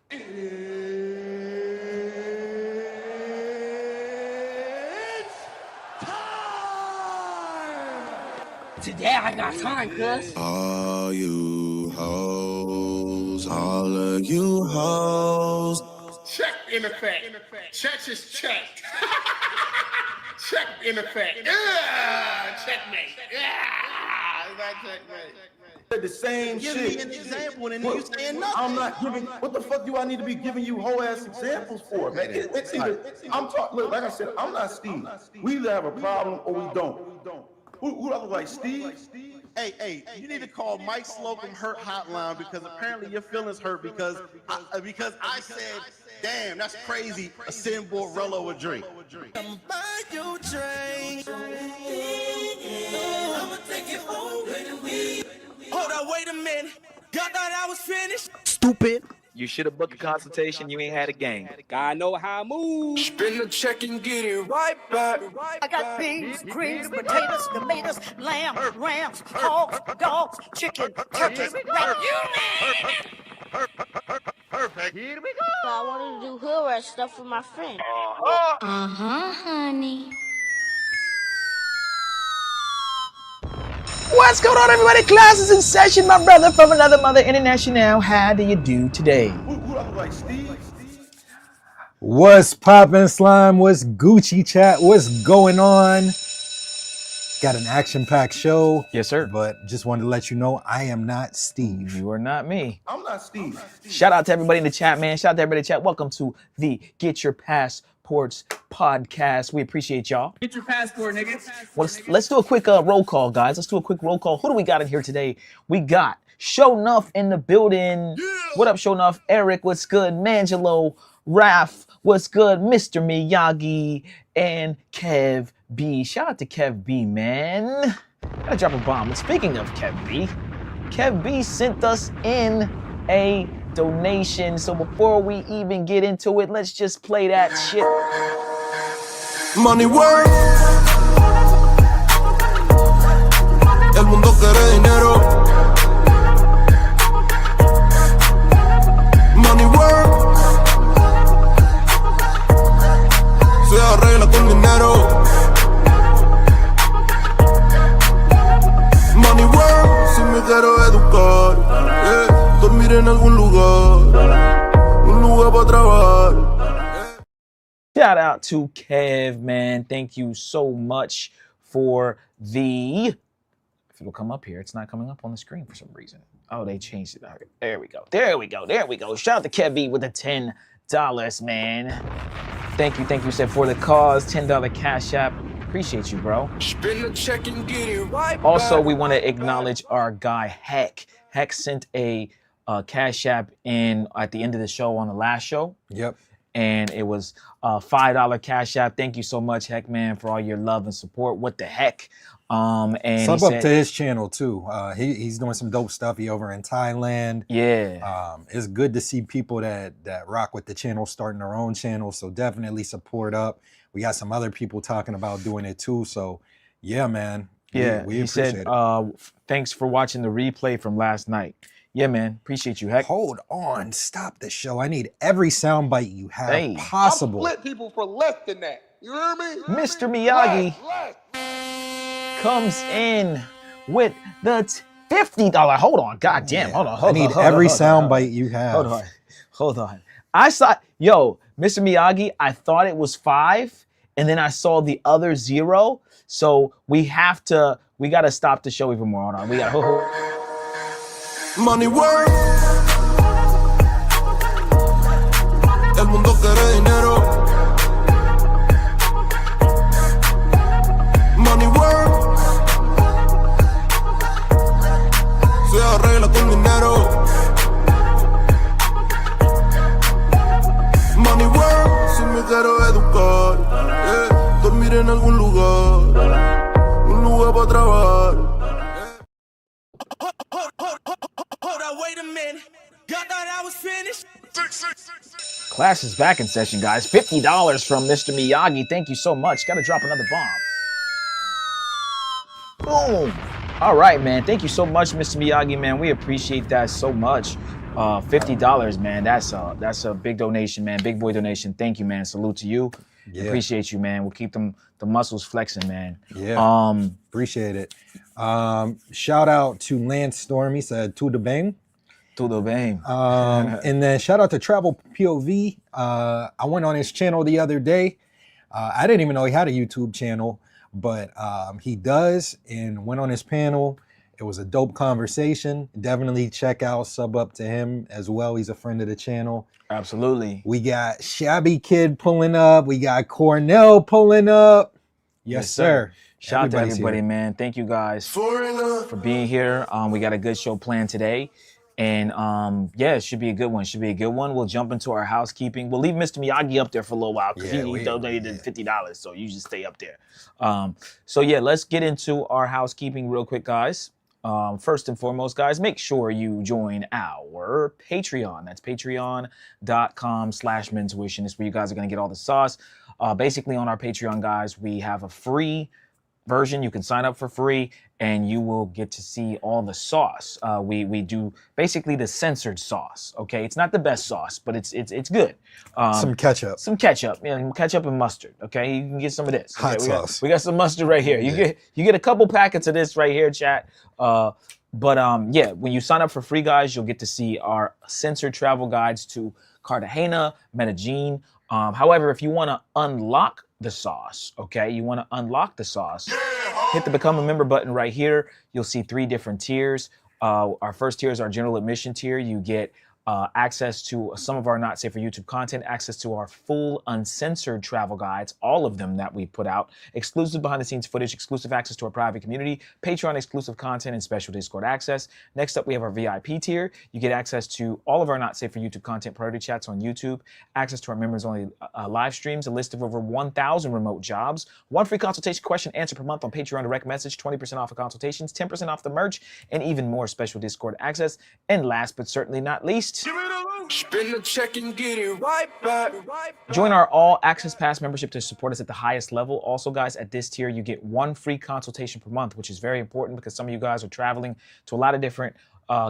Today I got time, cuz. All you hoes, all of you hoes. Check in effect. Check is checked. Check in effect. Yeah, checkmate. Yeah, is that checkmate? The same Give shit. me an example and then you saying nothing. I'm not giving. What the fuck do I need to be giving you whole ass examples for, man? It's either I'm talking. Look, like I said, I'm not Steve. We either have a problem or we don't. Who I look like, Steve? Hey, you need to call Mike Slocum Hurt Hotline because apparently your feelings hurt because I said, damn, that's crazy. A sin bought Rello a drink. Come buy your drink. I'ma take it home with me. Hold on, wait a minute. Y'all thought I was finished? Stupid. You should have booked a consultation. You ain't had a game. God know how I move. Spin the check and get it right back. I got beans, greens, potatoes, tomatoes, lamb, rams, hogs, dogs, chicken, turkeys, right? Perfect. Here we go. I wanted to do hood rat stuff with my friend. Honey. What's going on, everybody? Class is in session. My brother from another mother international. How do you do today? Who I look like, Steve? What's poppin', slime? What's Gucci chat? What's going on? Got an action-packed show. Yes, sir. But just wanted to let you know I am not Steve. You are not me. I'm not Steve. Shout out to everybody in the chat, man. Shout out to everybody in the chat. Welcome to the Get Your Passports podcast. We appreciate y'all. Get your passport, nigga. Well, let's do a quick roll call, guys. Let's do a quick roll call. Who do we got in here today? We got Show Nuff in the building. Yeah. What up, Show Nuff? Eric, what's good? Mangelo, Raph, what's good? Mr. Miyagi, and Kev B. Shout out to Kev B, man. Gotta drop a bomb. And speaking of Kev B sent us in a donation. So before we even get into it, let's just play that shit. Money work. El mundo quiere dinero. Money work. Se arregla con dinero. Money work. Si me quiero educar, dormir en algún lugar, un lugar para trabajar. Shout out to Kev, man. Thank you so much for the... If it'll come up here, it's not coming up on the screen for some reason. Oh, they changed it. All right, there we go. There we go. There we go. Shout out to Kev B with the $10, man. Thank you, said for the cause. $10 Cash App. Appreciate you, bro. Spin the check and get it right back. Also, we want to acknowledge our guy, Heck. Heck sent a Cash App in at the end of the show on the last show. Yep. And it was a $5 Cash App. Thank you so much, Heck, man, for all your love and support. What the heck? And sub up to his channel too. He's doing some dope stuff. He over in Thailand. Yeah. It's good to see people that rock with the channel starting their own channel. So definitely support up. We got some other people talking about doing it too. So yeah, man. Yeah. We he appreciate said, it. Thanks for watching the replay from last night. Yeah, man. Appreciate you, Heck. Hold on. Stop the show. I need every soundbite you have possible. I'll split people for less than that. You hear me? Mr. Miyagi Less. comes in with the $50. Hold on. God damn. Hold on. I need every soundbite you have. Hold on. I saw, yo, Mr. Miyagi, I thought it was 5, and then I saw the other 0. So we got to stop the show even more. Hold on. We got Money work. El mundo quiere dinero. Money work. Se arregla con dinero. Money work. Si me quiero educar, dormir en algún lugar, un lugar para trabajar. Hold on, wait a minute. Y'all thought I was finished? Class is back in session, guys. $50 from Mr. Miyagi. Thank you so much. Got to drop another bomb. Boom. All right, man. Thank you so much, Mr. Miyagi, man. We appreciate that so much. $50, man. That's a big donation, man. Big boy donation. Thank you, man. Salute to you. Yeah. Appreciate you, man. We'll keep the muscles flexing, man. Yeah. Appreciate it. Shout out to Lance Storm. He said tudo bem. Tudo bem. And then shout out to Travel POV. I went on his channel the other day. I didn't even know he had a YouTube channel, but he does, and went on his panel. It was a dope conversation. Definitely check out, sub up to him as well. He's a friend of the channel. Absolutely. We got Shabby Kid pulling up. We got Cornell pulling up. Yes, sir. Shout out to everybody, man. Thank you guys for being here. We got a good show planned today. And yeah, it should be a good one. We'll jump into our housekeeping. We'll leave Mr. Miyagi up there for a little while because he donated $50, so you just stay up there. So yeah, let's get into our housekeeping real quick, guys. First and foremost, guys, make sure you join our Patreon. That's patreon.com/mentuition. It's where you guys are going to get all the sauce. Basically, on our Patreon, guys, we have a free version. You can sign up for free and you will get to see all the sauce. We do basically the censored sauce. Okay, it's not the best sauce, but it's good. Some ketchup, yeah, ketchup and mustard. Okay, you can get some of this. Okay? Hot sauce. We got some mustard right here. You get a couple packets of this right here, chat. Yeah, when you sign up for free, guys, you'll get to see our censored travel guides to Cartagena, Medellin. However, if you want to unlock the sauce, okay, hit the become a member button right here. You'll see 3 different tiers. Our first tier is our general admission tier. You get access to some of our not safe for YouTube content, access to our full uncensored travel guides, all of them that we put out, exclusive behind the scenes footage, exclusive access to our private community, Patreon exclusive content, and special Discord access. Next up, we have our VIP tier. You get access to all of our not safe for YouTube content, priority chats on YouTube, access to our members only live streams, a list of over 1,000 remote jobs, 1 free consultation question answer per month on Patreon direct message, 20% off of consultations, 10% off the merch, and even more special Discord access. And last but certainly not least, Spin the check and get it right back. join our all access pass membership to support us at the highest level. Also, guys, at this tier, you get 1 free consultation per month, which is very important because some of you guys are traveling to a lot of different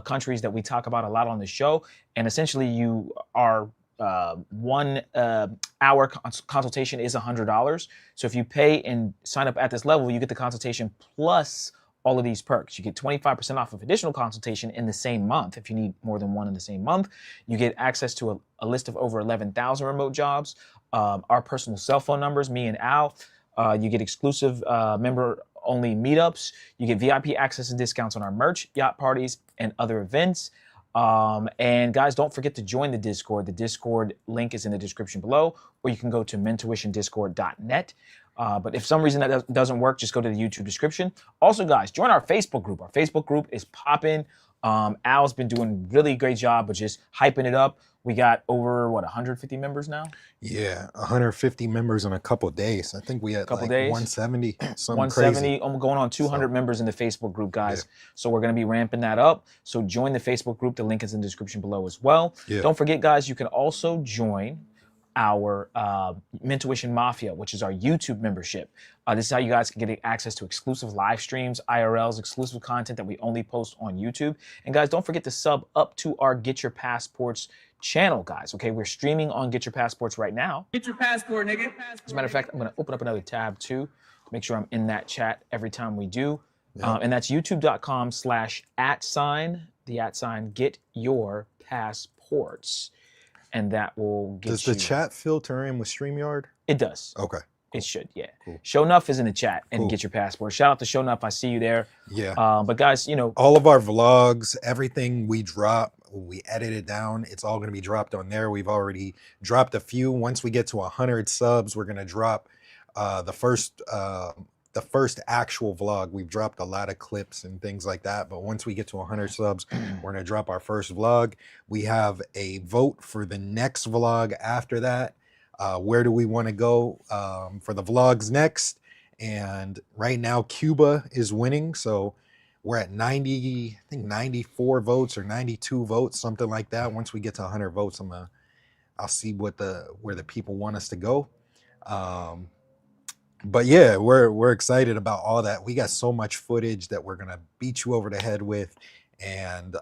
countries that we talk about a lot on the show. And essentially, you are 1 hour consultation is $100. So if you pay and sign up at this level, you get the consultation plus all of these perks. You get 25% off of additional consultation in the same month. If you need more than 1 in the same month, you get access to a list of over 11,000 remote jobs, our personal cell phone numbers, me and Al. You get exclusive member-only meetups. You get VIP access and discounts on our merch, yacht parties, and other events. And guys, don't forget to join the Discord. The Discord link is in the description below, or you can go to mentuitiondiscord.net. But if some reason that doesn't work, just go to the YouTube description. Also, guys, join our Facebook group. Our Facebook group is popping. Al's been doing a really great job of just hyping it up. We got over, 150 members now? Yeah, 150 members in a couple of days. I think we had like days. 170, something 170, crazy. I'm going on 200 members in the Facebook group, guys. Yeah. So we're going to be ramping that up. So join the Facebook group. The link is in the description below as well. Yeah. Don't forget, guys, you can also join our Mentuition Mafia, which is our YouTube membership. This is how you guys can get access to exclusive live streams, IRLs, exclusive content that we only post on YouTube. And guys, don't forget to sub up to our Get Your Passports channel, guys. Okay, we're streaming on Get Your Passports right now. Get your passport, nigga. As a matter of fact, I'm going to open up another tab too to make sure I'm in that chat every time we do. And that's youtube.com/@, Get Your Passports. And that will get Does the chat filter in with StreamYard? It does. Okay. It should, yeah. Cool. Show Enough is in the chat and Get Your Passport. Shout out to Show Enough. I see you there. Yeah. But guys, all of our vlogs, everything we drop, we edit it down. It's all going to be dropped on there. We've already dropped a few. Once we get to 100 subs, we're going to drop the first actual vlog. We've dropped a lot of clips and things like that, but once we get to 100 subs, we're gonna drop our first vlog. We have a vote for the next vlog after that. Where do we want to go for the vlogs next? And right now Cuba is winning, so we're at 90, I think 94 votes or 92 votes, something like that. Once we get to 100 votes, I'll see where the people want us to go. But yeah, we're excited about all that. We got so much footage that we're gonna beat you over the head with, and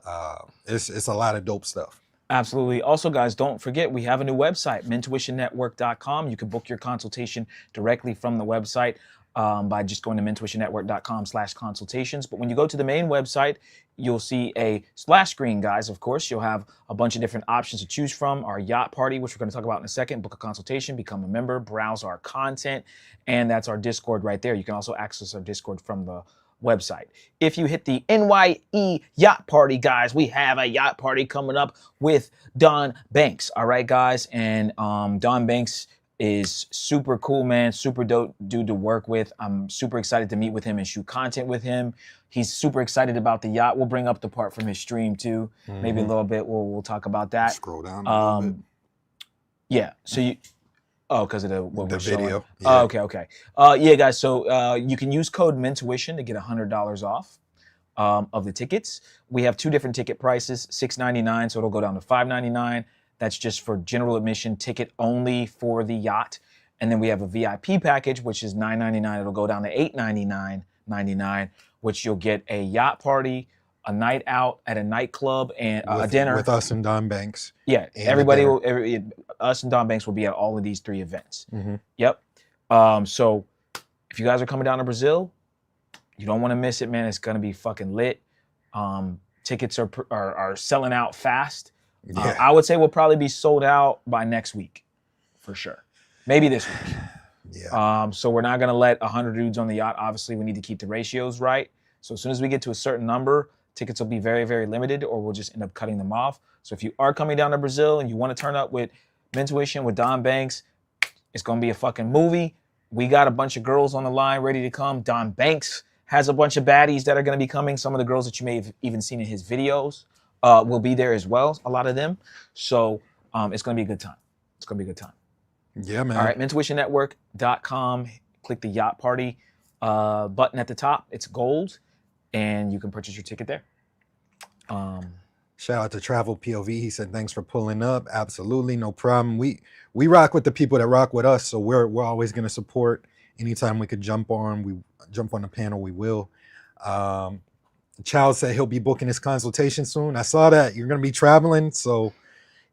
it's a lot of dope stuff. Absolutely. Also, guys, don't forget, we have a new website, mentuitionnetwork.com. You can book your consultation directly from the website by just going to mentuitionnetwork.com/consultations. But when you go to the main website, you'll see a splash screen, guys. Of course, you'll have a bunch of different options to choose from. Our yacht party, which we're going to talk about in a second, book a consultation, become a member, browse our content, and that's our Discord right there. You can also access our Discord from the website. If you hit the NYE Yacht Party, guys, we have a yacht party coming up with Don Banks. All right, guys, and Don Banks is super cool, man. Super dope dude to work with. I'm super excited to meet with him and shoot content with him. He's super excited about the yacht. We'll bring up the part from his stream too. Maybe a little bit. We'll talk about that. Scroll down a little bit. Yeah. So you. Oh, because of the video. Yeah. Oh, okay. Yeah, guys. So you can use code Mentuition to get $100 off of the tickets. We have two different ticket prices: $6.99, so it'll go down to $5.99. That's just for general admission ticket only for the yacht. And then we have a VIP package, which is $9.99. It'll go down to $8.99.99, which you'll get a yacht party, a night out at a nightclub, and a dinner with us and Don Banks. Yeah, everybody us and Don Banks will be at all of these three events. Yep. So if you guys are coming down to Brazil, you don't want to miss it, man. It's gonna be fucking lit. Tickets are selling out fast. Yeah. I would say we'll probably be sold out by next week, for sure. Maybe this week. Yeah. So we're not gonna let 100 dudes on the yacht. Obviously, we need to keep the ratios right. So as soon as we get to a certain number, tickets will be very, very limited, or we'll just end up cutting them off. So if you are coming down to Brazil and you want to turn up with Mentuition, with Don Banks, it's going to be a fucking movie. We got a bunch of girls on the line ready to come. Don Banks has a bunch of baddies that are going to be coming. Some of the girls that you may have even seen in his videos will be there as well, a lot of them. So it's going to be a good time. It's going to be a good time. Yeah, man. All right, mentuitionnetwork.com. Click the yacht party button at the top. It's gold, and you can purchase your ticket there. Shout out to Travel POV. He said, thanks for pulling up. Absolutely, no problem. We rock with the people that rock with us, so we're always going to support. Anytime we could jump on the panel, we will. Child said he'll be booking his consultation soon. I saw that. You're going to be traveling, so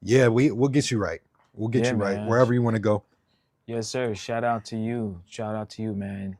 yeah, we'll get you right. We'll get you right wherever you want to go. Yes, sir. Shout out to you. Shout out to you, man.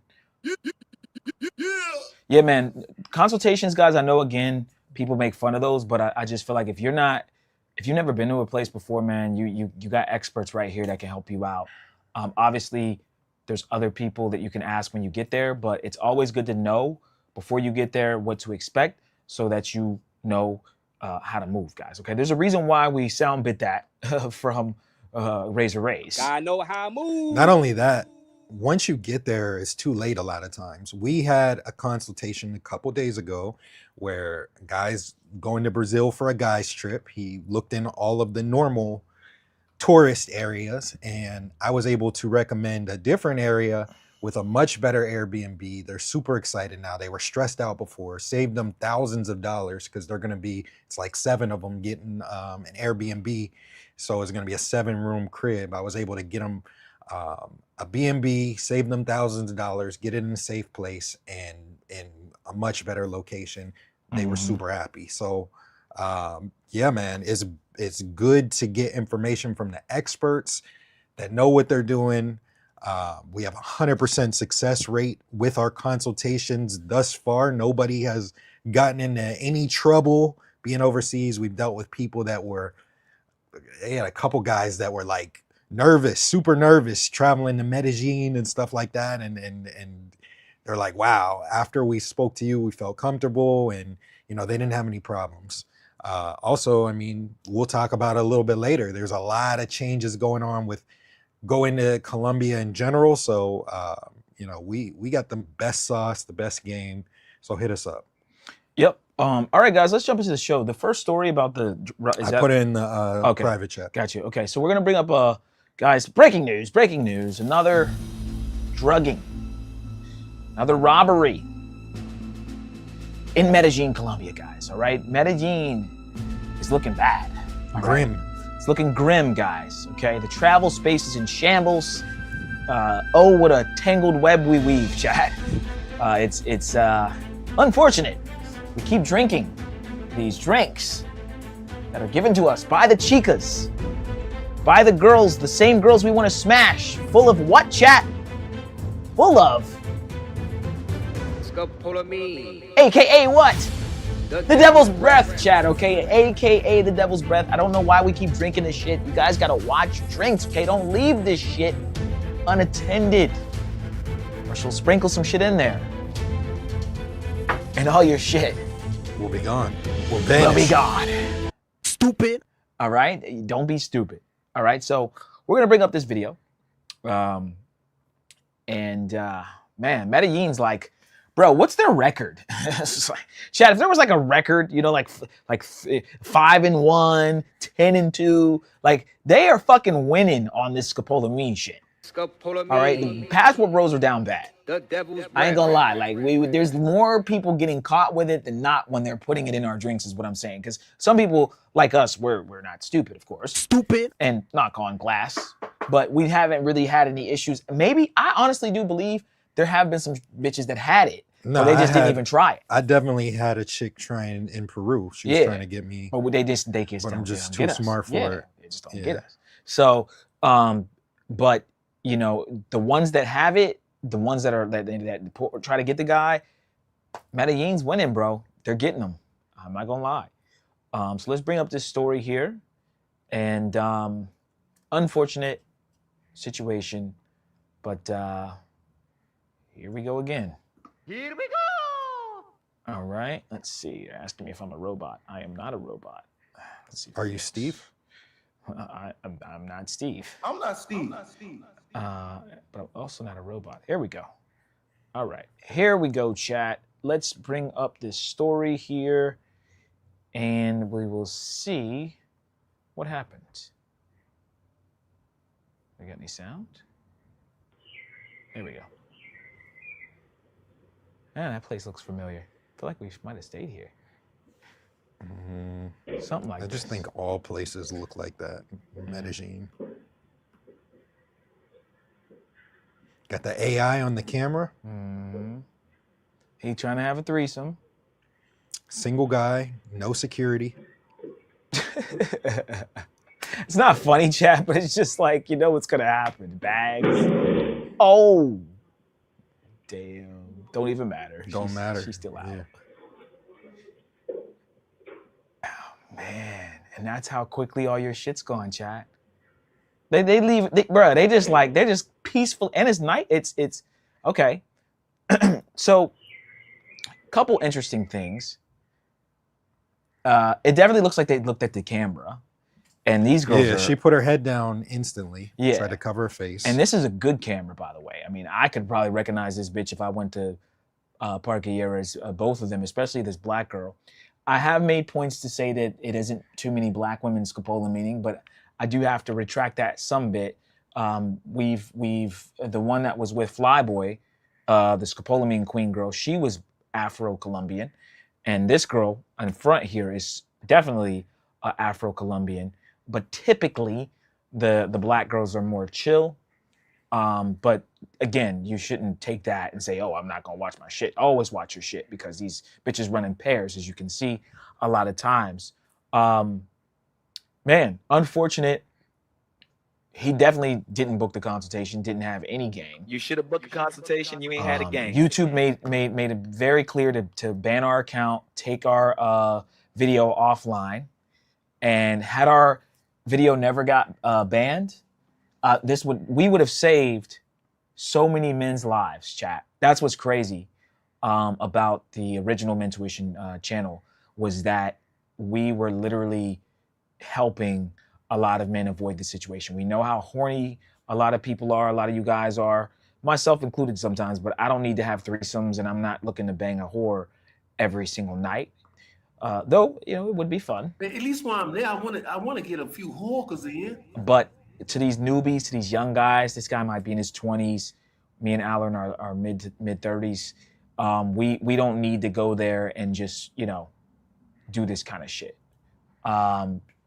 Yeah, man. Consultations, guys, I know, again, people make fun of those, but I just feel like if you've never been to a place before, man, you got experts right here that can help you out. Obviously, there's other people that you can ask when you get there, but it's always good to know before you get there what to expect so that you know how to move, guys. Okay, there's a reason why we sound bit that from Razor Rays. I know how I move. Not only that, once you get there, it's too late a lot of times. We had a consultation a couple days ago where guys going to Brazil for a guy's trip. He looked in all of the normal tourist areas, and I was able to recommend a different area with a much better Airbnb. They're super excited now. They were stressed out before, saved them thousands of dollars because they're going to be, it's like 7 of them getting an Airbnb. So it's going to be a 7-room crib. I was able to get them a B&B, save them thousands of dollars, get it in a safe place and in a much better location. They were super happy. So yeah, man, it's good to get information from the experts that know what they're doing. We have 100% success rate with our consultations thus far. Nobody has gotten into any trouble being overseas. We've dealt with people that they had a couple guys that were like nervous, super nervous, traveling to Medellin and stuff like that. And they're like, wow, after we spoke to you, we felt comfortable, and they didn't have any problems. Also, I mean, we'll talk about it a little bit later. There's a lot of changes going on with going to Colombia in general. So, we got the best sauce, the best game. So hit us up. Yep. All right, guys, let's jump into the show. The first story about put it in the private chat. Got you. Okay, so we're going to bring up, guys, breaking news, another drugging, another robbery in Medellin, Colombia, guys, all right? Medellin is looking bad. Grim. Right? It's looking grim, guys, okay? The travel space is in shambles. Oh, what a tangled web we weave, Chad. It's unfortunate. We keep drinking these drinks that are given to us by the chicas, by the girls, the same girls we want to smash. Full of what, chat? Full of Scopolamine. AKA what? The devil's breath, chat, okay? AKA the devil's breath. I don't know why we keep drinking this shit. You guys gotta watch your drinks, okay? Don't leave this shit unattended, or she'll sprinkle some shit in there. And all your shit We'll be gone. will be gone. Stupid. All right? Don't be stupid. All right? So we're gonna bring up this video. Man, Medellin's like, bro, what's their record? Chad, if there was like a record, you know, like 5-1, 10-2, like they are fucking winning on this scopolamine shit. Scopolamine. All right, the passport bros are down bad. The devil's I ain't gonna breath. lie, like there's more people getting caught with it than not when they're putting it in our drinks, is what I'm saying. Because some people like us, we're not stupid, of course. Stupid. And knock on glass, but we haven't really had any issues. Maybe I honestly do believe there have been some bitches that had it. No, but they just didn't even try it. I definitely had a chick trying in Peru. She was trying to get me. But they just But I'm just too smart for it. They just don't get us. So, but you know, the ones that have it, the ones that try to get the guy, Medellin's winning, bro. They're getting them. I'm not gonna lie. So let's bring up this story here, and unfortunate situation, but here we go again. Here we go. All right, let's see. You're asking me if I'm a robot. I am not a robot. Let's see. Are you Steve? I'm not Steve. I'm not Steve. But I'm also not a robot. Here we go. All right, here we go, chat. Let's bring up this story here, and we will see what happens. We got any sound? There we go. Man, that place looks familiar. I feel like we might have stayed here. Something like I that. just think all places look like that. Medellin. Got the AI on the camera. He trying to have a threesome. Single guy, no security. It's not funny, chat, but it's just like, you know what's gonna happen. Bags. Oh. Damn. Don't even matter. Don't matter. She's still out. Yeah. Oh, man. And that's how quickly all your shit's gone, chat. They leave, bro, they're just peaceful. And it's night. It's okay. So, couple interesting things. It definitely looks like they looked at the camera. And these girls she put her head down instantly. Yeah. Tried to cover her face. And this is a good camera, by the way. I mean, I could probably recognize this bitch if I went to Parque Lleras, both of them, especially this black girl. I have made points to say that it isn't too many black women scopolamine, but I do have to retract that some bit. We've the one that was with Flyboy, the scopolamine queen girl, she was Afro-Colombian. And this girl in front here is definitely Afro-Colombian. But typically, the black girls are more chill. But again, you shouldn't take that and say, oh, I'm not going to watch my shit. Always watch your shit, because these bitches run in pairs, as you can see a lot of times. Man, unfortunate. He definitely didn't book the consultation, didn't have any game. You should have booked a consultation. You ain't had a game. YouTube made it very clear to ban our account, take our video offline, and had our video never got banned, we would have saved so many men's lives, chat. That's what's crazy about the original Mentuition channel, was that we were literally helping a lot of men avoid the situation. We know how horny a lot of people are, a lot of you guys are, myself included sometimes, but I don't need to have threesomes, and I'm not looking to bang a whore every single night. Though, you know, it would be fun. At least while I'm there, I want to get a few hawkers in. But to these newbies, to these young guys, this guy might be in his 20s. Me and Alan are mid 30s. We don't need to go there and just, you know, do this kind of shit.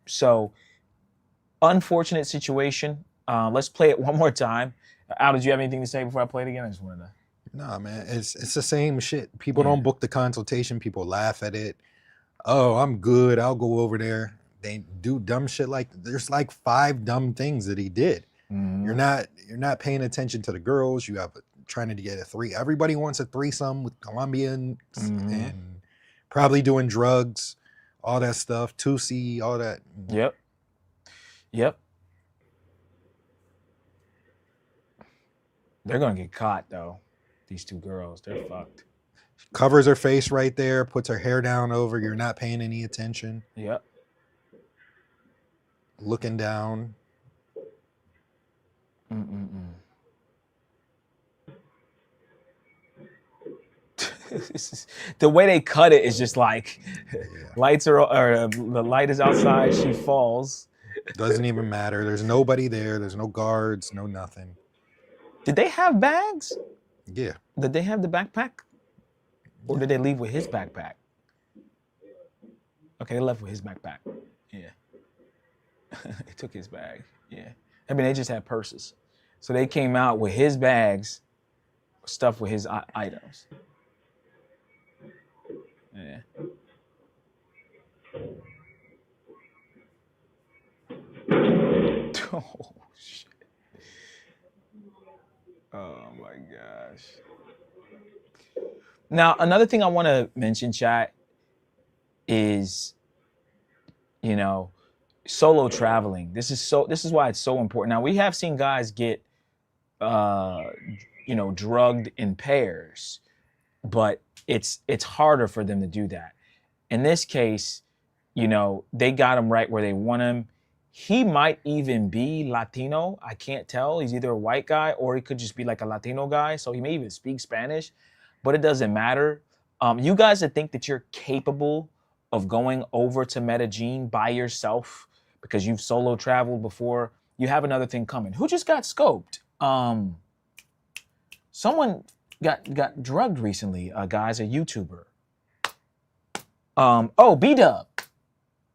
So unfortunate situation. Let's play it one more time. Al, did you have anything to say before I play it again? I just wanted to. Nah, man, it's the same shit. People don't book the consultation. People laugh at it. Oh, I'm good. I'll go over there. They do dumb shit like there's like 5 dumb things that he did. Mhm. You're not paying attention to the girls. You have trying to get a 3. Everybody wants a threesome with Colombians and probably doing drugs, all that stuff, 2C, all that. Yep. Yep. They're gonna get caught though. These 2 girls, they're fucked. Covers her face right there, puts her hair down over. You're not paying any attention. Yep. Looking down. The way they cut it is just like lights are, or the light is outside. She falls. Doesn't even matter. There's nobody there. There's no guards. No nothing. Did they have bags? Yeah. Did they have the backpack? Or did they leave with his backpack? Okay, they left with his backpack. Yeah. They took his bag. Yeah. I mean, they just had purses. So they came out with his bags, stuffed with his items. Yeah. Oh, shit. Oh, my gosh. Now, another thing I want to mention, chat, is, you know, solo traveling. This is why it's so important. Now, we have seen guys get, you know, drugged in pairs, but it's harder for them to do that. In this case, you know, they got him right where they want him. He might even be Latino. I can't tell. He's either a white guy or he could just be like a Latino guy. So he may even speak Spanish, but it doesn't matter. You guys that think that you're capable of going over to Medellin by yourself because you've solo traveled before, you have another thing coming. Who just got scoped? Someone got drugged recently, guys, a YouTuber. Oh, B-Dub.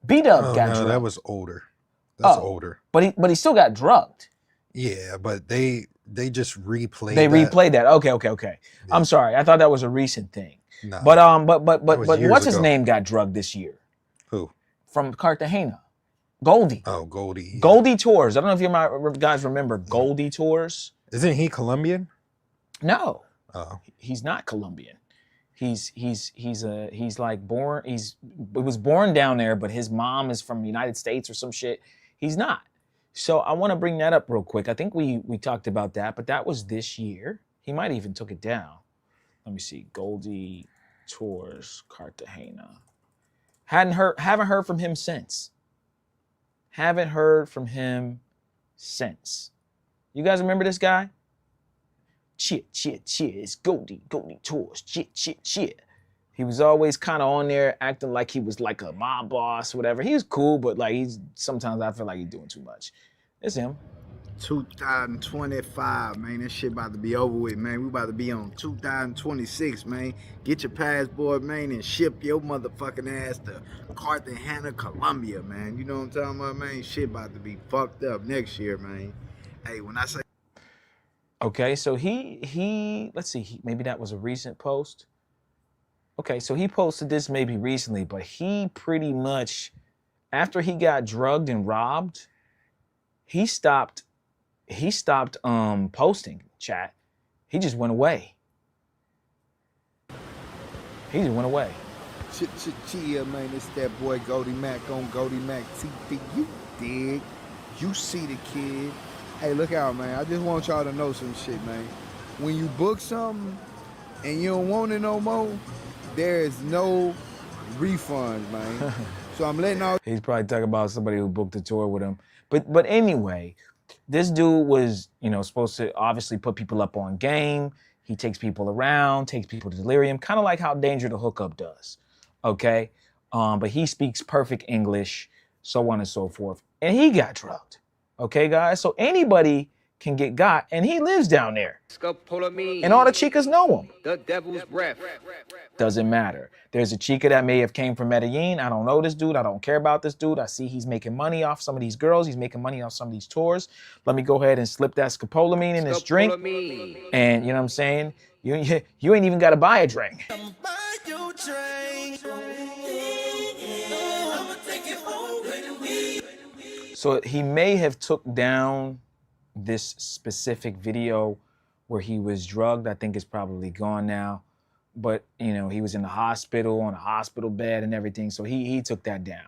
B-Dub got drugged. That was older. That's older. But he still got drugged. Yeah, but they just replayed. They replayed that. Okay. Yeah. I'm sorry. I thought that was a recent thing. Nah, but what's his ago. name got drugged this year? Who? From Cartagena. Goldie. Oh, Goldie. Yeah. Goldie Tours. I don't know if you guys remember Goldie Tours. Isn't he Colombian? No. Oh. He's not Colombian. He was born down there, but his mom is from the United States or some shit. He's not. So I want to bring that up real quick. I think we talked about that, but that was this year. He might even took it down. Let me see. Goldie Tours Cartagena. Haven't heard from him since. Haven't heard from him since. You guys remember this guy? Cheer. It's Goldie Tours. Cheer. He was always kind of on there acting like he was like a mob boss, whatever. He was cool, but like sometimes I feel like he's doing too much. It's him. 2025, man. This shit about to be over with, man. We about to be on 2026, man. Get your passport, man, and ship your motherfucking ass to Cartagena, Colombia, man. You know what I'm talking about, man? Shit about to be fucked up next year, man. Hey, when I say... Okay, so he let's see, maybe that was a recent post. Okay, so he posted this maybe recently, but he pretty much, after he got drugged and robbed, he stopped posting, chat. He just went away. He just went away. Chia, man, it's that boy Goldie Mac on Goldie Mac TV. You dig? You see the kid. Hey, look out, man. I just want y'all to know some shit, man. When you book something and you don't want it no more, there is no refunds, man. So I'm letting all... He's probably talking about somebody who booked a tour with him. But anyway, this dude was, you know, supposed to obviously put people up on game. He takes people around, takes people to delirium, kind of like how Danger the Hookup does, okay? But he speaks perfect English, so on and so forth. And he got drugged, okay, guys? So anybody can get got, and he lives down there. And all the chicas know him. The devil's breath. Doesn't matter. There's a chica that may have came from Medellin. I don't know this dude. I don't care about this dude. I see he's making money off some of these girls. He's making money off some of these tours. Let me go ahead and slip that scopolamine in this drink. And you know what I'm saying? You ain't even got to buy a drink. So he may have took down this specific video where he was drugged. I think it's probably gone now. But, you know, he was in the hospital, on a hospital bed and everything. So he took that down.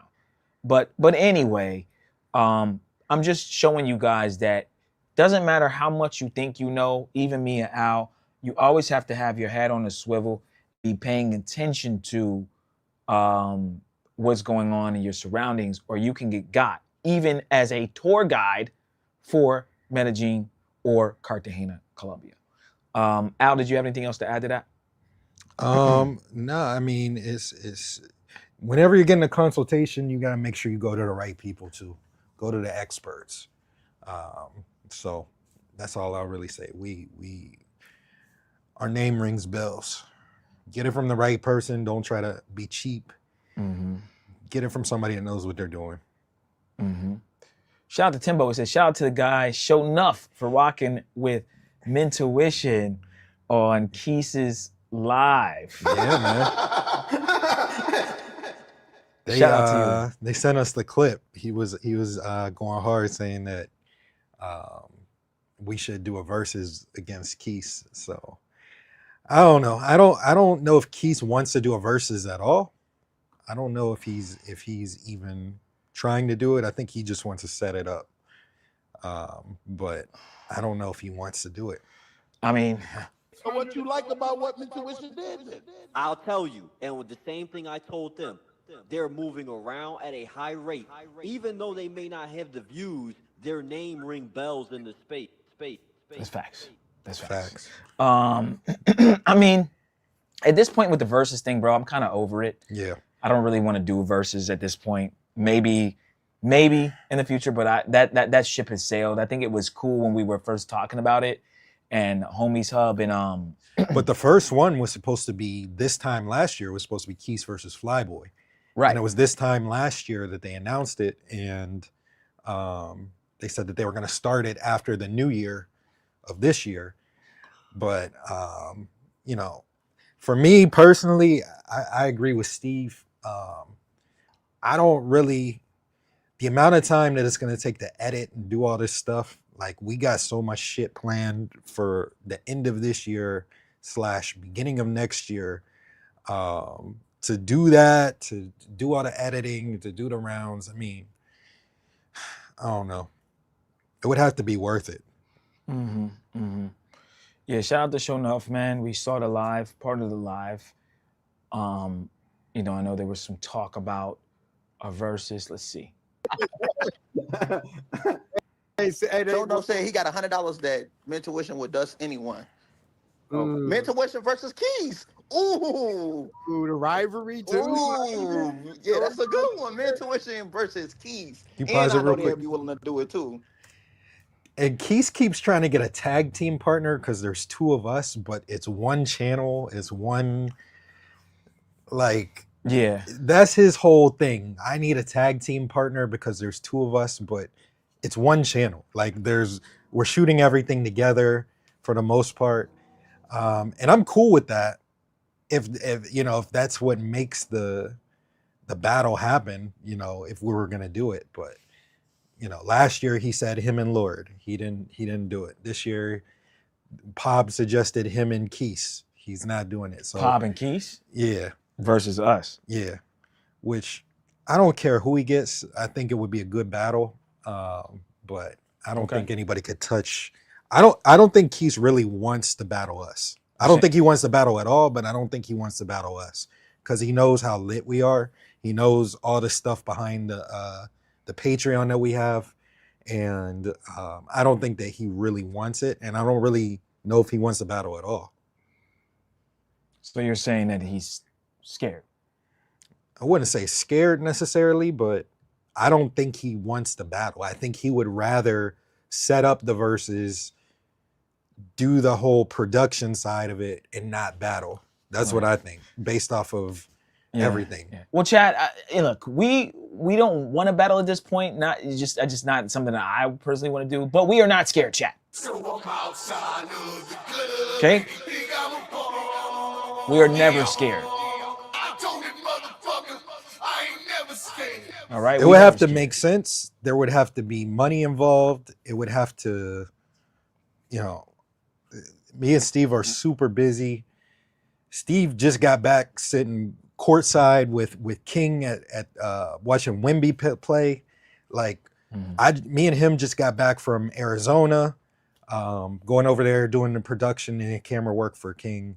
But anyway, I'm just showing you guys that doesn't matter how much you think you know, even me and Al, you always have to have your head on a swivel, be paying attention to what's going on in your surroundings, or you can get got, even as a tour guide for Medellin or Cartagena, Colombia. Al, did you have anything else to add to that? No, I mean, it's whenever you're getting a consultation, you got to make sure you go to the right people too. Go to the experts. So that's all I'll really say. Our name rings bells. Get it from the right person. Don't try to be cheap. Mm-hmm. Get it from somebody that knows what they're doing. Mm-hmm. Shout out to Timbo. It says, shout out to the guy, Show Nuff, for rocking with Mentuition on Keis's Live. Yeah, man. Shout out to you. They sent us the clip. He was going hard saying that we should do a versus against Keis. So I don't know. I don't know if Keis wants to do a versus at all. I don't know if he's even trying to do it. I think he just wants to set it up. But I don't know if he wants to do it. I mean, So what you like about what Mentuition did then? I'll tell you, and with the same thing I told them, they're moving around at a high rate. Even though they may not have the views, their name ring bells in the space. That's facts. That's Facts. I mean, at this point with the versus thing, bro, I'm kind of over it. Yeah. I don't really want to do versus at this point. Maybe in the future, but that ship has sailed. I think it was cool when we were first talking about it, and Homies Hub and But the first one was supposed to be this time last year. It was supposed to be Keis versus Flyboy. Right. And it was this time last year that they announced it, and they said that they were going to start it after the new year of this year. But you know, for me personally, I agree with Steve. I don't really, the amount of time that it's going to take to edit and do all this stuff, like we got so much shit planned for the end of this year / beginning of next year, to do that, to do all the editing, to do the rounds. I mean, I don't know. It would have to be worth it. Mm-hmm. Mm-hmm. Yeah, shout out to Show Enough, man. We saw the live, part of the live. You know, I know there was some talk about a versus. Let's see. Show Enough said he got $100 that Mentuition would dust anyone. Mentuition versus Keys. Ooh, the rivalry too. Ooh, yeah, that's a good one. Mentuition versus Keys. You And pause I it know real they'll quick. be willing to do it too. And Keis keeps trying to get a tag team partner because there's two of us, but it's one channel, it's one, like, Yeah. that's his whole thing. I need a tag team partner because there's two of us, but it's one channel. Like we're shooting everything together for the most part. And I'm cool with that. If you know, if that's what makes the battle happen, you know, if we were gonna do it. But you know, last year he said him and Lord. He didn't do it. This year, Pob suggested him and Keis. He's not doing it. So Pob and Keis? Yeah. Versus us. Yeah. Which I don't care who he gets. I think it would be a good battle. But I don't think anybody could touch. I don't think Keis really wants to battle us. I don't think he wants to battle at all, but I don't think he wants to battle us because he knows how lit we are. He knows all the stuff behind the Patreon that we have, and I don't think that he really wants it, and I don't really know if he wants to battle at all. So you're saying that he's scared? I wouldn't say scared necessarily, but I don't think he wants to battle. I think he would rather set up the verses, do the whole production side of it, and not battle. That's what I think, based off of everything. Yeah. Well, Chad, look, we don't want to battle at this point. Just not something that I personally want to do. But we are not scared, Chad. Okay? We are never scared. All right. It would have to make sense. There would have to be money involved. It would have to, you know, me and Steve are super busy. Steve just got back sitting courtside with King at watching Wemby play. Like me and him just got back from Arizona, going over there doing the production and camera work for King.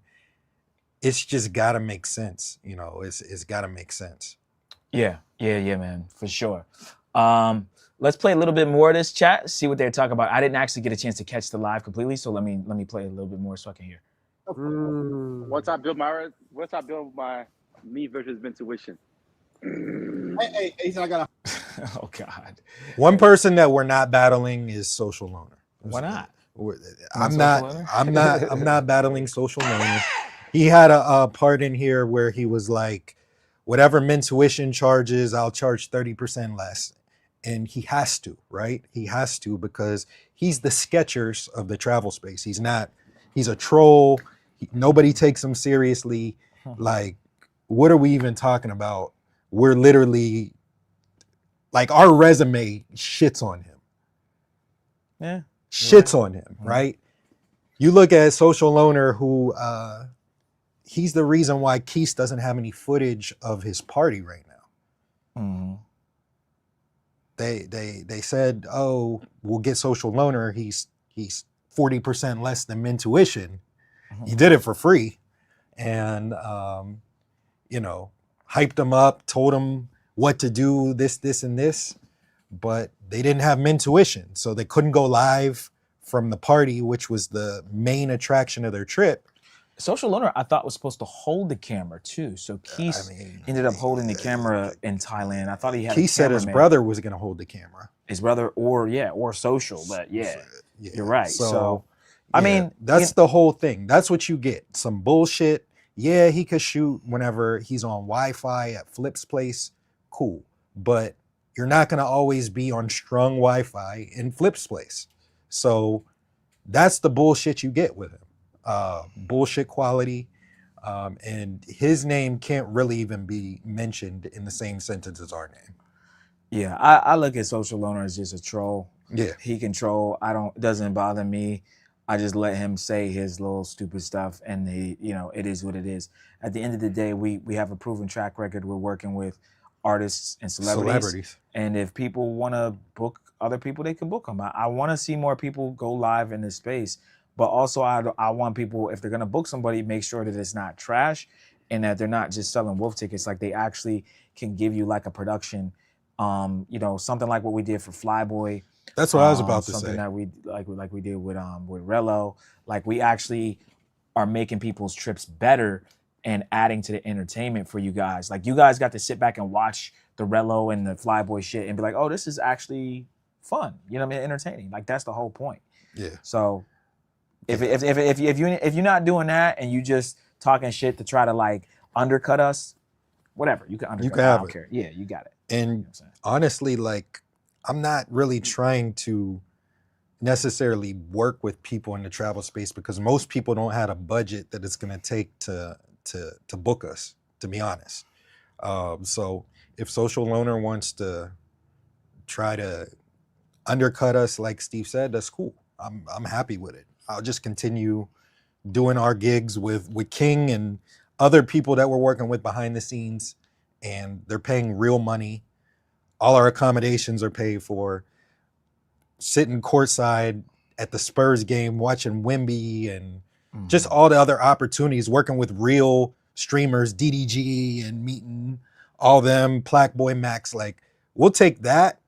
It's just got to make sense, you know. It's got to make sense. Yeah, man, for sure. Let's play a little bit more of this chat, see what they're talking about. I didn't actually get a chance to catch the live completely, so let me play a little bit more so I can hear. Once I build my me versus intuition. Hey, I got Oh God. One person that we're not battling is Social Loner. Why not? I'm not battling Social Loner. He had a part in here where he was like, whatever Mentuition charges, I'll charge 30% less. And he has to, right? He has to, because he's the Skechers of the travel space. He's a troll. Nobody takes him seriously. Like, what are we even talking about? We're literally, like, our resume shits on him. Yeah. Shits on him, right? You look at Social Loner, who he's the reason why Keith doesn't have any footage of his party right now. They said, oh, we'll get Social Loner. He's 40% less than Mentuition. He did it for free, and you know, hyped him up, told him what to do, this, and this, but they didn't have Mentuition, so they couldn't go live from the party, which was the main attraction of their trip. Social Loner, I thought, was supposed to hold the camera too. So Keith ended up holding the camera in Thailand. I thought he had. Keith said his brother was going to hold the camera. His brother, or Social, but you're right. So I mean, that's the whole thing. That's what you get. Some bullshit. Yeah, he could shoot whenever he's on Wi-Fi at Flip's place. Cool, but you're not going to always be on strung Wi-Fi in Flip's place. So that's the bullshit you get with him. Bullshit quality, and his name can't really even be mentioned in the same sentence as our name. Yeah, I look at Social Loner as just a troll. Yeah, he can troll. It doesn't bother me. I just let him say his little stupid stuff, and it is what it is. At the end of the day, we have a proven track record. We're working with artists and celebrities. And if people want to book other people, they can book them. I want to see more people go live in this space. But also, I want people, if they're going to book somebody, make sure that it's not trash and that they're not just selling wolf tickets. Like, they actually can give you like a production, something like what we did for Flyboy. That's what I was about to say. Something that we like we did with Rello. Like, we actually are making people's trips better and adding to the entertainment for you guys. Like, you guys got to sit back and watch the Rello and the Flyboy shit and be like, oh, this is actually fun. You know what I mean? Entertaining. Like, that's the whole point. Yeah. So if you're not doing that and you just talking shit to try to like undercut us, whatever, you can undercut. You can have I don't care. Yeah, you got it. And honestly, like, I'm not really trying to necessarily work with people in the travel space because most people don't have a budget that it's going to take to book us, to be honest. So if Social Loner wants to try to undercut us, like Steve said, that's cool. I'm happy with it. I'll just continue doing our gigs with King and other people that we're working with behind the scenes, and they're paying real money. All our accommodations are paid for. Sitting courtside at the Spurs game, watching Wemby, and just all the other opportunities, working with real streamers, DDG, and meeting all them, Plaque Boy Max. Like, we'll take that,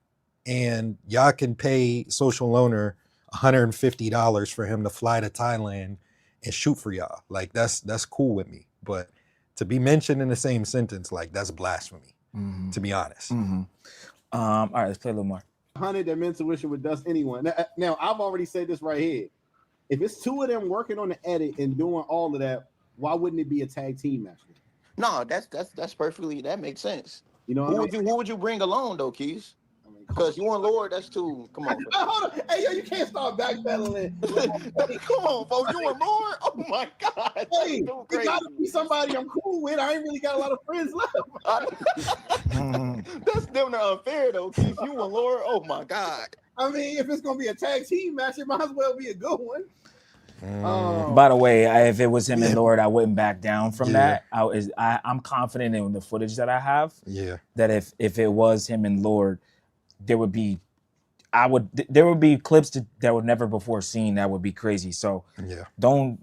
and y'all can pay Social Loner $150 for him to fly to Thailand and shoot for y'all. Like, that's cool with me. But to be mentioned in the same sentence, like, that's blasphemy, to be honest. All right, let's play a little more. 100 that Mentuition would dust anyone. Now, I've already said this right here. If it's two of them working on the edit and doing all of that, why wouldn't it be a tag team match? No, that's perfectly, that makes sense. You know, who would you bring along though, Keys? I mean, Because you want Lord, that's too. Come on, bro. Hold on. Hey, yo, you can't start backpedaling. Come on, folks. You want Lord? Oh my God. Hey, it gotta be somebody I'm cool with. I ain't really got a lot of friends left. That's damn near unfair though, Keith. You want Lord? Oh my God. I mean, if it's gonna be a tag team match, it might as well be a good one. By the way, if it was him and Lord, I wouldn't back down from that. I'm confident in the footage that I have. Yeah. That if it was him and Lord, there would be clips that were never before seen that would be crazy. So yeah, don't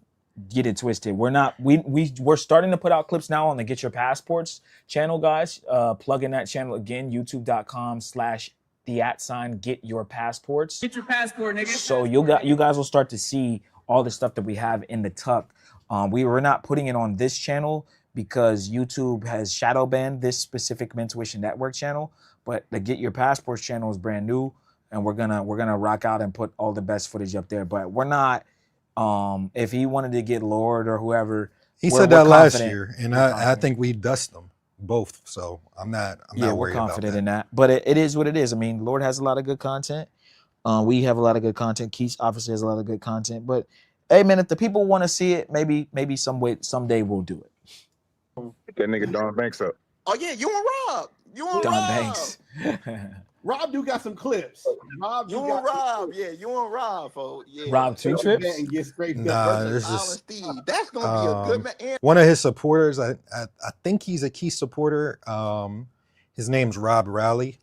get it twisted. We're starting to put out clips now on the Get Your Passports channel, guys. Plug in that channel again, youtube.com/Get Your Passports. Get your passport, nigga. So you guys will start to see all the stuff that we have in the tuck. We were not putting it on this channel because YouTube has shadow banned this specific Mentuition Network channel, but the Get Your Passports channel is brand new, and we're gonna rock out and put all the best footage up there. But we're not. If he wanted to get Lord or whoever, he said that last year, and I think we dust them both. So I'm not worried we're confident about that. in that. But it is what it is. I mean, Lord has a lot of good content. We have a lot of good content. Keith obviously has a lot of good content. But hey, man, if the people want to see it, maybe someday we'll do it. That nigga Don Banks up. Oh yeah, you and Rob. You and Don Rob. Banks. Rob do got some clips. Rob, you and Rob. Yeah, you and Rob, folks. Yeah. Rob 2 trips. And get straight nah, this is that's gonna be a good man. One of his supporters. I think he's a key supporter. His name's Rob Rowley.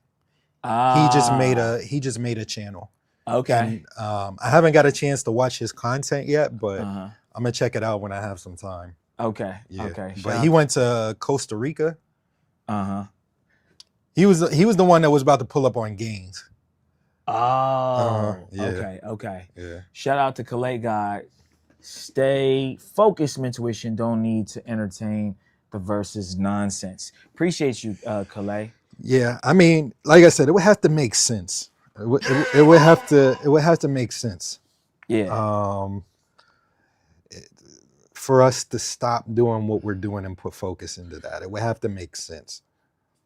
He just made a channel. Okay. And, I haven't got a chance to watch his content yet, but I'm gonna check it out when I have some time. Okay. Yeah. Okay. But he went to Costa Rica. He was the one that was about to pull up on Gaines. Oh. Yeah. Okay. Yeah. Shout out to Calais God. Stay focused, Mentuition. Don't need to entertain the versus nonsense. Appreciate you, Calais. Yeah, I mean, like I said, it would have to make sense. It would have to make sense. Yeah. For us to stop doing what we're doing and put focus into that, it would have to make sense.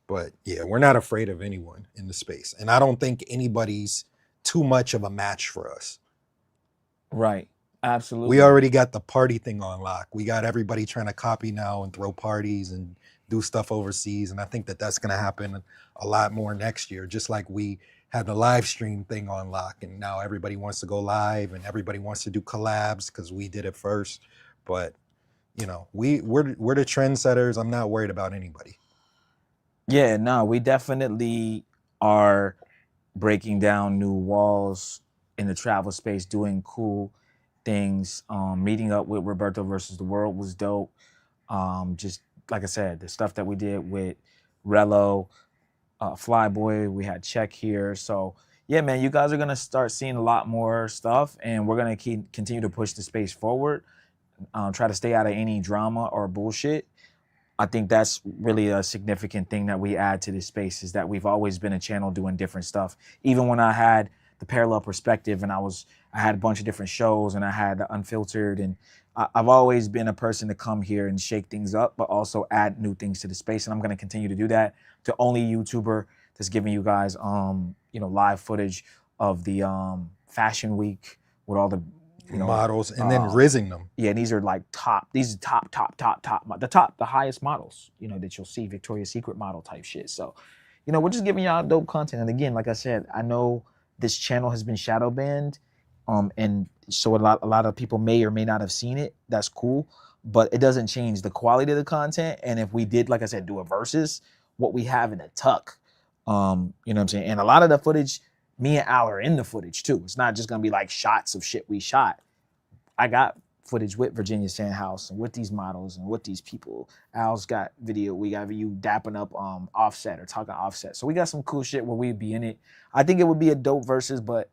But yeah, we're not afraid of anyone in the space, and I don't think anybody's too much of a match for us. Right. Absolutely. We already got the party thing on lock. We got everybody trying to copy now and throw parties and do stuff overseas, and I think that's going to happen a lot more next year. Just like we had the live stream thing on lock, and now everybody wants to go live and everybody wants to do collabs because we did it first. But you know, we're the trendsetters. I'm not worried about anybody. Yeah, no, we definitely are breaking down new walls in the travel space, doing cool things. Meeting up with Roberto versus the World was dope. Just like I said, the stuff that we did with Rello, Flyboy, we had Check here. So yeah, man, you guys are gonna start seeing a lot more stuff, and we're gonna continue to push the space forward. Try to stay out of any drama or bullshit. I think that's really a significant thing that we add to this space, is that we've always been a channel doing different stuff. Even when I had the Parallel Perspective and I had a bunch of different shows and I had the Unfiltered, and I've always been a person to come here and shake things up, but also add new things to the space. And I'm going to continue to do that. The only YouTuber that's giving you guys, live footage of the Fashion Week with all the models and then rizzing them. Yeah, and these are like top, the highest models, that you'll see, Victoria's Secret model type shit. So, we're just giving y'all dope content. And again, like I said, I know this channel has been shadow banned, and so a lot of people may or may not have seen it. That's cool, but it doesn't change the quality of the content. And if we did, like I said, do a versus, what we have in the tuck, you know what I'm saying? And a lot of the footage, me and Al are in the footage too. It's not just gonna be like shots of shit we shot. I got footage with Virginia Sandhouse and with these models and with these people. Al's got video. We got you dapping up Offset or talking Offset. So we got some cool shit where we'd be in it. I think it would be a dope versus, but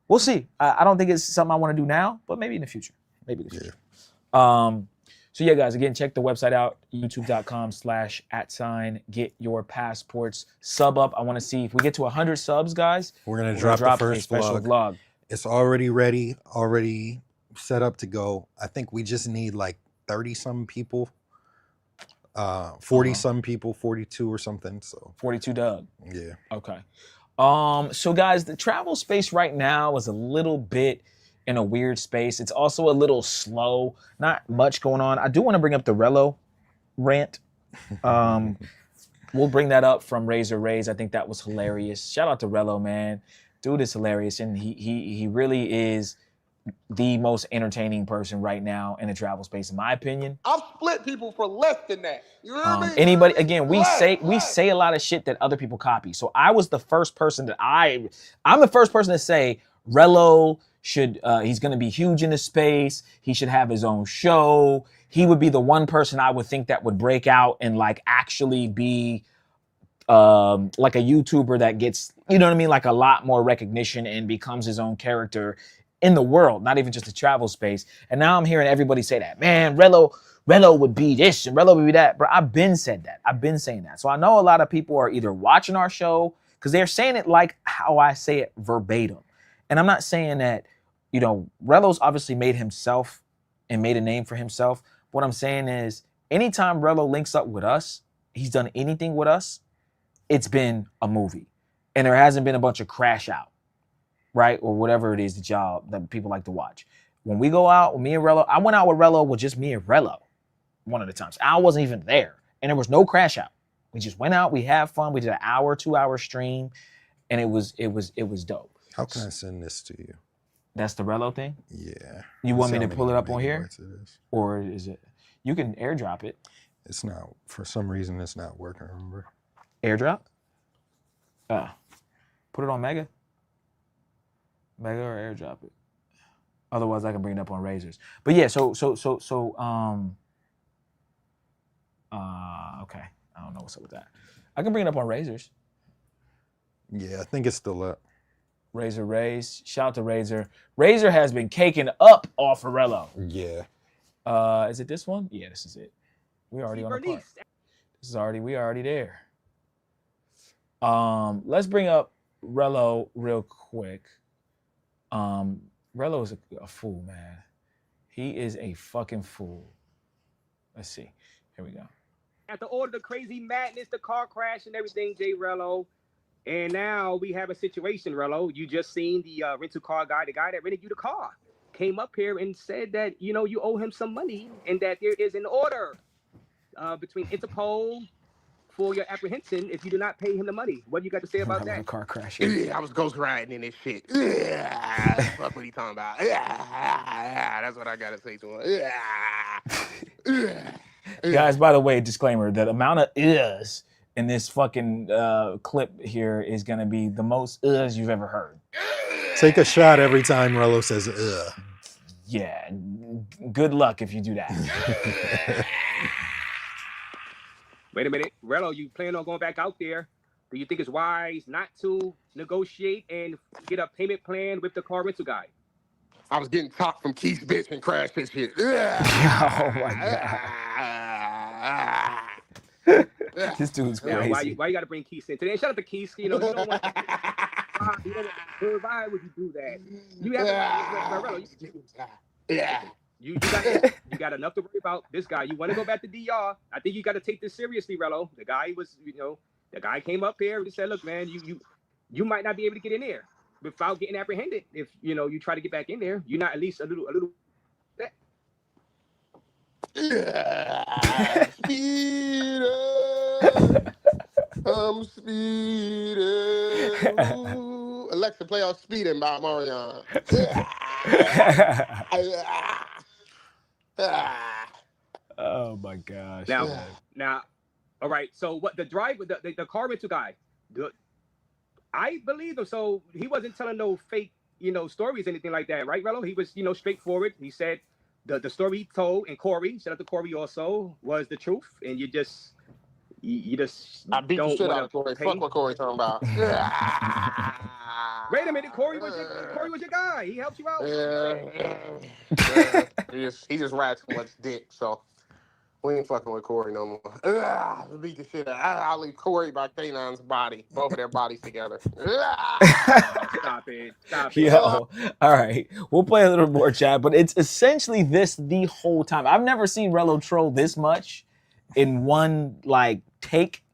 we'll see. I don't think it's something I want to do now, but maybe in the future. Maybe in the future. So yeah, guys, again, check the website out, youtube.com/@Get Your Passports. Sub up. I want to see if we get to 100 subs, guys. We're gonna drop the first special vlog. It's already ready, already set up to go. I think we just need like 30 some people, 40 some people, 42 or something. So 42 Doug. Yeah. Okay. So guys, the travel space right now is a little bit in a weird space. It's also a little slow. Not much going on. I do want to bring up the Rello rant. We'll bring that up from Razor Rays. I think that was hilarious. Shout out to Rello, man. Dude is hilarious, and he really is the most entertaining person right now in the travel space, in my opinion. I've split people for less than that. You know what I mean? Anybody, again, we say a lot of shit that other people copy. So I was the first person that I'm the first person to say Rello should he's going to be huge in the space. He should have his own show. He would be the one person I would think that would break out and like actually be like a YouTuber that gets, you know what I mean, like a lot more recognition and becomes his own character in the world, not even just the travel space. And now I'm hearing everybody say that, man, Rello would be this and Rello would be that. Bro, I've been saying that. So I know a lot of people are either watching our show because they're saying it like how I say it verbatim. And I'm not saying that, you know, Rello's obviously made himself and made a name for himself. What I'm saying is anytime Rello links up with us, he's done anything with us, it's been a movie. And there hasn't been a bunch of crash out, right? Or whatever it is that people like to watch. When we go out with me and Rello, I went out with Rello with just me and Rello one of the times. Al wasn't even there. And there was no crash out. We just went out, we had fun, we did an hour, 2-hour stream, and it was dope. How can I send this to you? That's the Rello thing? Yeah. You want me to pull it up on here? Or is it? You can airdrop it. It's not, for some reason, it's not working, remember? Airdrop? Put it on Mega. Mega or airdrop it. Otherwise, I can bring it up on Razors. But yeah, okay. I don't know what's up with that. I can bring it up on Razors. Yeah, I think it's still up. Razor Rays. Shout out to Razor. Razor has been caking up off Rello. Yeah. Is it this one? Yeah, this is it. We already on the part. We already there. Let's bring up Rello real quick. Rello is a fool, man. He is a fucking fool. Let's see. Here we go. After all the crazy madness, the car crash and everything, Jay Rello. And now we have a situation, Rello. You just seen the rental car guy, the guy that rented you the car, came up here and said that, you know, you owe him some money and that there is an order between Interpol for your apprehension if you do not pay him the money. What do you got to say about that? Car crash. Yeah, I was ghost riding in this shit. Yeah, that's what he talking about. Yeah, that's what I gotta say to him. Yeah. Guys, by the way, disclaimer, the amount of is in this fucking clip here is gonna be the most is you've ever heard. Take a shot every time Rello says ugh. Yeah, good luck if you do that. Wait a minute, Rello, you plan on going back out there? Do you think it's wise not to negotiate and get a payment plan with the car rental guy? I was getting top from Keith's bitch and crashed this shit. Oh my god. This dude's crazy. Now, why you got to bring Keith in today? Shout out to Keith. You know, you don't want. Why would you do that? You have You got enough to worry about this guy. You want to go back to DR? I think you got to take this seriously, Rello. The guy was, the guy came up here and said, "Look, man, you might not be able to get in there without getting apprehended. If you try to get back in there, you're not at least a little." Yeah, speed up. I'm speeding. Ooh. Alexa, play off Speeding by Marion. Oh my gosh. Now, all right. So what the driver, the car rental guy, I believe him. So he wasn't telling no fake, stories, anything like that, right, Rello? He was, straightforward. He said the story he told, and Corey, shout out to Corey also, was the truth, and you just I beat the shit out of Corey. Fuck what Corey talking about. Wait a minute, Corey was your guy. He helped you out. He just rides too much dick, so we ain't fucking with Corey no more. Beat the shit out. I'll leave Corey by K9's body, both of their bodies together. Stop it. Yo, all right. We'll play a little more, chat, but it's essentially this the whole time. I've never seen Rello troll this much in one take.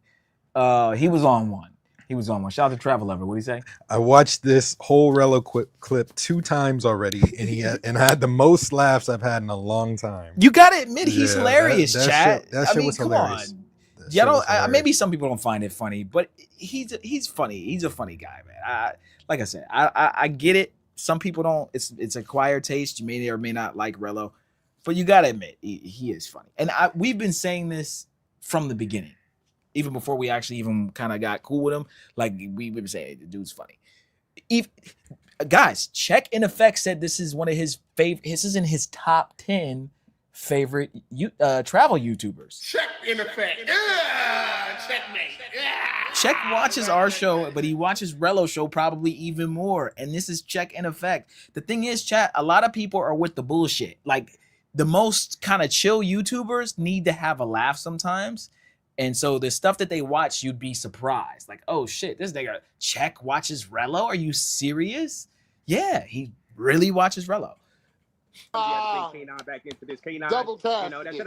He was on one. He was on one. Shout out to Travel Lover. What do you say? I watched this whole Rello clip 2 times already, and I had the most laughs I've had in a long time. You gotta admit he's Yeah, hilarious, that chat. shit I mean, was come hilarious. on. That Yeah, shit was hilarious. maybe some people don't find it funny, but he's funny. He's a funny guy, man. Like I said, I get it. Some people don't. It's acquired taste. You may or may not like Rello, but you gotta admit he is funny. And we've been saying this from the beginning, even before we actually even kind of got cool with him. Like we've been saying, the dude's funny. Guys, Check in Effect said this is one of his favorite. This is in his top 10 favorite travel YouTubers. Check in effect. Yeah, checkmate. Yeah. Check watches our show, but he watches Rello show probably even more. And this is Check in Effect. The thing is, chat, a lot of people are with the bullshit. Like the most kind of chill YouTubers need to have a laugh sometimes. And so the stuff that they watch, you'd be surprised. Like, oh shit, this nigga Check watches Rello? Are you serious? Yeah, he really watches Rello. Yeah, bring K9 back into this. K9. Double tap. You know, that's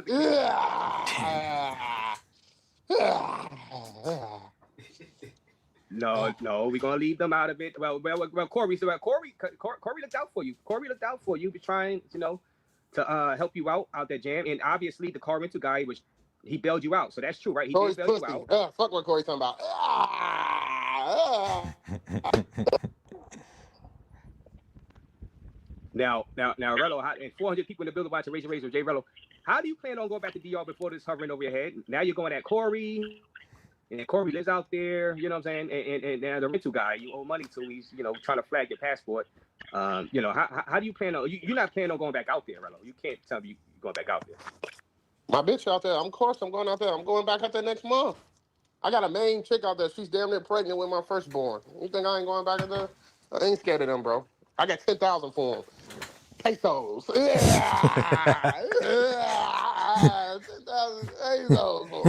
No, we're gonna leave them out of it. Well, Corey looked out for you. Corey looked out for you, trying, to help you out there, Jam. And obviously, the car rental guy he bailed you out, so that's true, right? He Corey's did bail pussy. you out. Fuck what Corey's talking about. Now, Rello, and 400 people in the building watching Razor Jay Rello. How do you plan on going back to DR before this hovering over your head? Now you're going at Corey, and Corey lives out there. You know what I'm saying? And now the rental guy you owe money to, he's trying to flag your passport. How do you plan on? You're not planning on going back out there, Rello. You can't tell me you're going back out there. My bitch out there. Of course, I'm going out there. I'm going back out there next month. I got a main chick out there. She's damn near pregnant with my firstborn. You think I ain't going back out there? I ain't scared of them, bro. I got 10,000 for them. Pesos. 10,000 pesos for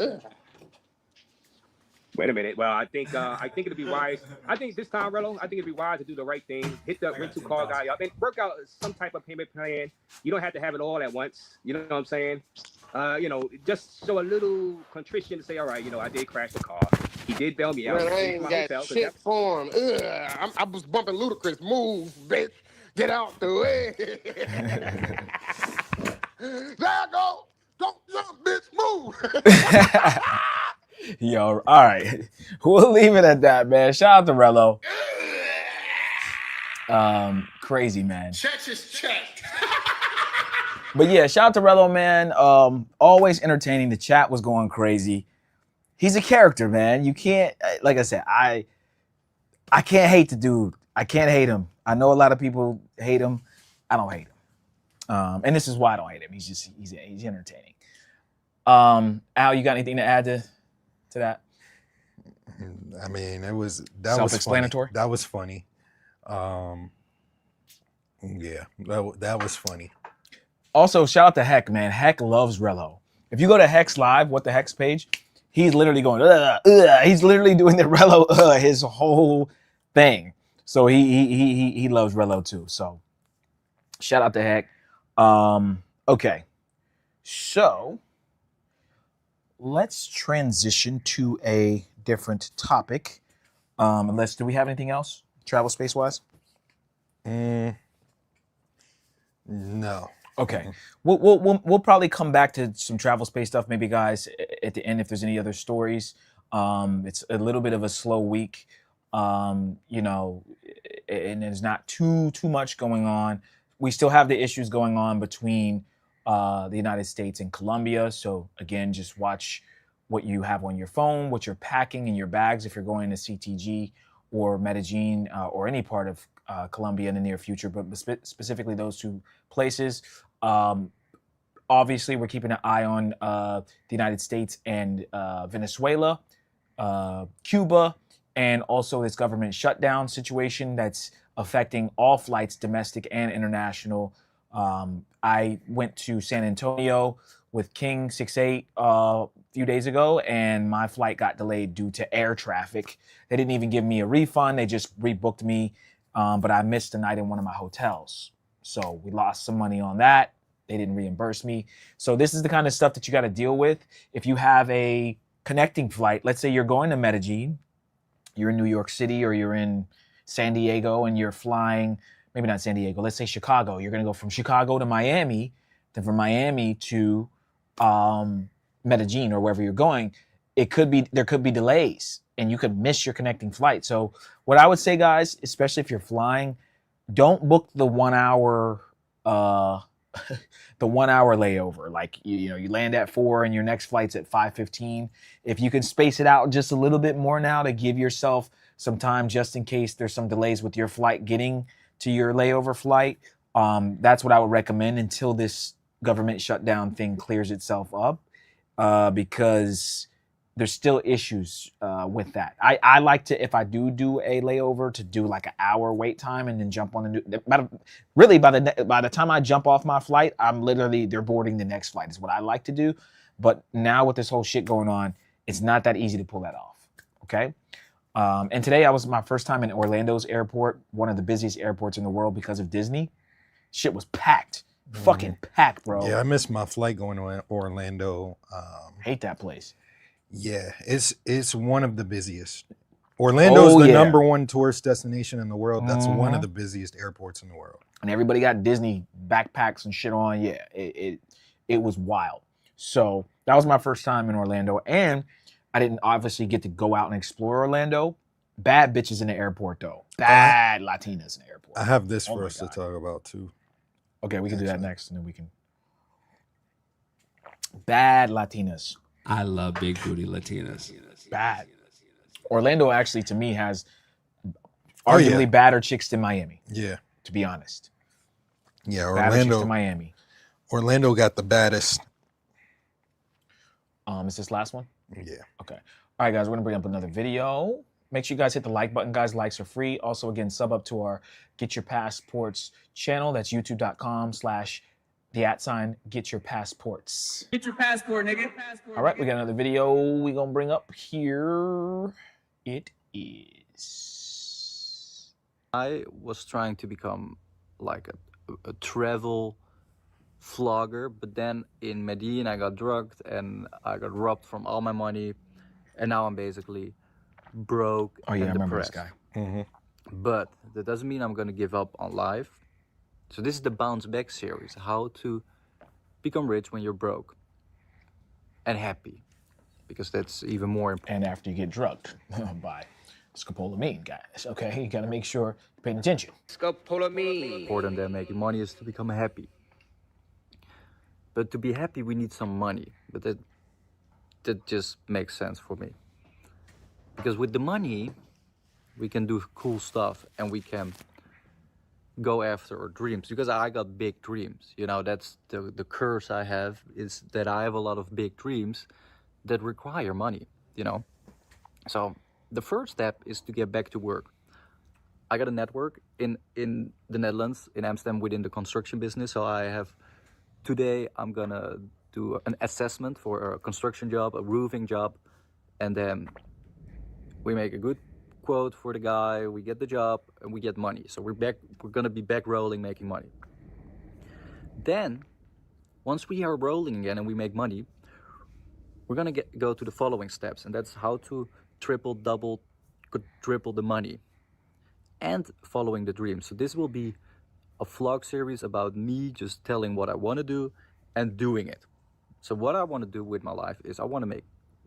them. Wait a minute. Well, I think it'd be wise. I think this time, Rello, it'd be wise to do the right thing. Hit the rental car guy up and work out some type of payment plan. You don't have to have it all at once. You know what I'm saying? Just show a little contrition to say, all right, I did crash the car. He did bail me out. Man, I ain't got shit for him. I was bumping Ludacris. Move, bitch. Get out the way. There I go. Don't jump, bitch. Move. Yo, all right. We'll leave it at that, man. Shout out to Rello. Crazy, man. Check is checked. But yeah, shout out to Rello, man. Always entertaining. The chat was going crazy. He's a character, man. You can't, like I said, I can't hate the dude. I can't hate him. I know a lot of people hate him. I don't hate him. And this is why I don't hate him. He's entertaining. Al, you got anything to add to that? I mean, that was self-explanatory. That was funny. Yeah, that was funny. Also, shout out to Heck, man. Heck loves Rello. If you go to Heck's live, What the Heck's page, he's literally going, he's literally doing the Rello, his whole thing. So he loves Rello too. So shout out to Heck. Okay, so let's transition to a different topic. Do we have anything else travel space wise? No. Okay, we'll probably come back to some travel space stuff, maybe, guys, at the end if there's any other stories. It's a little bit of a slow week, and there's not too much going on. We still have the issues going on between the United States and Colombia. So again, just watch what you have on your phone, what you're packing in your bags if you're going to CTG or Medellin or any part of Colombia in the near future, but specifically those two places. Obviously, we're keeping an eye on the United States and Venezuela, Cuba, and also this government shutdown situation that's affecting all flights, domestic and international. I went to San Antonio with King 68 a few days ago, and my flight got delayed due to air traffic. They didn't even give me a refund. They just rebooked me, but I missed a night in one of my hotels. So we lost some money on that. They didn't reimburse me. So this is the kind of stuff that you got to deal with. If you have a connecting flight, let's say you're going to Medellin, you're in New York City, or you're in San Diego, and you're flying, maybe not San Diego, let's say Chicago. You're going to go from Chicago to Miami, then from Miami to Medellin or wherever you're going. There could be delays, and you could miss your connecting flight. So what I would say, guys, especially if you're flying, don't book the 1 hour the 1 hour layover. Like you land at 4 and your next flight's at 5:15. If you can space it out just a little bit more now to give yourself some time just in case there's some delays with your flight getting to your layover flight, that's what I would recommend until this government shutdown thing clears itself up, because there's still issues with that. I like to, if I do a layover, to do like an hour wait time and then jump on the new. Really, by the time I jump off my flight, they're boarding the next flight is what I like to do. But now with this whole shit going on, it's not that easy to pull that off. Okay. And today was my first time in Orlando's airport, one of the busiest airports in the world because of Disney. Shit was packed. Fucking packed, bro. Yeah, I missed my flight going to Orlando. Hate that place. Yeah, it's one of the busiest. Orlando's the number one tourist destination in the world. That's one of the busiest airports in the world. And everybody got Disney backpacks and shit on. Yeah, it was wild. So that was my first time in Orlando, and I didn't obviously get to go out and explore Orlando. Bad bitches in the airport though. Bad Latinas in the airport. I have this for us to talk about too. Okay, we can do that next, and then we can. Bad Latinas. I love big booty Latinas. Bad. Orlando actually, to me, has arguably badder chicks than Miami. Yeah. To be honest. Yeah, Badder chicks Orlando. than Miami. Orlando got the baddest. Is this last one? Yeah. Okay. All right, guys, we're gonna bring up another video. Make sure you guys hit the like button, guys. Likes are free. Also, again, sub up to our Get Your Passports channel. That's youtube.com/Get Your Passports. Get your passport, nigga. All right, we got another video we're gonna bring up here. It is. I was trying to become like a travel vlogger, but then in Medellin I got drugged and I got robbed from all my money, and now I'm basically broke and I remember this depressed. guy. But that doesn't mean I'm gonna give up on life. So this is the Bounce Back series, how to become rich when you're broke and happy, because that's even more important. And after you get drugged by scopolamine, guys. Okay, you gotta make sure you're paying attention. Scopolamine. Important than making money is to become happy. But to be happy, we need some money. But that just makes sense for me. Because with the money, we can do cool stuff and we can go after our dreams. Because I got big dreams. You know, that's the curse I have, is that I have a lot of big dreams that require money, you know. So the first step is to get back to work. I got a network in the Netherlands, in Amsterdam, within the construction business. So I have, today I'm gonna do an assessment for a construction job, a roofing job, and then we make a good quote for the guy, we get the job, and we get money. So we're gonna be back rolling, making money. Then, once we are rolling again and we make money, we're gonna go to the following steps, and that's how to triple, double, quadruple the money, and following the dream. So this will be a vlog series about me just telling what I want to do and doing it. So what I want to do with my life is I want to make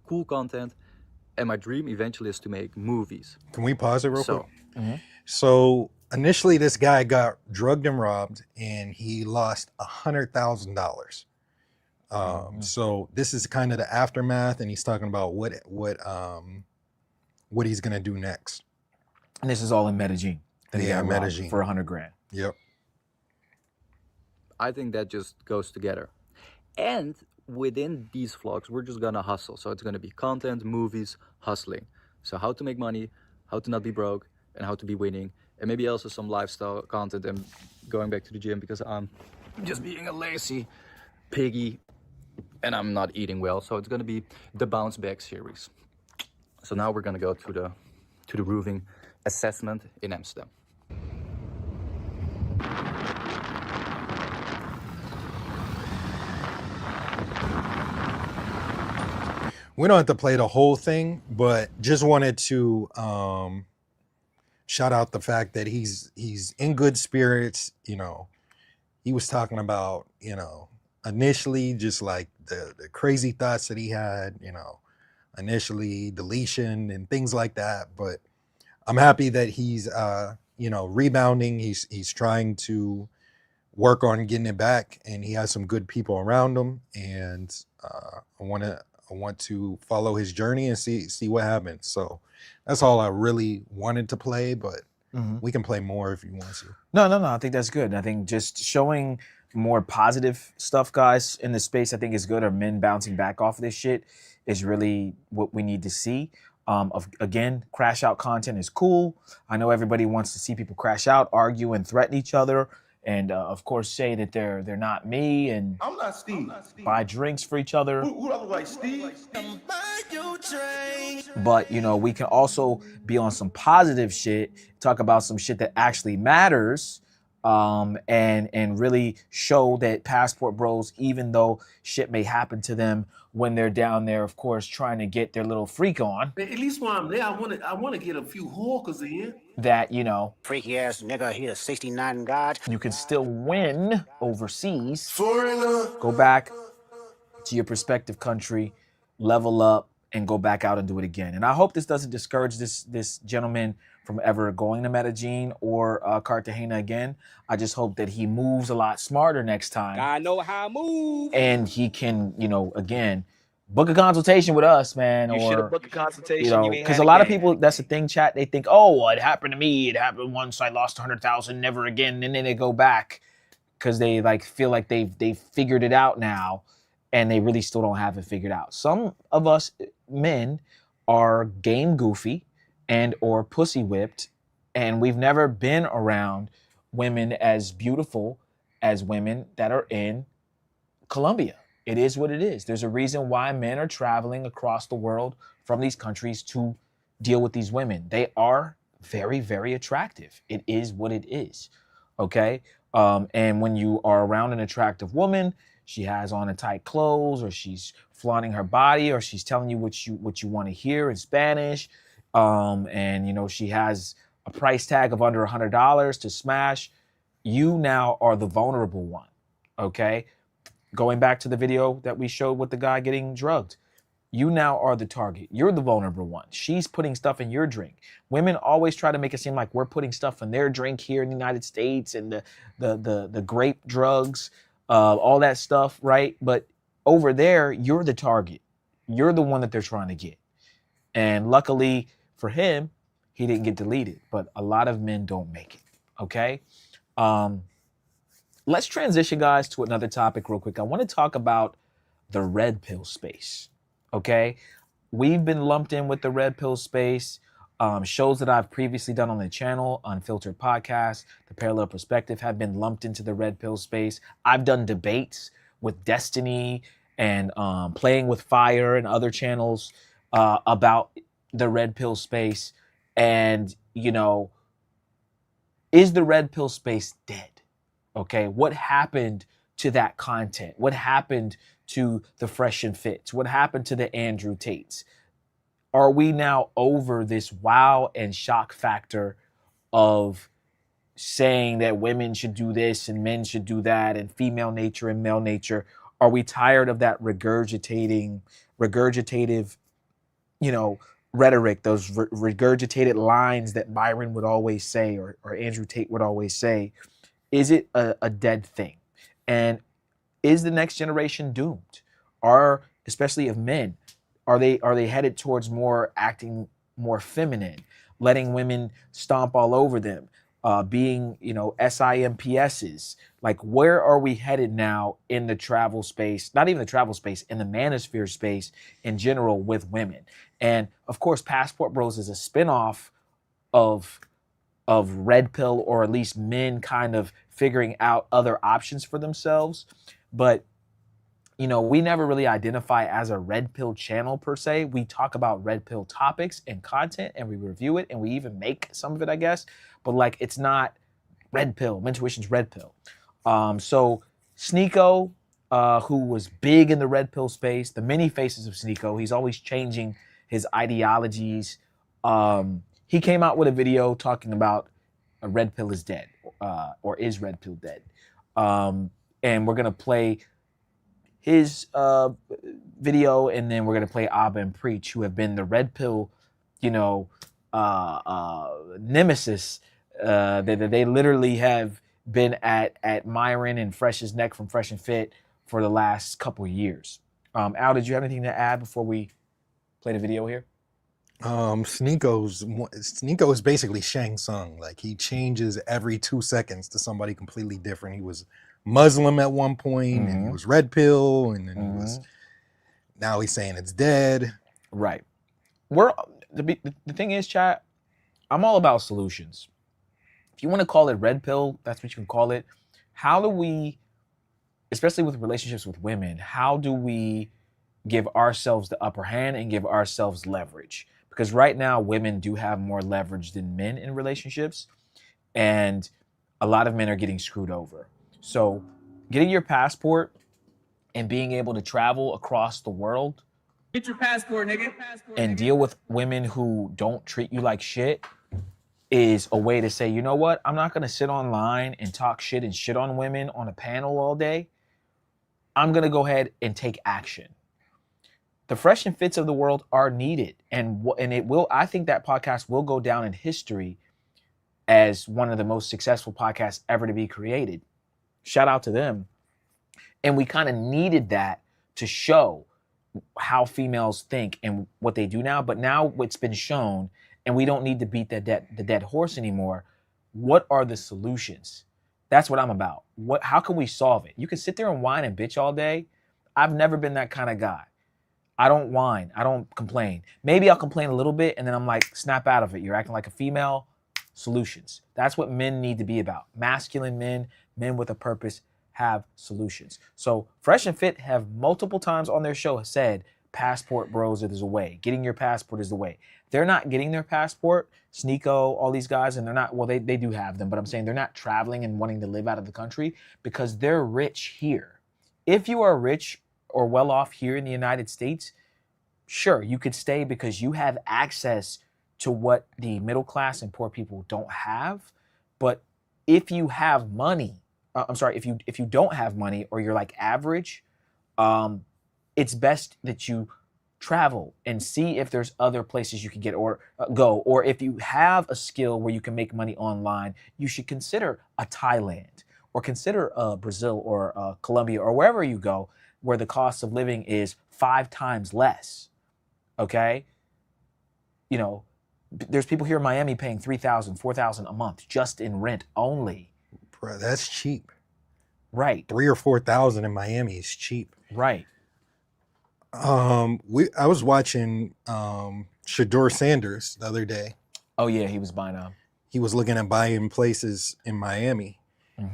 cool content, and my dream eventually is to make movies. Can we pause it real quick? Mm-hmm. So initially this guy got drugged and robbed and he lost $100,000. So this is kind of the aftermath, and he's talking about what he's gonna do next. And this is all in Medellin. That he got robbed Medellin for $100,000. Yep. I think that just goes together. And within these vlogs, we're just gonna hustle. So it's gonna be content, movies, hustling. So how to make money, how to not be broke, and how to be winning. And maybe also some lifestyle content and going back to the gym, because I'm just being a lazy piggy and I'm not eating well. So it's gonna be the Bounce Back series. So now we're gonna go to the roofing assessment in Amsterdam. We don't have to play the whole thing, but just wanted to shout out the fact that he's in good spirits. You know, he was talking about, you know, initially just like the crazy thoughts that he had, you know, initially deletion and things like that. But I'm happy that he's you know, rebounding. He's trying to work on getting it back, and he has some good people around him. And I want to follow his journey and see what happens. So that's all I really wanted to play, but we can play more if you want to. No. I think that's good. I think just showing more positive stuff, guys, in the space, I think is good. Or men bouncing back off of this shit is really what we need to see. Again, crash out content is cool. I know everybody wants to see people crash out, argue, and threaten each other, and of course say that they're not me, and I'm not Steve. buy drinks for each other. Who I look like Steve? But you know, we can also be on some positive shit, talk about some shit that actually matters, and really show that Passport Bros, even though shit may happen to them when they're down there, of course, trying to get their little freak on, At least while I'm there, I want to get a few hawkers in. that, you know, Freaky ass nigga, he a 69 god. you can still win overseas. Foreigner. Go back to your prospective country, level up, and go back out and do it again. And I hope this doesn't discourage this gentleman from ever going to Medellin or Cartagena again. I just hope that he moves a lot smarter next time. I know how I move. And he can, you know, again, book a consultation with us, man. You should or have booked a consultation. you know, ain't because had a lot of game. people, that's the thing, chat. They think, oh, well, it happened to me. It happened once. I lost 100,000, never again. And then they go back because they like feel like they've figured it out now, and they really still don't have it figured out. Some of us men are game goofy and or pussy whipped, and we've never been around women as beautiful as women that are in Colombia. It is what it is. There's a reason why men are traveling across the world from these countries to deal with these women. They are very, very attractive. It is what it is. Okay? And when you are around an attractive woman, she has on a tight clothes, or she's flaunting her body, or she's telling you what you want to hear in Spanish, and you know, she has a price tag of under $100 to smash, you now are the vulnerable one. Okay? Going back to the video that we showed with the guy getting drugged, you now are the target. You're the vulnerable one. She's putting stuff in your drink. Women always try to make it seem like we're putting stuff in their drink here in the United States, and the grape drugs, all that stuff, right? But over there, you're the target. You're the one that they're trying to get. And luckily for him, he didn't get deleted. But a lot of men don't make it. Okay. Let's transition, guys, to another topic real quick. I want to talk about the red pill space, okay? We've been lumped in with the red pill space. Shows that I've previously done on the channel, Unfiltered Podcast, The Parallel Perspective, have been lumped into the red pill space. I've done debates with Destiny and Playing with Fire and other channels about the red pill space. And, you know, is the red pill space dead? Okay, what happened to that content? What happened to the Fresh and Fits? What happened to the Andrew Tates? Are we now over this wow and shock factor of saying that women should do this and men should do that, and female nature and male nature? Are we tired of that regurgitative, you know, rhetoric, those regurgitated lines that Byron would always say, or Andrew Tate would always say? Is it a dead thing? And is the next generation doomed? Especially of men, are they headed towards acting more feminine, letting women stomp all over them, being, you know, SIMPSs? Like, where are we headed now in the travel space? Not even the travel space, in the manosphere space in general with women. And of course, Passport Bros is a spinoff of red pill, or at least men kind of figuring out other options for themselves. But, you know, we never really identify as a red pill channel per se. We talk about red pill topics and content, and we review it, and we even make some of it, I guess. But like, it's not red pill. Mentuition's red pill. So Sneeko who was big in the red pill space, the many faces of Sneeko. He's always changing his ideologies. He came out with a video talking about a red pill is dead, or is red pill dead? And we're gonna play his video, and then we're gonna play Abba and Preach, who have been the red pill, nemesis. They literally have been at Myron and Fresh's neck from Fresh and Fit for the last couple of years. Al, did you have anything to add before we play the video here? Sneeko is basically Shang Tsung. Like, he changes every 2 seconds to somebody completely different. He was Muslim at one point, and he was red pill, and then he was. Now he's saying it's dead. Right. The thing is, chat, I'm all about solutions. If you want to call it red pill, that's what you can call it. How do we, especially with relationships with women, how do we give ourselves the upper hand and give ourselves leverage? Because right now, women do have more leverage than men in relationships, and a lot of men are getting screwed over. So getting your passport and being able to travel across the world, Get your passport, nigga. and deal with women who don't treat you like shit is a way to say, you know what? I'm not going to sit online and talk shit and shit on women on a panel all day. I'm going to go ahead and take action. The Fresh and Fits of the world are needed. And it will, I think that podcast will go down in history as one of the most successful podcasts ever to be created. Shout out to them. And we kind of needed that to show how females think and what they do now. But now it's been shown, and we don't need to beat the dead horse anymore. What are the solutions? That's what I'm about. How can we solve it? You can sit there and whine and bitch all day. I've never been that kind of guy. I don't whine. I don't complain. Maybe I'll complain a little bit, and then I'm like, snap out of it. You're acting like a female. Solutions. That's what men need to be about. Masculine men, men with a purpose, have solutions. So Fresh and Fit have multiple times on their show said, passport bros is the way. Getting your passport is the way. They're not getting their passport, Sneeko, all these guys, and they're not, well, they do have them, but I'm saying they're not traveling and wanting to live out of the country because they're rich here. If you are rich or well off here in the United States, sure, you could stay because you have access to what the middle class and poor people don't have. But if you have money, if you don't have money or you're like average, it's best that you travel and see if there's other places you can get or go. Or if you have a skill where you can make money online, you should consider a Thailand or consider Brazil or Colombia or wherever you go where the cost of living is 5 times less. Okay? You know, there's people here in Miami paying $3,000, $4,000 a month just in rent only. Bro, that's cheap. Right. 3,000 or 4,000 in Miami is cheap. Right. I was watching Shador Sanders the other day. Oh yeah, he was buying He was looking at buying places in Miami.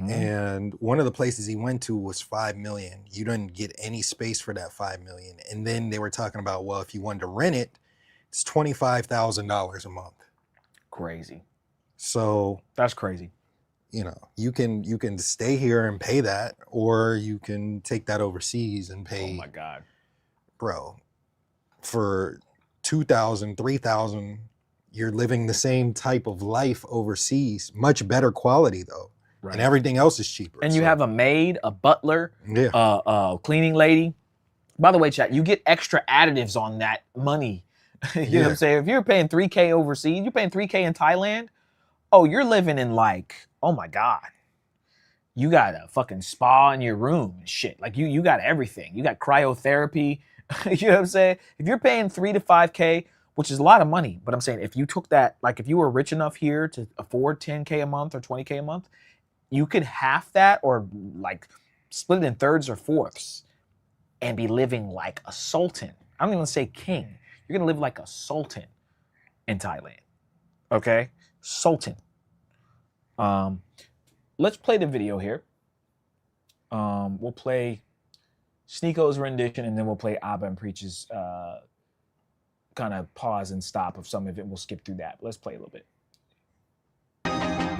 And one of the places he went to was $5 million. You didn't get any space for that $5 million. And then they were talking about, well, if you wanted to rent it, it's $25,000 a month. Crazy. So that's crazy. You know, you can stay here and pay that, or you can take that overseas and pay. Oh my God, bro, for $2,000, $3,000, you're living the same type of life overseas. Much better quality though. Right. And everything else is cheaper. And you have a maid, a butler, cleaning lady. By the way, chat, you get extra additives on that money. You know what I'm saying? If you're paying $3K overseas, you're paying $3K in Thailand. Oh, you're living in like, oh my God. You got a fucking spa in your room and shit. Like you got everything. You got cryotherapy. You know what I'm saying? If you're paying $3 to $5K, which is a lot of money, but I'm saying if you took that, like if you were rich enough here to afford $10K a month or $20K a month, you could half that or like split it in thirds or fourths and be living like a sultan. I don't even say king. You're going to live like a sultan in Thailand. Okay? Sultan. Let's play the video here. We'll play Sneeko's rendition and then we'll play Abba and Preach's kind of pause and stop of some of it. We'll skip through that. But let's play a little bit.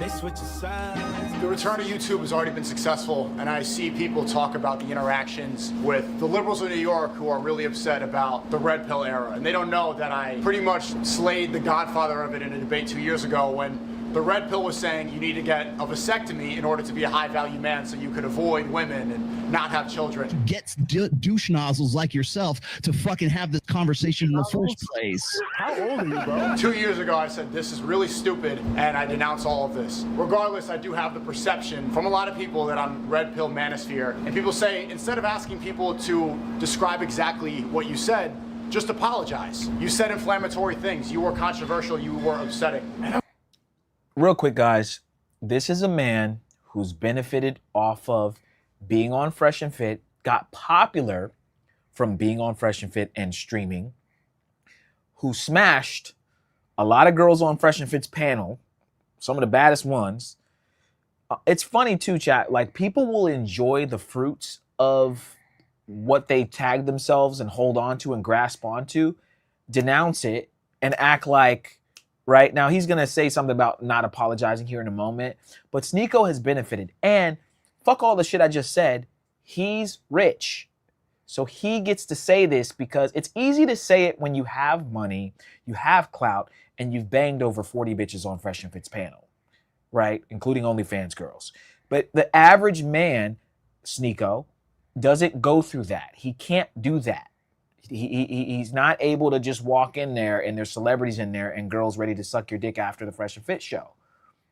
They switching sides. The return to YouTube has already been successful, and I see people talk about the interactions with the liberals of New York who are really upset about the red pill era. And they don't know that I pretty much slayed the godfather of it in a debate 2 years ago when the red pill was saying you need to get a vasectomy in order to be a high-value man so you could avoid women and not have children. Gets douche nozzles like yourself to fucking have this conversation in the first place. How old are you, bro? 2 years ago, I said, this is really stupid, and I denounce all of this. Regardless, I do have the perception from a lot of people that I'm red pill manosphere, and people say, instead of asking people to describe exactly what you said, just apologize. You said inflammatory things. You were controversial. You were upsetting. Real quick, guys, this is a man who's benefited off of being on Fresh and Fit, got popular from being on Fresh and Fit and streaming, who smashed a lot of girls on Fresh and Fit's panel, some of the baddest ones. It's funny too, chat, like people will enjoy the fruits of what they tag themselves and hold on to and grasp onto, denounce it, and act like, right? Now, he's going to say something about not apologizing here in a moment, but Sneeko has benefited. And fuck all the shit I just said. He's rich. So he gets to say this because it's easy to say it when you have money, you have clout, and you've banged over 40 bitches on Fresh and Fit's panel, right? Including OnlyFans girls. But the average man, Sneeko, doesn't go through that. He can't do that. He's not able to just walk in there and there's celebrities in there and girls ready to suck your dick after the Fresh and Fit show.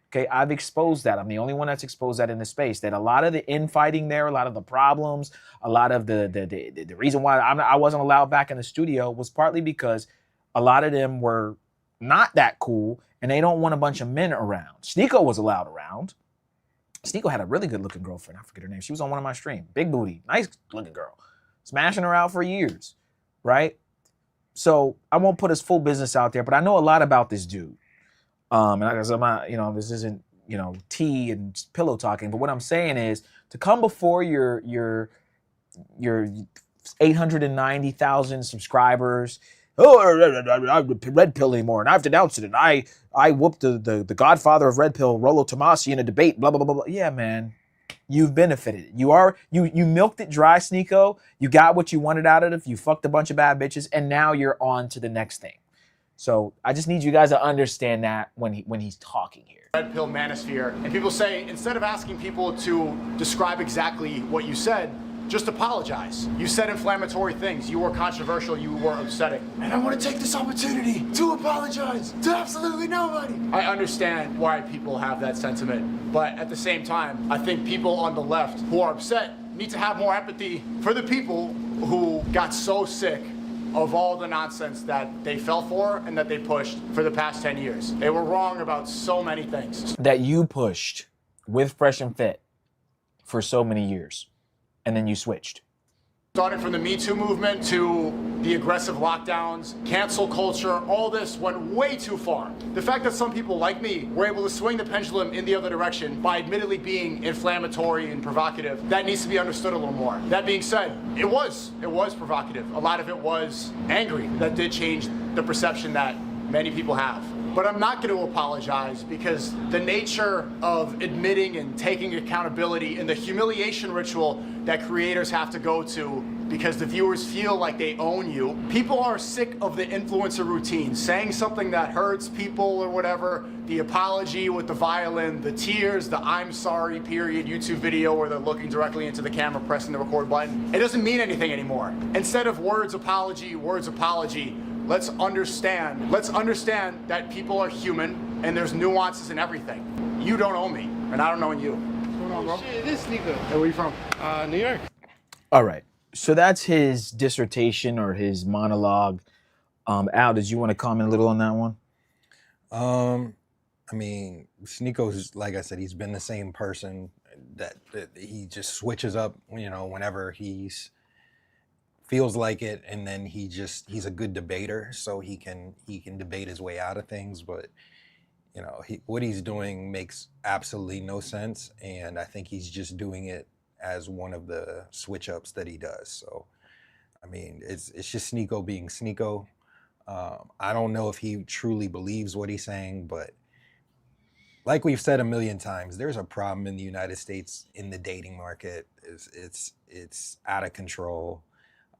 Okay, I've exposed that. I'm the only one that's exposed that in the space. That a lot of the infighting there, a lot of the problems, a lot of the reason why I wasn't allowed back in the studio was partly because a lot of them were not that cool and they don't want a bunch of men around. Sneeko was allowed around. Sneeko had a really good looking girlfriend. I forget her name. She was on one of my streams. Big booty, nice looking girl. Smashing her out for years. Right? So I won't put his full business out there, but I know a lot about this dude. And like I said, I'm not, this isn't, tea and pillow talking, but what I'm saying is to come before your 890,000 subscribers. Oh, I'm red pill anymore, and I've denounced it, and I whooped the godfather of red pill, Rollo Tomasi, in a debate, blah, blah, blah, blah. Yeah, man. You've benefited. You milked it dry, Sneeko. You got what you wanted out of it. You fucked a bunch of bad bitches, and now you're on to the next thing. So I just need you guys to understand that when he's talking here. Red pill manosphere, and people say, instead of asking people to describe exactly what you said, just apologize. You said inflammatory things. You were controversial. You were upsetting. And I want to take this opportunity to apologize to absolutely nobody. I understand why people have that sentiment, but at the same time, I think people on the left who are upset need to have more empathy for the people who got so sick of all the nonsense that they fell for and that they pushed for the past 10 years. They were wrong about so many things. That you pushed with Fresh and Fit for so many years. And then you switched. Starting from the Me Too movement to the aggressive lockdowns, cancel culture, all this went way too far. The fact that some people like me were able to swing the pendulum in the other direction by admittedly being inflammatory and provocative, that needs to be understood a little more. That being said, it was provocative. A lot of it was angry. That did change the perception that many people have. But I'm not going to apologize because the nature of admitting and taking accountability and the humiliation ritual that creators have to go to because the viewers feel like they own you. People are sick of the influencer routine, saying something that hurts people or whatever, the apology with the violin, the tears, the I'm sorry period YouTube video where they're looking directly into the camera, pressing the record button. It doesn't mean anything anymore. Instead of words apology, let's understand that people are human and there's nuances in everything. You don't own me, and I don't own you. What's going on, bro? Shit, this nigga. Hey, where you from? New York. All right. So that's his dissertation or his monologue. Al, did you want to comment a little on that one? I mean, Sneeko's, like I said, he's been the same person that he just switches up, whenever he's feels like it, and then he's a good debater, so he can debate his way out of things, but what he's doing makes absolutely no sense, and I think he's just doing it as one of the switch ups that he does. So I mean, it's just Sneeko being Sneeko. I don't know if he truly believes what he's saying, but like we've said a million times, there's a problem in the United States in the dating market. It's out of control,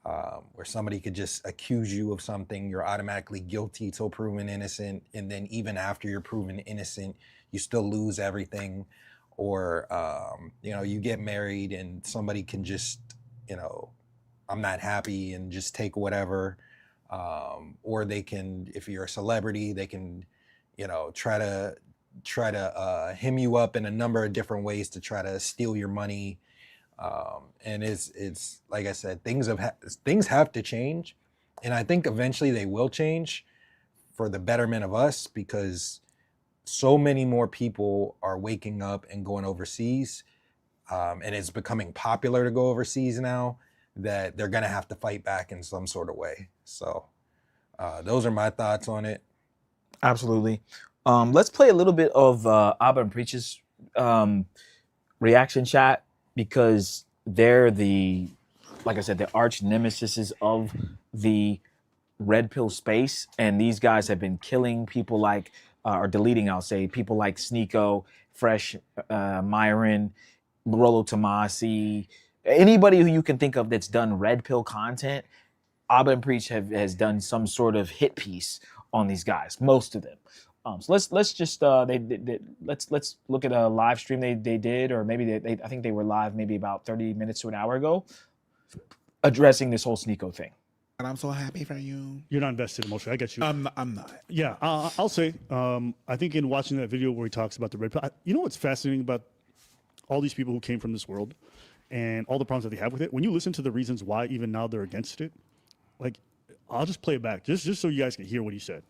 where somebody could just accuse you of something, you're automatically guilty till proven innocent, and then even after you're proven innocent, you still lose everything. Or you get married and somebody can just, I'm not happy, and just take whatever. Or they can, if you're a celebrity, they can, try to hem you up in a number of different ways to try to steal your money. And it's like I said, things have to change, and I think eventually they will change for the betterment of us, because so many more people are waking up and going overseas, and it's becoming popular to go overseas now, that they're gonna have to fight back in some sort of way. So those are my thoughts on it. Absolutely. Let's play a little bit of Abba and Preach's reaction chat, because they're like I said, the arch nemesis of the red pill space, and these guys have been killing people like, or deleting, I'll say, people like Sneeko, Fresh, Myron, Rollo Tomasi, anybody who you can think of that's done red pill content. Abba and Preach has done some sort of hit piece on these guys, most of them. So let's just let's look at a live stream they did, or maybe they I think they were live maybe about 30 minutes to an hour ago, addressing this whole Sneeko thing. And I'm so happy for you. You're not invested emotionally. I get you. I'm not. Yeah, I'll say. I think in watching that video where he talks about the red pill, you know what's fascinating about all these people who came from this world and all the problems that they have with it? When you listen to the reasons why even now they're against it, like, I'll just play it back just so you guys can hear what he said.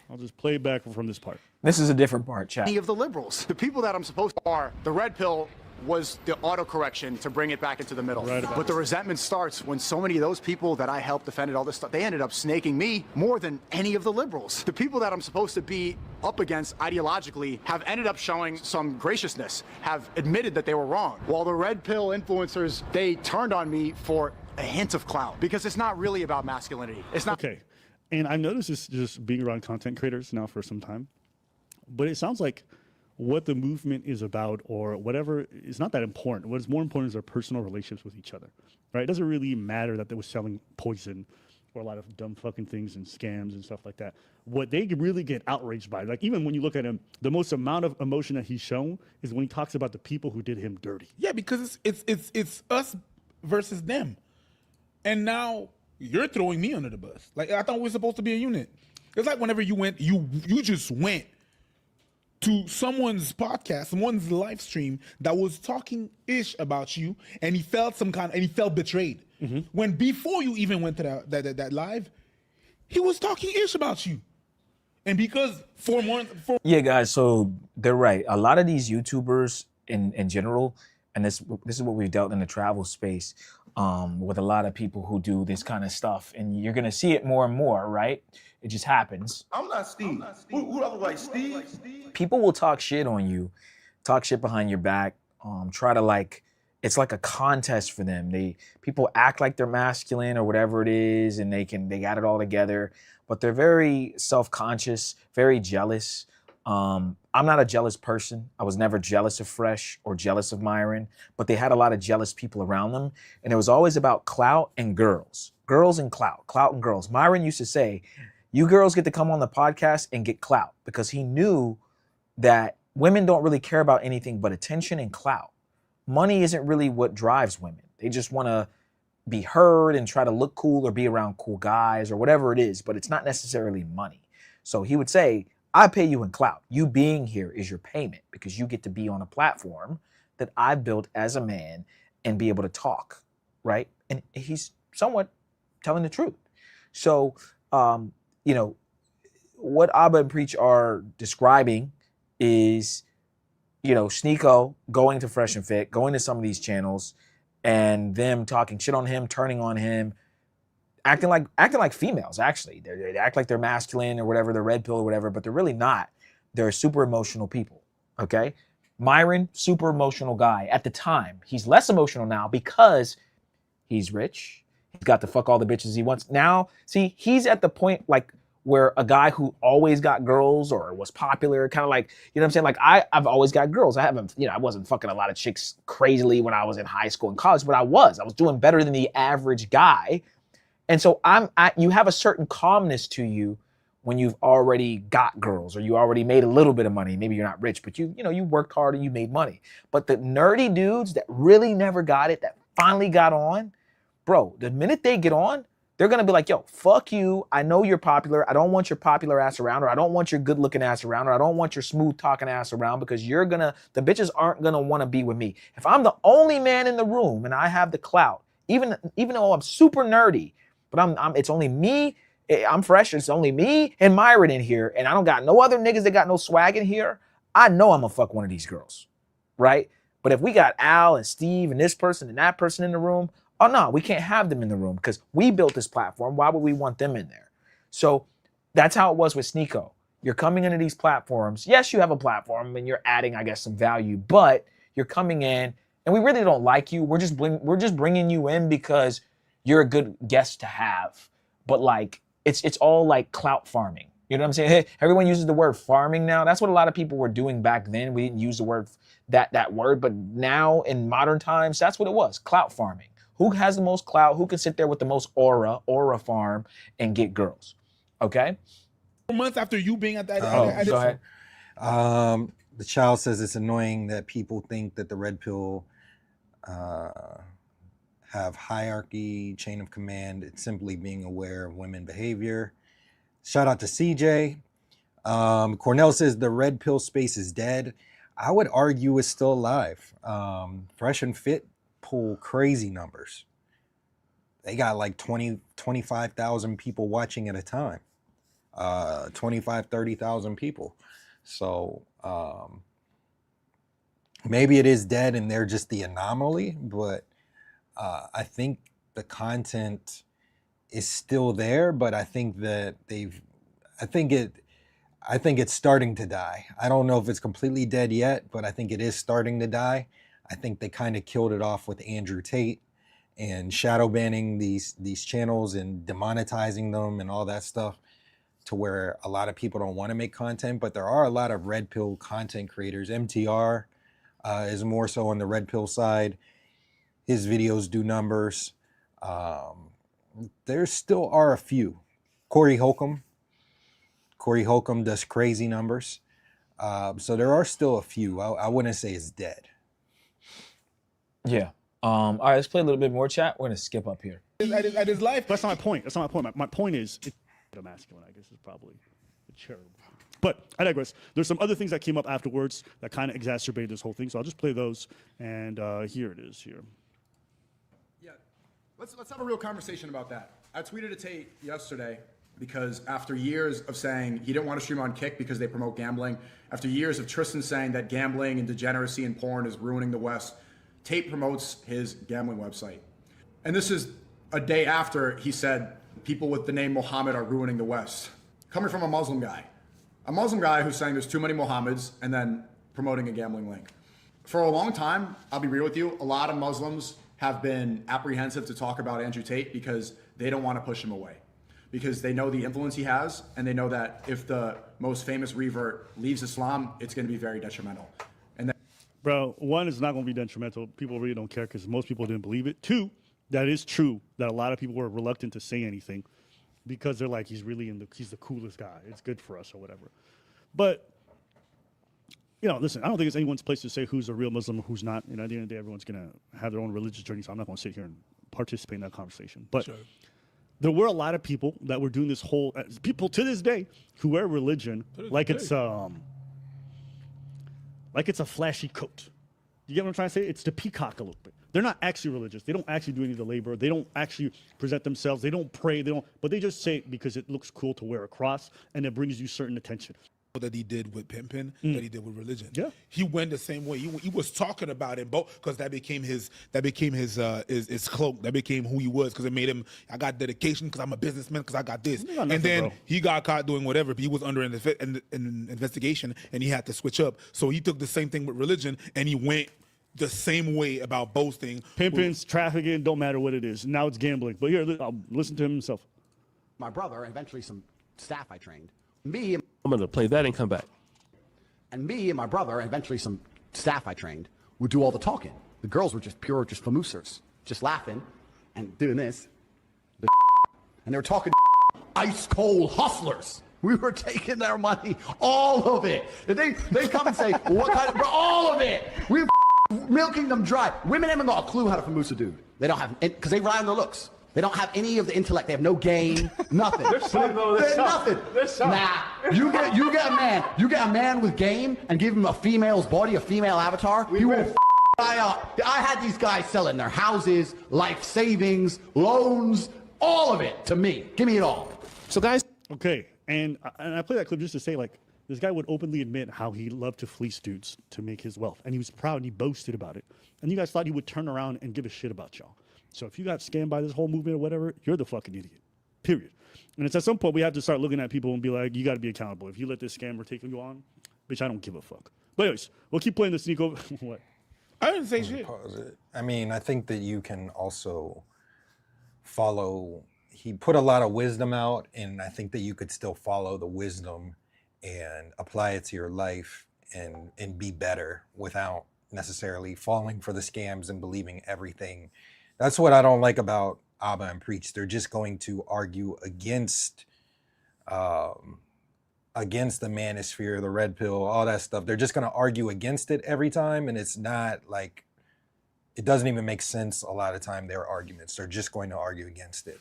I'll just play it back from this part. This is a different part, chat. Any of the liberals, the people that I'm supposed to are, the red pill was the autocorrection to bring it back into the middle. Right. But the resentment starts when so many of those people that I helped defended all this stuff, they ended up snaking me more than any of the liberals. The people that I'm supposed to be up against ideologically have ended up showing some graciousness, have admitted that they were wrong. While the red pill influencers, they turned on me for a hint of clout, because it's not really about masculinity. It's not. Okay. And I've noticed this just being around content creators now for some time, but it sounds like what the movement is about, or whatever, is not that important. What's more important is their personal relationships with each other, right? It doesn't really matter that they were selling poison or a lot of dumb fucking things and scams and stuff like that. What they really get outraged by, like, even when you look at him, the most amount of emotion that he's shown is when he talks about the people who did him dirty. Yeah, because it's us versus them, and now you're throwing me under the bus. Like, I thought we were supposed to be a unit. It's like whenever you went, you just went to someone's podcast, someone's live stream that was talking ish about you, and he felt betrayed. Mm-hmm. When before you even went to that live, he was talking ish about you. And because yeah, guys, so they're right. A lot of these YouTubers in general, and this is what we've dealt in the travel space, with a lot of people who do this kind of stuff, and you're gonna see it more and more, right? It just happens. I'm not Steve. Who I look like, Steve? People will talk shit on you, talk shit behind your back, try to it's like a contest for them. People act like they're masculine or whatever it is, and they got it all together, but they're very self-conscious, very jealous. I'm not a jealous person. I was never jealous of Fresh or jealous of Myron, but they had a lot of jealous people around them, and it was always about clout and girls and clout and girls. Myron used to say, you girls get to come on the podcast and get clout, because he knew that women don't really care about anything but attention and clout. Money isn't really what drives women. They just want to be heard and try to look cool or be around cool guys or whatever it is, but it's not necessarily money. So he would say, I pay you in clout. You being here is your payment, because you get to be on a platform that I built as a man and be able to talk, right? And he's somewhat telling the truth. So, what Abba and Preach are describing is, Sneeko going to Fresh and Fit, going to some of these channels, and them talking shit on him, turning on him, acting like females. Actually, they act like they're masculine or whatever, they're red pill or whatever, but they're really not. They're super emotional people. Okay, Myron, super emotional guy at the time. He's less emotional now because he's rich. He's got to fuck all the bitches he wants. Now, see, he's at the point like where a guy who always got girls or was popular, kind of like, you know what I'm saying? Like I've always got girls. I haven't, you know, I wasn't fucking a lot of chicks crazily when I was in high school and college, but I was doing better than the average guy. And so you have a certain calmness to you when you've already got girls or you already made a little bit of money. Maybe you're not rich, but you worked hard and you made money. But the nerdy dudes that really never got it, that finally got on, bro, the minute they get on, they're gonna be like, yo, fuck you. I know you're popular. I don't want your popular ass around, or I don't want your good looking ass around, or I don't want your smooth talking ass around, because the bitches aren't gonna wanna be with me. If I'm the only man in the room and I have the clout, even though I'm super nerdy, but it's only me, I'm fresh, it's only me and Myron in here, and I don't got no other niggas that got no swag in here, I know I'm gonna fuck one of these girls, right? But if we got Al and Steve and this person and that person in the room, oh no, we can't have them in the room because we built this platform. Why would we want them in there? So that's how it was with Sneeko. You're coming into these platforms. Yes, you have a platform and you're adding, I guess, some value, but you're coming in and we really don't like you. We're just bringing you in because you're a good guest to have. But like, it's all like clout farming. You know what I'm saying? Hey, everyone uses the word farming now. That's what a lot of people were doing back then. We didn't use the word that word, but now in modern times, that's what it was, clout farming. Who has the most clout? Who can sit there with the most aura farm, and get girls? Okay. Months after you being at that. Go ahead. The child says it's annoying that people think that the red pill have hierarchy, chain of command. It's simply being aware of women behavior. Shout out to CJ. Cornell says the red pill space is dead. I would argue it's still alive. Fresh and Fit pull crazy numbers. They got like 25,000 people watching at a time. 30,000 people. So maybe it is dead and they're just the anomaly, but I think the content is still there, but I think that I think it's starting to die. I don't know if it's completely dead yet, but I think it is starting to die. I think they kind of killed it off with Andrew Tate and shadow banning these channels and demonetizing them and all that stuff, to where a lot of people don't want to make content, but there are a lot of red pill content creators. MTR is more so on the red pill side. His videos do numbers. There still are a few. Corey Holcomb does crazy numbers. So there are still a few. I wouldn't say it's dead. Yeah. All right, let's play a little bit more chat. We're gonna skip up here. At his life. That's not my point. My point is, masculine, I guess, is probably charitable. But I digress. There's some other things that came up afterwards that kind of exacerbated this whole thing. So I'll just play those. And here it is here. Yeah, let's have a real conversation about that. I tweeted at Tate yesterday because after years of saying he didn't want to stream on Kick because they promote gambling, after years of Tristan saying that gambling and degeneracy and porn is ruining the West, Tate promotes his gambling website. And this is a day after he said people with the name Mohammed are ruining the West. Coming from a Muslim guy who's saying there's too many Mohammeds and then promoting a gambling link. For a long time, I'll be real with you, a lot of Muslims have been apprehensive to talk about Andrew Tate because they don't want to push him away. Because they know the influence he has, and they know that if the most famous revert leaves Islam, it's going to be very detrimental. And Bro, one, is not going to be detrimental. People really don't care because most people didn't believe it. Two, that is true that a lot of people were reluctant to say anything because they're like, he's the coolest guy. It's good for us or whatever. But, listen, I don't think it's anyone's place to say who's a real Muslim or who's not. At the end of the day, everyone's going to have their own religious journey, so I'm not going to sit here and participate in that conversation. But sure. There were a lot of people that were doing this whole, people to this day who wear religion like it's a flashy coat. You get what I'm trying to say? It's the peacock a little bit. They're not actually religious. They don't actually do any of the labor. They don't actually present themselves. They don't pray. But they just say it because it looks cool to wear a cross and it brings you certain attention. That he did with Pimpin, that he did with religion. Yeah, he went the same way. He was talking about it both because that became his cloak. That became who he was because it made him. I got dedication because I'm a businessman because I got this. And then he got caught doing whatever. He was under an investigation and he had to switch up. So he took the same thing with religion and he went the same way about boasting. Pimpins, trafficking, don't matter what it is. Now it's gambling. But here, I'll listen to him himself. My brother, and eventually some staff I trained. Me and I'm gonna play that and come back. my brother, and eventually some staff I trained, would do all the talking. The girls were just pure, just famoosers, just laughing and doing this. And they were talking ice cold hustlers. We were taking their money, all of it. And they come and say, what kind of, bro, all of it. We were milking them dry. Women haven't got a clue how to famoose a dude. They don't have, because they rely on their looks. They don't have any of the intellect. They have no game, nothing. There's some, though. There's nothing. There's some. Nah, you get a man with game and give him a female's body, a female avatar. He will guy up. I had these guys selling their houses, life savings, loans, all of it to me. Give me it all. So guys. Okay, and I play that clip just to say, like, this guy would openly admit how he loved to fleece dudes to make his wealth, and he was proud and he boasted about it. And you guys thought he would turn around and give a shit about y'all. So if you got scammed by this whole movement or whatever, you're the fucking idiot. Period. And it's at some point we have to start looking at people and be like, you got to be accountable. If you let this scammer take you on, bitch, I don't give a fuck. But anyways, we'll keep playing the sneak over. What? I didn't say shit. Pause it. I mean, I think that you can also follow. He put a lot of wisdom out, and I think that you could still follow the wisdom and apply it to your life and be better without necessarily falling for the scams and believing everything. That's what I don't like about Abba and Preach. They're just going to argue against the manosphere, the red pill, all that stuff. They're just going to argue against it every time, and it's not like, it doesn't even make sense a lot of time, their arguments. They're just going to argue against it.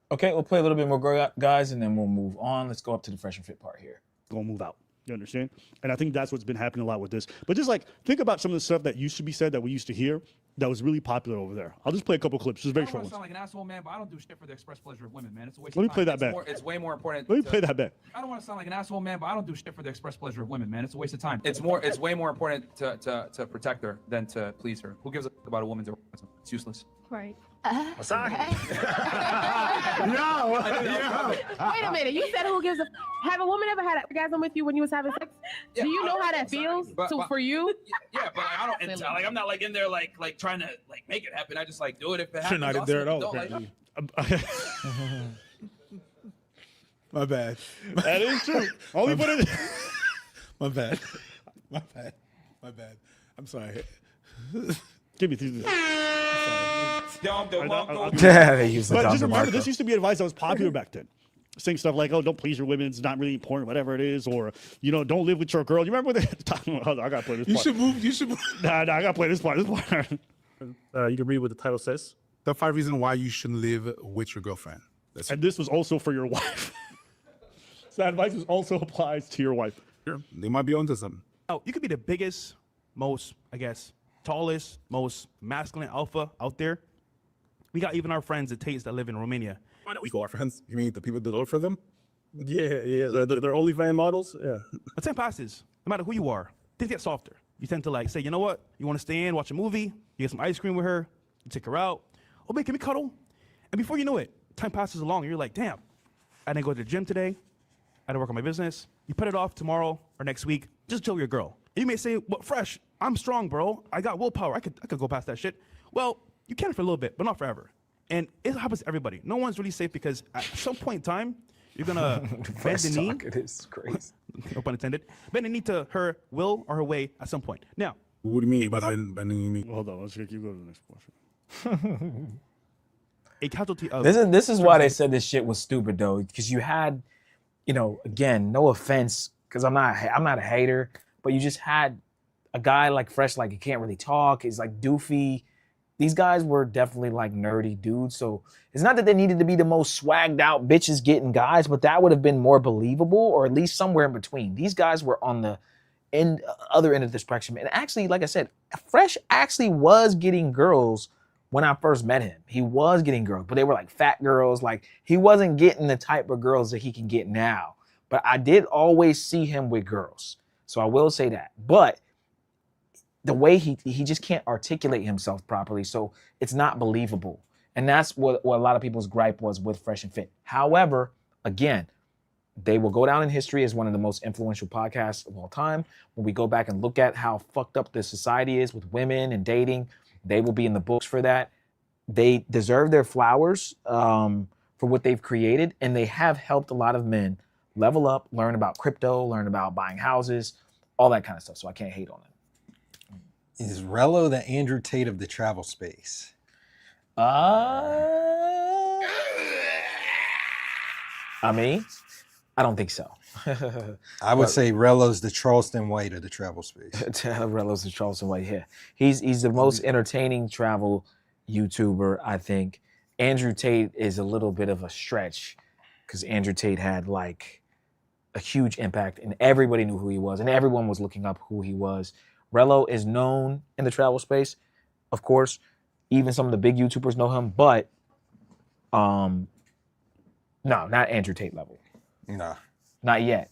Okay, we'll play a little bit more, guys, and then we'll move on. Let's go up to the fresh and fit part here. Gonna move out. You understand? And I think that's what's been happening a lot with this. But just like, think about some of the stuff that used to be said that we used to hear that was really popular over there. I'll just play a couple clips. Just very short ones. I don't want to sound like an asshole, man, but I don't do shit for the express pleasure of women, man. It's a waste Let me of time. play that back. It's way more important. Let me play that back. I don't want to sound like an asshole, man, but I don't do shit for the express pleasure of women, man. It's a waste of time. It's way more important to protect her than to please her. Who gives a fuck about a woman's orgasm? It's useless. Right. Sorry. Yo. Wait a minute. You said who gives a... Have a woman ever had an orgasm with you when you was having sex? Yeah, Do you know how that feels? But for you? Yeah, but I don't. It's, like I'm not like in there like trying to like make it happen. I just like do it if it happens. You're not in there at all, Don't, My bad. That is true. Only put it. My bad. My bad. My bad. I'm sorry. Give me through this. They use the But Dom just remember, DeMarco. this used to be advice that was popular back then. Saying stuff like, "Oh, don't please your women; it's not really important, whatever it is," or don't live with your girl. You remember what they? Hold on, I gotta play this part. You should move. Nah, I gotta play this part. This part. You can read what the title says. The 5 reasons why you shouldn't live with your girlfriend. And this was also for your wife. So that advice also applies to your wife. Sure. They might be onto something. Oh, you could be the biggest, most, I guess, tallest, most masculine alpha out there. We got even our friends at Taste that live in Romania. I know we go our friends. You mean the people that look for them? Yeah. They're OnlyFans models. Yeah. But time passes, no matter who you are, things get softer. You tend to like say, you know what? You want to stay in, watch a movie, you get some ice cream with her, you take her out. Oh, babe, can we cuddle? And before you know it, time passes along and you're like, damn, I didn't go to the gym today. I didn't work on my business. You put it off tomorrow or next week, just chill with your girl. And you may say, well, Fresh, I'm strong, bro. I got willpower. I could go past that shit. Well, you can for a little bit, but not forever. And it happens to everybody. No one's really safe because at some point in time, you're gonna bend the knee. It is crazy. No pun intended. Bend the knee to her will or her way at some point. Now, what do you mean by bending the knee? Hold on, let's keep going to the next portion. A casualty of This is why they said this shit was stupid though, because you had, again, no offense, because I'm not a hater, but you just had a guy like Fresh, like he can't really talk. He's like doofy. These guys were definitely like nerdy dudes. So it's not that they needed to be the most swagged out bitches getting guys, but that would have been more believable, or at least somewhere in between. These guys were on the other end of the spectrum. And actually, like I said, Fresh actually was getting girls when I first met him. He was getting girls, but they were like fat girls. Like he wasn't getting the type of girls that he can get now. But I did always see him with girls. So I will say that. But the way he just can't articulate himself properly, so it's not believable. And that's what a lot of people's gripe was with Fresh and Fit. However, again, they will go down in history as one of the most influential podcasts of all time. When we go back and look at how fucked up the society is with women and dating, they will be in the books for that. they deserve their flowers for what they've created, and they have helped a lot of men level up, learn about crypto, learn about buying houses, all that kind of stuff. So I can't hate on them. Is Rello the Andrew Tate of the travel space? I mean, I don't think so. I would say Rello's the Charleston White of the travel space. Rello's the Charleston White here. He's the most entertaining travel YouTuber, I think. Andrew Tate is a little bit of a stretch because Andrew Tate had like a huge impact and everybody knew who he was and everyone was looking up who he was. Rello is known in the travel space, of course. Even some of the big YouTubers know him, but no, not Andrew Tate level. No. Not yet.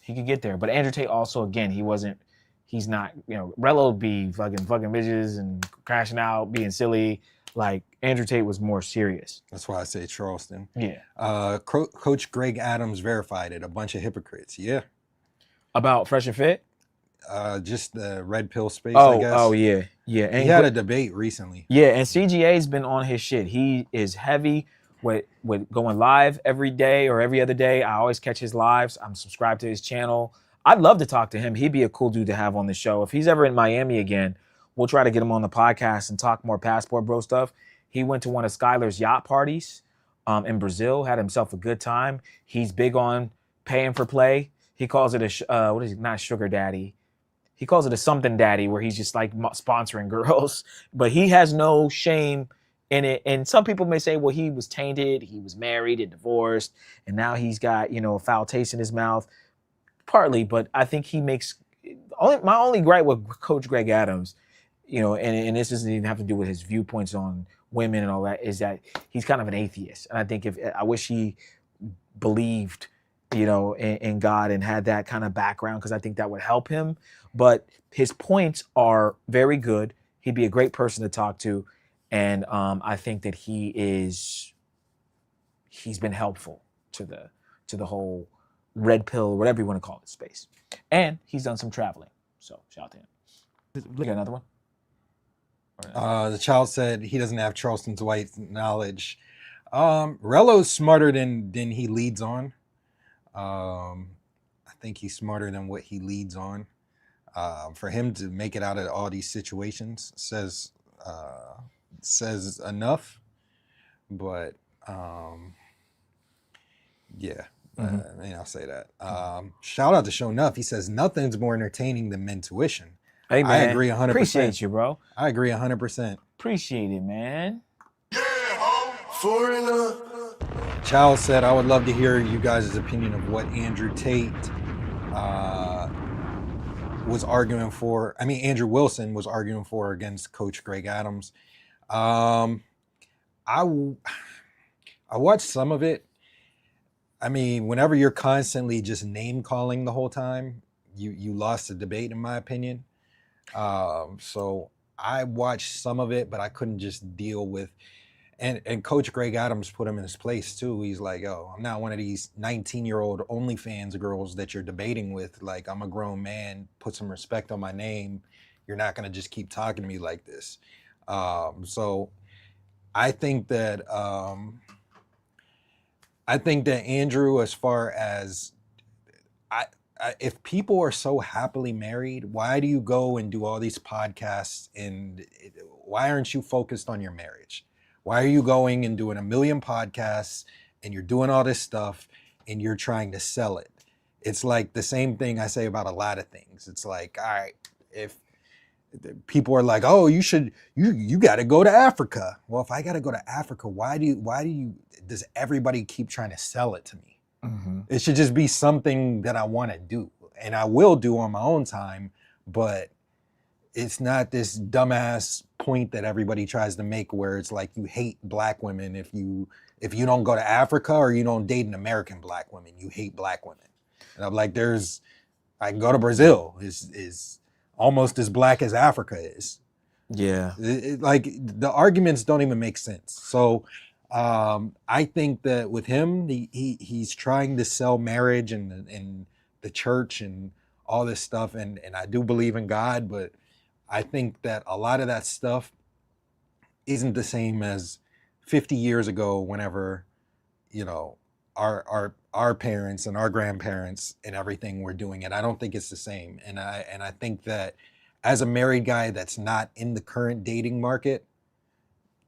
He could get there. But Andrew Tate also, again, he's not, Rello would be fucking bitches and crashing out, being silly. Like, Andrew Tate was more serious. That's why I say Charleston. Yeah. Coach Greg Adams verified it. A bunch of hypocrites. Yeah. About Fresh and Fit? Just the red pill space, I guess. Oh, yeah. Yeah. And he had a debate recently. Yeah, and CGA's been on his shit. He is heavy with going live every day or every other day. I always catch his lives. I'm subscribed to his channel. I'd love to talk to him. He'd be a cool dude to have on the show. If he's ever in Miami again, we'll try to get him on the podcast and talk more Passport Bro stuff. He went to one of Skylar's yacht parties in Brazil, had himself a good time. He's big on paying for play. He calls it not sugar daddy. He calls it a something daddy, where he's just like sponsoring girls. But he has no shame in it. And some people may say, well, he was tainted, he was married and divorced, and now he's got, a foul taste in his mouth. Partly, but I think he makes my only gripe with Coach Greg Adams, and this doesn't even have to do with his viewpoints on women and all that, is that he's kind of an atheist. And I think I wish he believed, in God and had that kind of background, because I think that would help him. But his points are very good. He'd be a great person to talk to. And I think that he's been helpful to the whole red pill, whatever you want to call it, space. And he's done some traveling. So shout out to him. You got another one? The child said he doesn't have Charleston's White knowledge. Rello's smarter than he leads on. I think he's smarter than what he leads on. For him to make it out of all these situations says enough. But yeah, I'll say that. Shout out to Show Enough. He says nothing's more entertaining than men tuition. Hey, man. I agree 100%. Appreciate you, bro. I agree 100%. Appreciate it, man. Child said, I would love to hear you guys' opinion of what Andrew Tate was arguing for. I mean, Andrew Wilson was arguing for against Coach Greg Adams. I watched some of it. I mean, whenever you're constantly just name calling the whole time, you lost the debate, in my opinion. So I watched some of it, but I couldn't just deal with. And Coach Greg Adams put him in his place too. He's like, yo, I'm not one of these 19-year-old OnlyFans girls that you're debating with. Like, I'm a grown man. Put some respect on my name. You're not gonna just keep talking to me like this. So I think that Andrew, as far as if people are so happily married, why do you go and do all these podcasts, and why aren't you focused on your marriage? Why are you going and doing a million podcasts and you're doing all this stuff and you're trying to sell it? It's like the same thing I say about a lot of things. It's like, all right, if people are like, oh, you got to go to Africa. Well, if I got to go to Africa, does everybody keep trying to sell it to me? Mm-hmm. It should just be something that I want to do, and I will do on my own time, but it's not this dumbass point that everybody tries to make where it's like you hate black women if you don't go to Africa or you don't date an American black woman, you hate black women. And I'm like, I can go to Brazil, is almost as black as Africa is. Yeah. Like, the arguments don't even make sense. So I think that with him, he's trying to sell marriage and the church and all this stuff. And I do believe in God, but I think that a lot of that stuff isn't the same as 50 years ago whenever, you know, our parents and our grandparents and everything were doing it. I don't think it's the same. And I think that as a married guy that's not in the current dating market,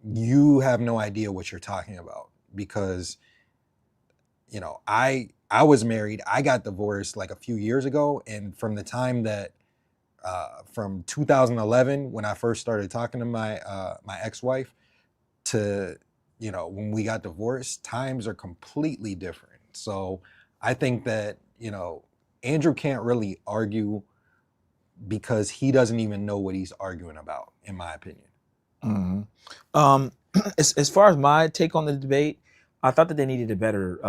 you have no idea what you're talking about, because, you know, I was married. I got divorced like a few years ago, and from the time that from 2011 when I first started talking to my my ex-wife to, you know, when we got divorced, times are completely different. So I think that, you know, Andrew can't really argue because he doesn't even know what he's arguing about, in my opinion. As far as my take on the debate, I thought that they needed a better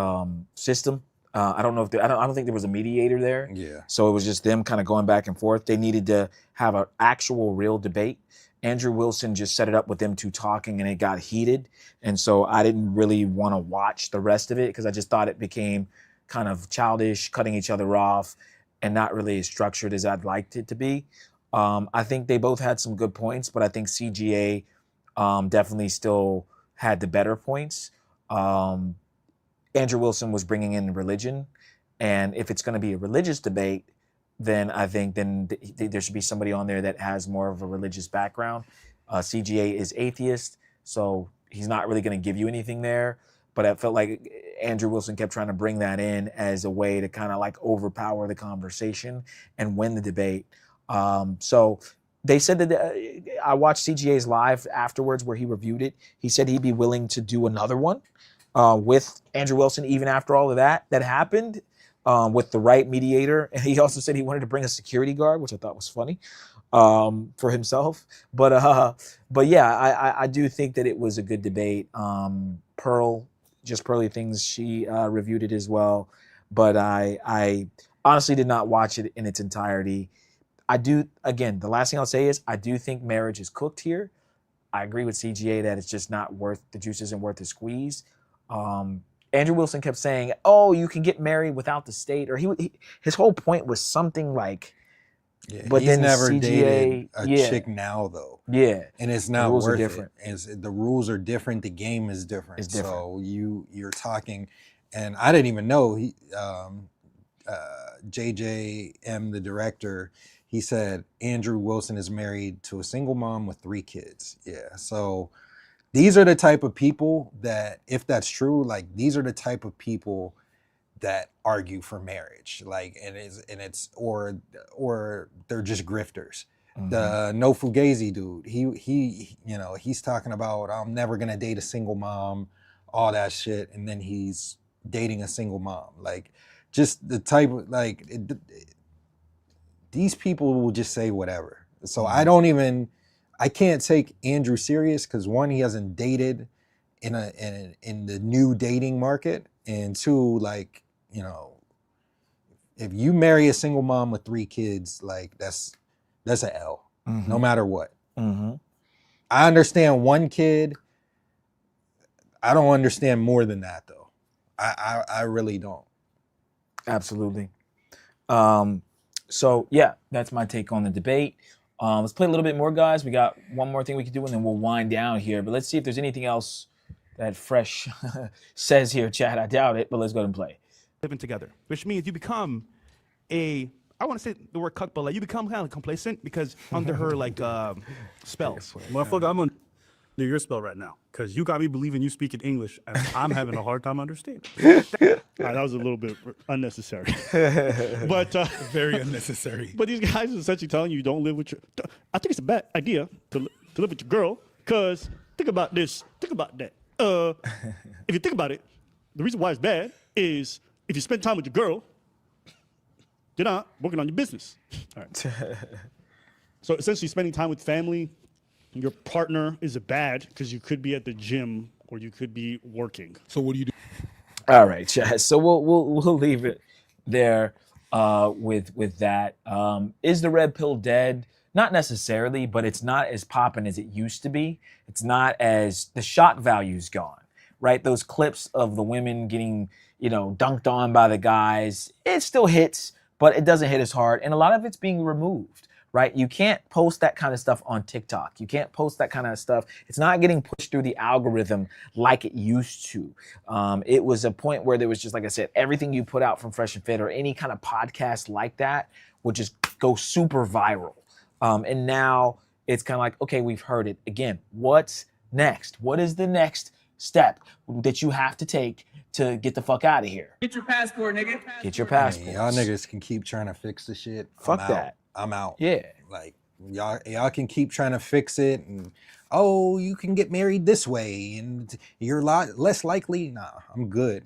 system. I don't know if I don't think there was a mediator there. Yeah. So it was just them kind of going back and forth. They needed to have an actual real debate. Andrew Wilson just set it up with them two talking, and it got heated. And so I didn't really want to watch the rest of it because I just thought it became kind of childish, cutting each other off, and not really as structured as I'd liked it to be. I think they both had some good points, but I think CGA definitely still had the better points. Andrew Wilson was bringing in religion, and if it's going to be a religious debate, then I think there should be somebody on there that has more of a religious background. CGA is atheist, so he's not really going to give you anything there. But I felt like Andrew Wilson kept trying to bring that in as a way to kind of like overpower the conversation and win the debate. So they said that I watched CGA's live afterwards where he reviewed it. He said he'd be willing to do another one with Andrew Wilson, even after all of that happened, with the right mediator. And he also said he wanted to bring a security guard, which I thought was funny for himself. But yeah, I do think that it was a good debate. Pearl, just Pearly Things, she reviewed it as well. But I honestly did not watch it in its entirety. I do, again, the last thing I'll say is I do think marriage is cooked here. I agree with CGA that it's just not worth, the juice isn't worth the squeeze. Andrew Wilson kept saying, oh, you can get married without the state, or his whole point was something like, yeah, but he's then never CGA, dated a chick now though. Yeah. And it's The not rules are worth different. it. The rules are different. The game is different. It's different. So you're talking, and I didn't even know JJM, the director, he said Andrew Wilson is married to a single mom with 3 kids. Yeah. So these are the type of people that, if that's true, like these are the type of people that argue for marriage. Like, or they're just grifters. Mm-hmm. The No Fugazi dude, he you know, he's talking about I'm never gonna date a single mom, all that shit, and then he's dating a single mom. Like, just the type of, like, these people will just say whatever. So I can't take Andrew serious because, one, he hasn't dated in the new dating market, and 2, like, you know, if you marry a single mom with 3 kids, like that's an L, no matter what. Mm-hmm. I understand 1 kid. I don't understand more than that though. I really don't. Absolutely. So yeah, that's my take on the debate. Let's play a little bit more, guys. We got one more thing we can do, and then we'll wind down here. But let's see if there's anything else that Fresh says here, Chad. I doubt it, but let's go ahead and play. Living together, which means you become I want to say the word cuck, but like you become kind of complacent because under her like spell. Motherfucker, I'm under your spell right now because you got me believing you speak in English and I'm having a hard time understanding. That was a little bit unnecessary. But very unnecessary. But these guys are essentially telling you don't live with your... I think it's a bad idea to live with your girl because think about this, think about that. If you think about it, the reason why it's bad is if you spend time with your girl, you're not working on your business. All right. So essentially spending time with family, your partner is bad because you could be at the gym or you could be working. So what do you do? All right, Chad. So we'll leave it there with that. Is the red pill dead? Not necessarily, but it's not as popping as it used to be. It's not as, the shock value's gone, right? Those clips of the women getting, you know, dunked on by the guys, it still hits, but it doesn't hit as hard. And a lot of it's being removed, right? You can't post that kind of stuff on TikTok. You can't post that kind of stuff. It's not getting pushed through the algorithm like it used to. It was a point where there was just, like I said, everything you put out from Fresh and Fit or any kind of podcast like that would just go super viral. And now it's kind of like, okay, we've heard it. Again, what's next? What is the next step that you have to take to get the fuck out of here? Get your passport, nigga. Get your I mean, passport. y'all niggas can keep trying to fix the shit. Fuck I'm that. out. I'm out. Yeah. Like y'all can keep trying to fix it, and you can get married this way, and you're a lot less likely. Nah, I'm good.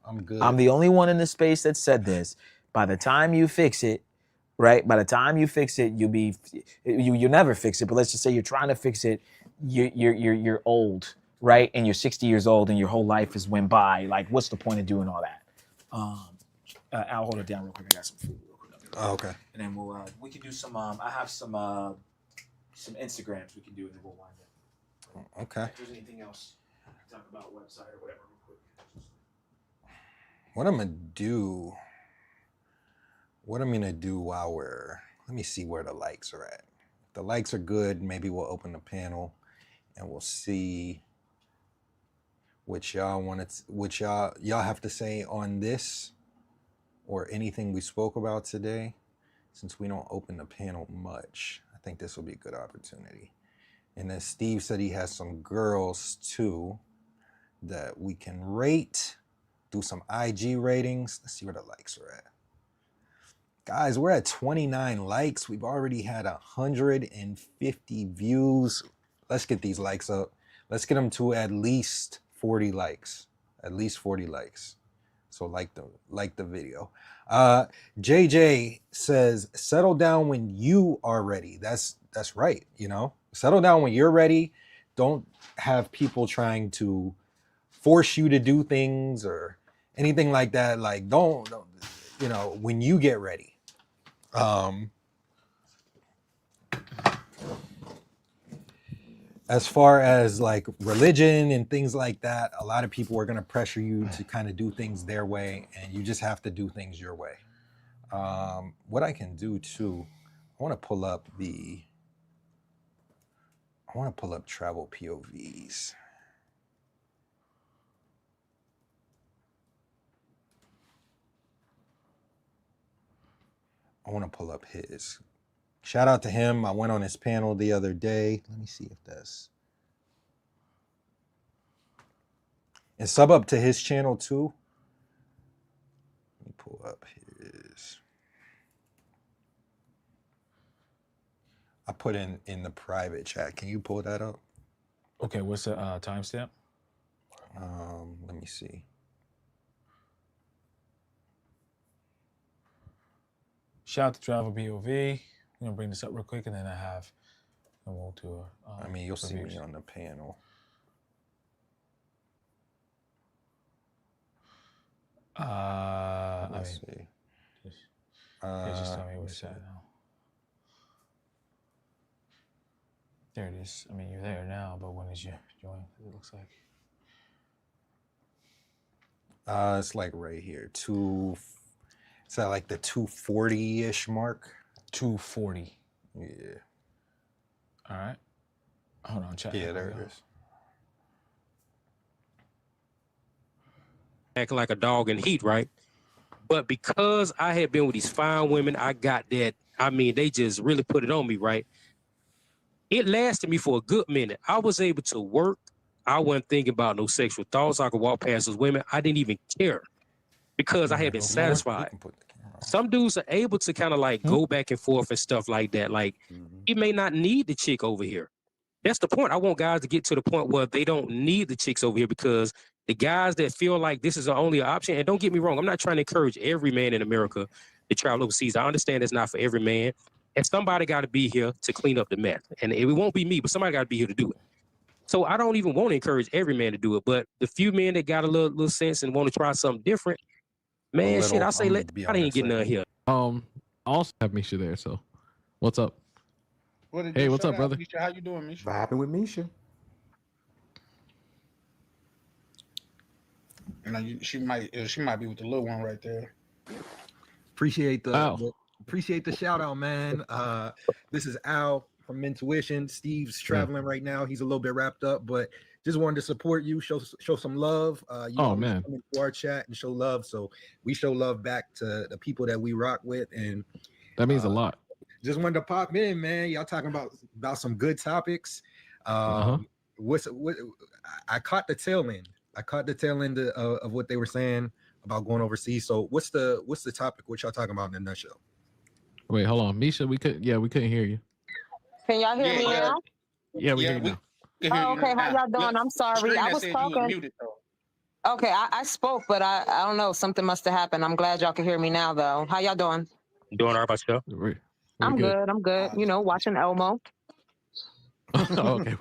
I'm good. I'm the only one in the space that said this. By the time you fix it, right? By the time you fix it, you'll never fix it. But let's just say you're trying to fix it. You're old, right? And you're 60 years old, and your whole life has went by. Like, what's the point of doing all that? I'll hold it down real quick. I got some food real quick. Oh, okay. And then we can do some. I have some Instagrams we can do, and then we'll wind up. Okay. If there's anything else, talk about website or whatever real quick. What I'm gonna do while let me see where the likes are at. If the likes are good, maybe we'll open the panel and we'll see what y'all have to say on this or anything we spoke about today. Since we don't open the panel much, I think this will be a good opportunity. And then Steve said he has some girls too that we can rate, do some IG ratings. Let's see where the likes are at. Guys, we're at 29 likes. We've already had 150 views. Let's get these likes up. Let's get them to at least 40 likes. At least 40 likes. So like the video. JJ says, settle down when you are ready. That's right, you know. Settle down when you're ready. Don't have people trying to force you to do things or anything like that. Like don't you know, when you get ready. As far as like religion and things like that, a lot of people are going to pressure you to kind of do things their way, and you just have to do things your way. What I can do too, I want to pull up travel POVs. I want to pull up his. Shout out to him. I went on his panel the other day. Let me see if that's. And sub up to his channel too. Let me pull up his. I put in the private chat. Can you pull that up? Okay, what's the timestamp? Let me see. Shout out to Travel BOV. I'm gonna bring this up real quick, and then we'll do I mean, you'll see me on the panel. Let's see. Just tell me where it's at now. There it is. I mean, you're there now, but when did you join? It looks like. It's like right here. It's at like the 240-ish mark. 240. Yeah. All right. Hold on, chat. Yeah, there it is. Acting like a dog in heat, right? But because I had been with these fine women, I got that. I mean, they just really put it on me, right? It lasted me for a good minute. I was able to work. I wasn't thinking about no sexual thoughts. I could walk past those women. I didn't even care because I had been satisfied. Some dudes are able to kind of like go back and forth and stuff like that. Like, you may not need the chick over here. That's the point. I want guys to get to the point where they don't need the chicks over here, because the guys that feel like this is the only option, and don't get me wrong, I'm not trying to encourage every man in America to travel overseas. I understand it's not for every man. And somebody got to be here to clean up the mess. And it won't be me, but somebody got to be here to do it. So I don't even want to encourage every man to do it. But the few men that got a little sense and want to try something different, man, shit, I say I didn't get none here. I also have Misha there, so what's up? Hey, what's up, brother? Misha, how you doing, Misha? Vibing with Misha. You know, she might be with the little one right there. Appreciate appreciate the shout out, man. This is Al from Intuition. Steve's traveling right now. He's a little bit wrapped up, but just wanted to support you, show some love. You always man. come into our chat and show love, so we show love back to the people that we rock with, and that means a lot. Just wanted to pop in, man. Y'all talking about some good topics. What I caught the tail end. I caught the tail end of what they were saying about going overseas. So what's the topic? What y'all talking about in a nutshell? Wait, hold on, Misha. We couldn't hear you. Can y'all hear me now? Yeah, we hear you now. Oh, okay, how y'all doing? I'm sorry. I was talking. Okay, I spoke, but I don't know. Something must have happened. I'm glad y'all can hear me now, though. How y'all doing? Doing all right about yourself? I'm good. I'm good. You know, watching Elmo. Okay,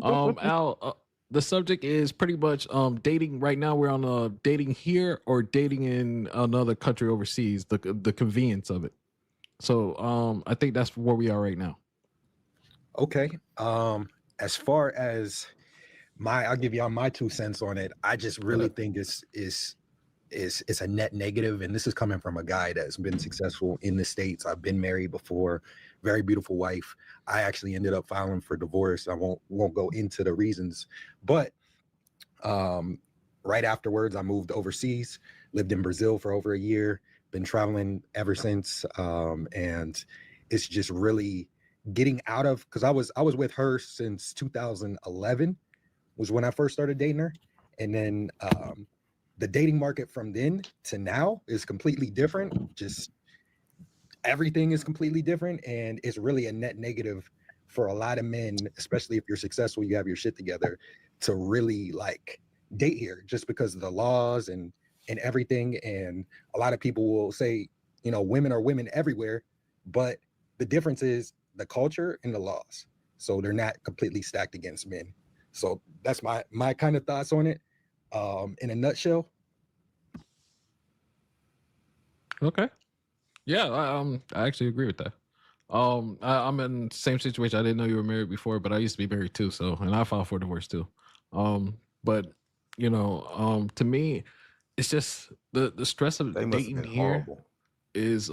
Al, the subject is pretty much dating. Right now, we're on dating here or dating in another country overseas. The convenience of it. So I think that's where we are right now. Okay. As far as I'll give y'all my 2 cents on it. I just really think it's a net negative, and this is coming from a guy that's been successful in the States. I've been married before, very beautiful wife. I actually ended up filing for divorce. I won't go into the reasons, but right afterwards, I moved overseas, lived in Brazil for over a year, been traveling ever since, and it's just really getting out of, because I was with her since 2011 was when I first started dating her, and then the dating market from then to now is completely different. Just everything is completely different, and it's really a net negative for a lot of men, especially if you're successful, you have your shit together, to really like date here, just because of the laws and everything. And a lot of people will say, you know, women are women everywhere, but the difference is the culture and the laws. So they're not completely stacked against men. So that's my kind of thoughts on it. In a nutshell. Okay. Yeah, I actually agree with that. I'm in the same situation. I didn't know you were married before, but I used to be married too. So, and I filed for divorce too. But you know, to me, it's just the stress of dating here is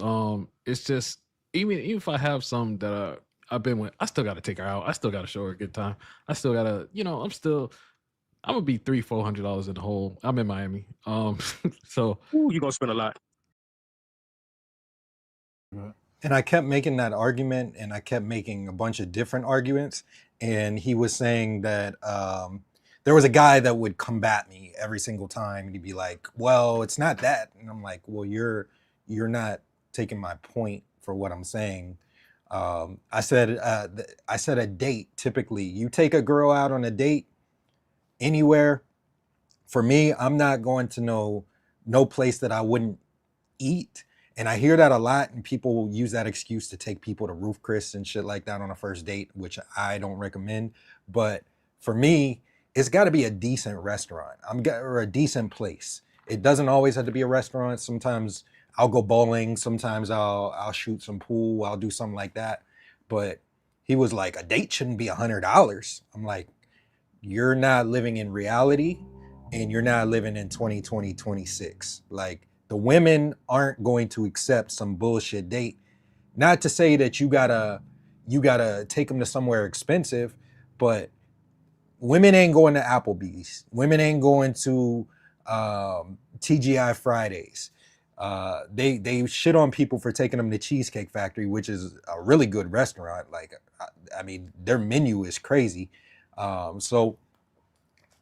it's just even if I have some that I've been with, I still got to take her out. I still got to show her a good time. I still got to, you know, I'm gonna be $300-400 in the hole. I'm in Miami. So you're gonna spend a lot. And I kept making that argument, and I kept making a bunch of different arguments. And he was saying that there was a guy that would combat me every single time. And he'd be like, "Well, it's not that," and I'm like, "Well, you're not taking my point for what I'm saying." I said a date. Typically, you take a girl out on a date anywhere. For me, I'm not going to no place that I wouldn't eat. And I hear that a lot, and people will use that excuse to take people to Roof Chris and shit like that on a first date, which I don't recommend. But for me, it's got to be a decent restaurant. Or a decent place. It doesn't always have to be a restaurant. Sometimes I'll go bowling. Sometimes I'll shoot some pool. I'll do something like that. But he was like, a date shouldn't be $100. I'm like, you're not living in reality, and you're not living in 2020, 26. Like, the women aren't going to accept some bullshit date. Not to say that you gotta take them to somewhere expensive, but women ain't going to Applebee's. Women ain't going to TGI Fridays. They shit on people for taking them to Cheesecake Factory, which is a really good restaurant. Like, I mean, their menu is crazy. So,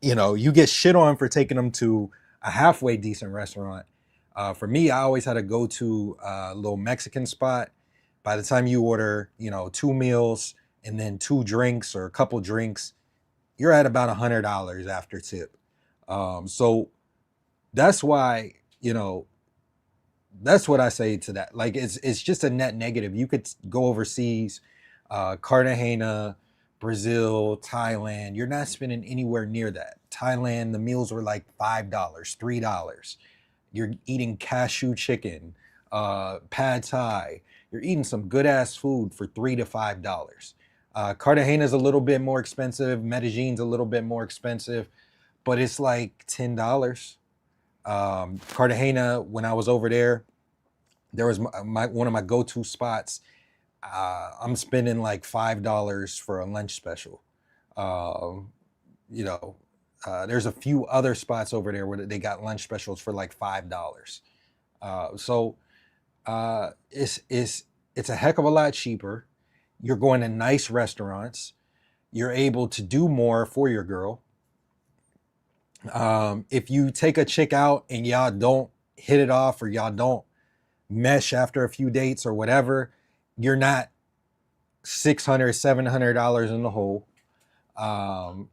you know, you get shit on for taking them to a halfway decent restaurant. For me, I always had to go to a little Mexican spot. By the time you order, you know, 2 meals and then 2 drinks or a couple drinks, you're at about $100 after tip. So that's why, you know, that's what I say to that. Like, it's just a net negative. You could go overseas, Cartagena, Brazil, Thailand. You're not spending anywhere near that. Thailand, the meals were like $5, $3. You're eating cashew chicken, pad thai. You're eating some good ass food for $3 to $5. Cartagena's a little bit more expensive. Medellin's a little bit more expensive, but it's like $10. Cartagena, when I was over there, there was one of my go-to spots. I'm spending like $5 for a lunch special. You know, there's a few other spots over there where they got lunch specials for like $5. So it's a heck of a lot cheaper. You're going to nice restaurants. You're able to do more for your girl. If you take a chick out and y'all don't hit it off or y'all don't mesh after a few dates or whatever, you're not $600, $700 in the hole.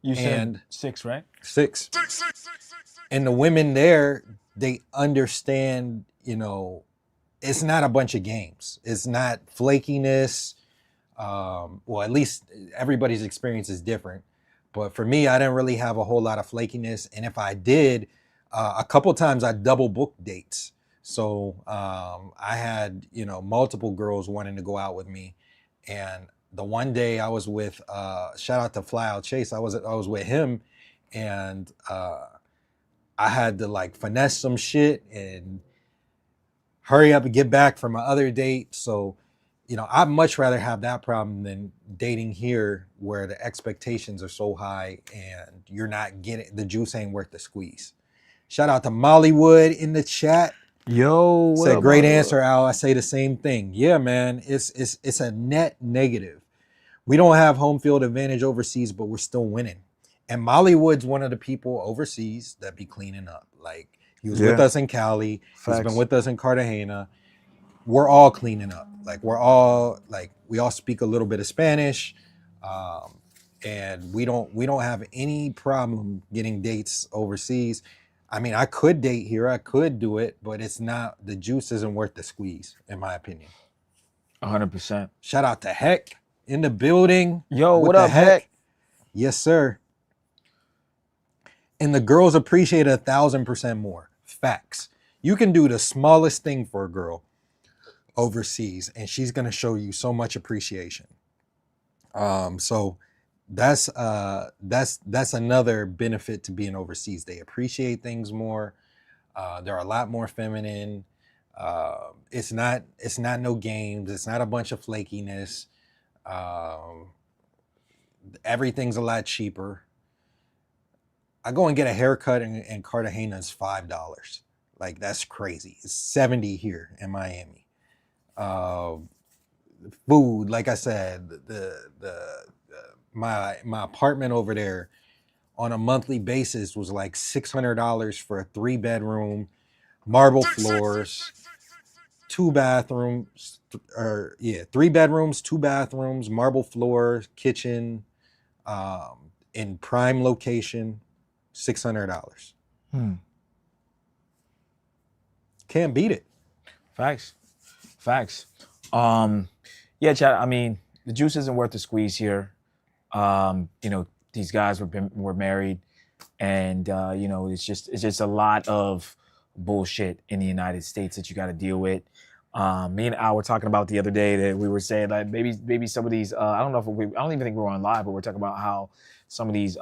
You said 6, right? 6. And the women there, they understand, you know, it's not a bunch of games. It's not flakiness. Well, at least everybody's experience is different. But for me, I didn't really have a whole lot of flakiness. And if I did, a couple times I double booked dates. So I had, you know, multiple girls wanting to go out with me. And the one day I was with, shout out to Fly Out Chase, I was with him, and I had to like finesse some shit and hurry up and get back from my other date. So, you know, I'd much rather have that problem than dating here where the expectations are so high and you're not getting, the juice ain't worth the squeeze. Shout out to Mollywood in the chat. Yo, what said up, great Mollywood? answer, Al. I say the same thing. Yeah, man, it's a net negative. We don't have home field advantage overseas, but we're still winning. And Mollywood's one of the people overseas that be cleaning up. Like, he was with us in Cali. He's been with us in Cartagena. We're all cleaning up. Like, we all speak a little bit of Spanish. And we don't have any problem getting dates overseas. I mean, I could date here. I could do it, but it's not, the juice isn't worth the squeeze, in my opinion. 100%. Shout out to Heck in the building. Yo, what up, Heck? Yes, sir. And the girls appreciate 1,000% more. Facts. You can do the smallest thing for a girl overseas, and she's gonna show you so much appreciation. So that's another benefit to being overseas. They appreciate things more. They're a lot more feminine. It's not no games. It's not a bunch of flakiness. Everything's a lot cheaper. I go and get a haircut in Cartagena, it's $5. Like, that's crazy. It's $70 here in Miami. Food, like I said, my apartment over there on a monthly basis was like $600 for a 3-bedroom, marble floors, 2 bathrooms, 3 bedrooms, 2 bathrooms, marble floor, kitchen, in prime location, $600. Can't beat it. Facts. Yeah, Chad, I mean, the juice isn't worth the squeeze here. You know, these guys were married, and you know, it's just a lot of bullshit in the United States that you got to deal with. Me and Al were talking about the other day that we were saying like maybe some of these I don't even think we were on live, but we're talking about how some of these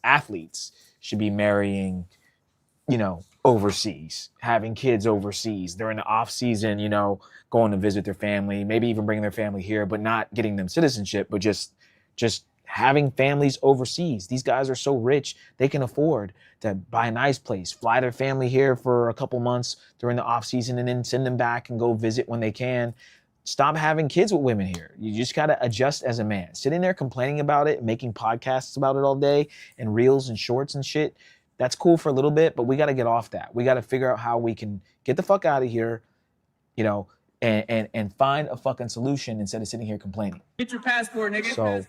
athletes should be marrying, you know, overseas, having kids overseas during the off season, you know, going to visit their family, maybe even bringing their family here, but not getting them citizenship, but just having families overseas. These guys are so rich, they can afford to buy a nice place, fly their family here for a couple months during the off season, and then send them back and go visit when they can. Stop having kids with women here. You just got to adjust as a man. Sitting there complaining about it, making podcasts about it all day and reels and shorts and shit, that's cool for a little bit, but we got to get off that. We got to figure out how we can get the fuck out of here, you know, and find a fucking solution instead of sitting here complaining. Get your passport, nigga. So,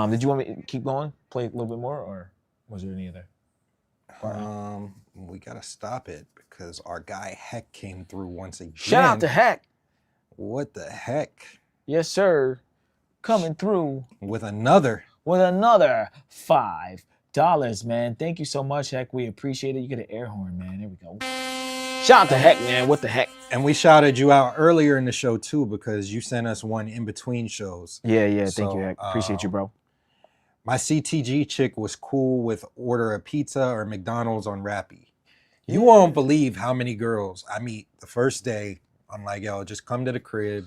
did you want me to keep going, play a little bit more, or was there any other? We gotta stop it because our guy Heck came through once again. Shout out to Heck. What the heck? Yes, sir. Coming through with another $5, man. Thank you so much, Heck. We appreciate it. You get an air horn, man. There we go. Shout out to Heck, man. What the heck? And we shouted you out earlier in the show too because you sent us one in between shows. Yeah. Thank you, Heck. Appreciate you, bro. My CTG chick was cool with order a pizza or McDonald's on Rappi. You won't believe how many girls I meet the first day I'm like, yo, just come to the crib.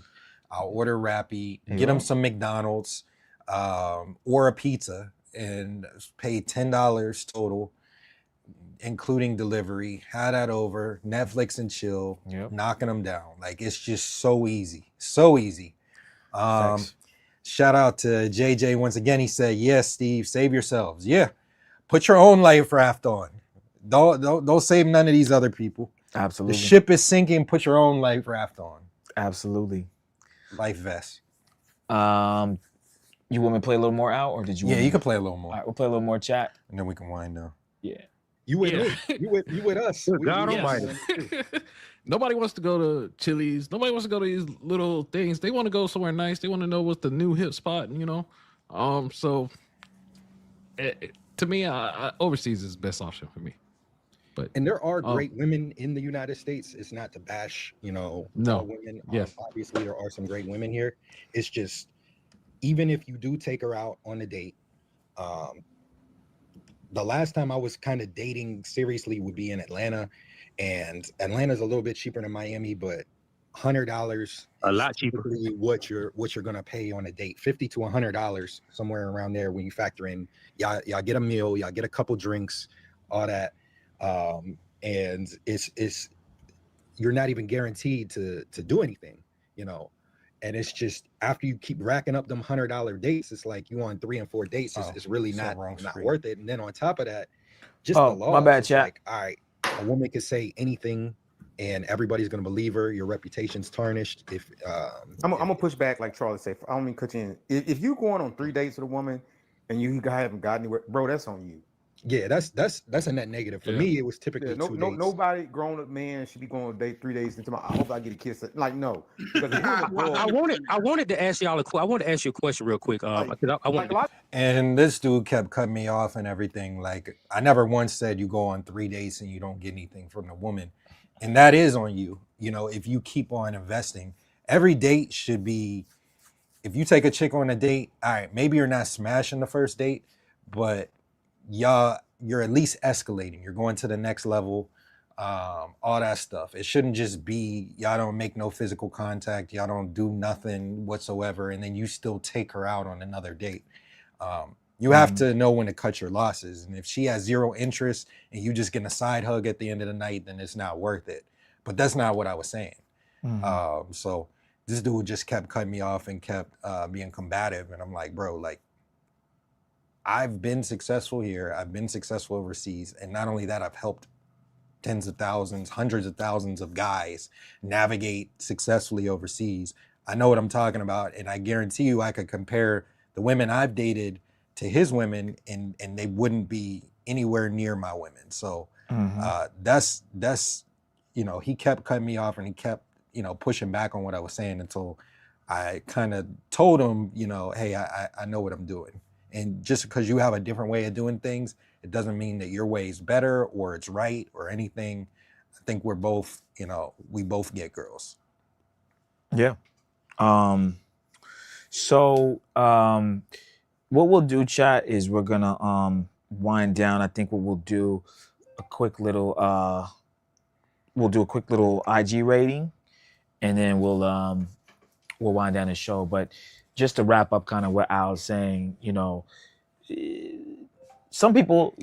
I'll order Rappi, There you get them go. some McDonald's or a pizza, and pay $10 total, including delivery. Have that over, Netflix and chill, knocking them down. Like, it's just so easy, so easy. Shout out to JJ once again. He said, "Yes, Steve, save yourselves. Yeah, put your own life raft on. Don't save none of these other people. Absolutely. The ship is sinking. Put your own life raft on. Absolutely. Life vest." You want me to play a little more out, or did you? Yeah, want you me can play a little more. All right, we'll play a little more chat, and then we can wind down. Yeah. You with me? You with us? God Almighty. Nobody wants to go to Chili's. Nobody wants to go to these little things. They want to go somewhere nice. They want to know what's the new hip spot, you know? So to me, overseas is the best option for me. And there are great women in the United States. It's not to bash, all women. Yes. Obviously, there are some great women here. It's just, even if you do take her out on a date, the last time I was kind of dating seriously would be in Atlanta, and Atlanta's a little bit cheaper than Miami, but $100 a lot cheaper. What you're gonna pay on a date, $50 to $100, somewhere around there. When you factor in, y'all get a meal, y'all get a couple drinks, all that, and it's you're not even guaranteed to do anything, And it's just, after you keep racking up them $100 dates, it's like you on 3 and 4 dates. It's really not worth it. And then on top of that, just the law. My bad, chat. Like, all right, a woman can say anything, and everybody's gonna believe her. Your reputation's tarnished. If I'm gonna push back, like Charlie said. I don't mean cut you in. If you going on 3 dates with a woman and you haven't got anywhere, bro, that's on you. Yeah, that's a net negative. For me, it was typically 2 dates. Nobody grown up man should be going on a date 3 days into I hope I get a kiss. Like, no. Because I wanted to ask y'all I wanted to ask you a question real quick. And this dude kept cutting me off and everything. Like, I never once said you go on 3 dates and you don't get anything from the woman. And that is on you. If you keep on investing, every date should be, if you take a chick on a date, all right, maybe you're not smashing the first date, but you're at least escalating. You're going to the next level, all that stuff. It shouldn't just be y'all don't make no physical contact, y'all don't do nothing whatsoever, and then you still take her out on another date. You have to know when to cut your losses. And if she has zero interest and you just getting a side hug at the end of the night, then it's not worth it. But that's not what I was saying. So this dude just kept cutting me off and kept being combative. And I'm like, bro, like, I've been successful here. I've been successful overseas. And not only that, I've helped tens of thousands, hundreds of thousands of guys navigate successfully overseas. I know what I'm talking about. And I guarantee you I could compare the women I've dated to his women, and they wouldn't be anywhere near my women. So that's he kept cutting me off, and he kept, pushing back on what I was saying until I kind of told him, hey, I know what I'm doing. And just because you have a different way of doing things, it doesn't mean that your way is better or it's right or anything. I think we're both, we both get girls. Yeah. So what we'll do, chat, is we're gonna wind down. I think what we'll do a quick little IG rating, and then we'll wind down the show. But just to wrap up kind of what Al's saying, some people,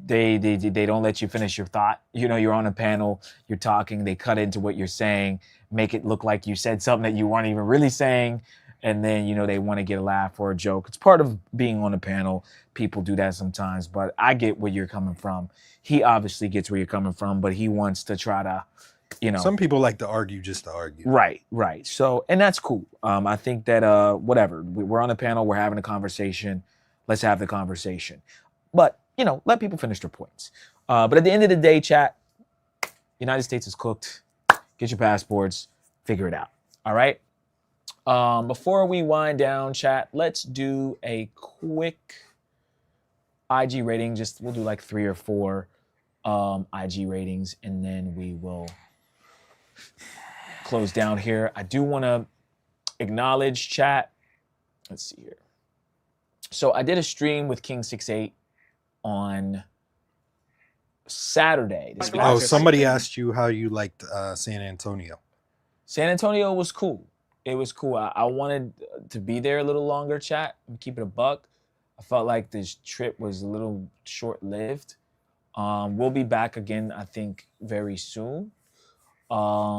they don't let you finish your thought. You're on a panel, you're talking, they cut into what you're saying, make it look like you said something that you weren't even really saying. And then, they want to get a laugh or a joke. It's part of being on a panel. People do that sometimes, but I get where you're coming from. He obviously gets where you're coming from, but he wants to try to, Some people like to argue just to argue. Right. So, and that's cool. I think that, whatever, we're on a panel, we're having a conversation. Let's have the conversation. But, let people finish their points. But at the end of the day, chat, United States is cooked. Get your passports, figure it out. All right. Before we wind down, chat, let's do a quick IG rating. We'll do like 3 or 4 IG ratings, and then we will close down here. I do want to acknowledge, chat. Let's see here. So I did a stream with King 68 on Saturday. Somebody asked you how you liked San Antonio. San Antonio was cool. It was cool. I wanted to be there a little longer, chat. Keep it a buck. I felt like this trip was a little short-lived. We'll be back again, I think, very soon. But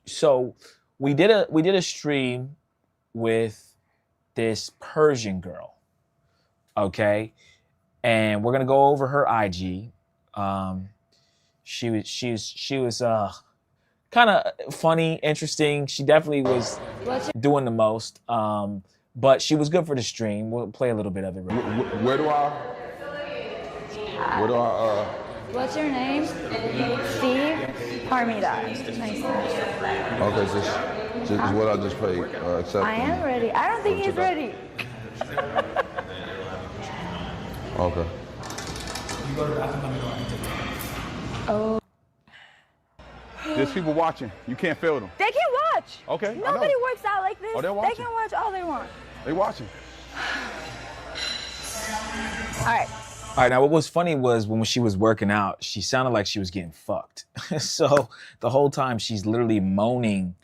so we did a stream with this Persian girl, okay, and we're gonna go over her IG. She was kind of funny, interesting. She definitely was doing the most. But she was good for the stream. We'll play a little bit of it. Where do I? What's your name? Steve Parmida. Nice to meet you. Okay, just what I just paid. Accept. I am ready. I don't think he's ready. Okay. Oh. There's people watching. You can't fail them. They can watch. Okay. Nobody works out like this. Oh, they're They watching. can watch all they want. They watching. All right. All right, now what was funny was when she was working out, she sounded like she was getting fucked. So the whole time she's literally moaning.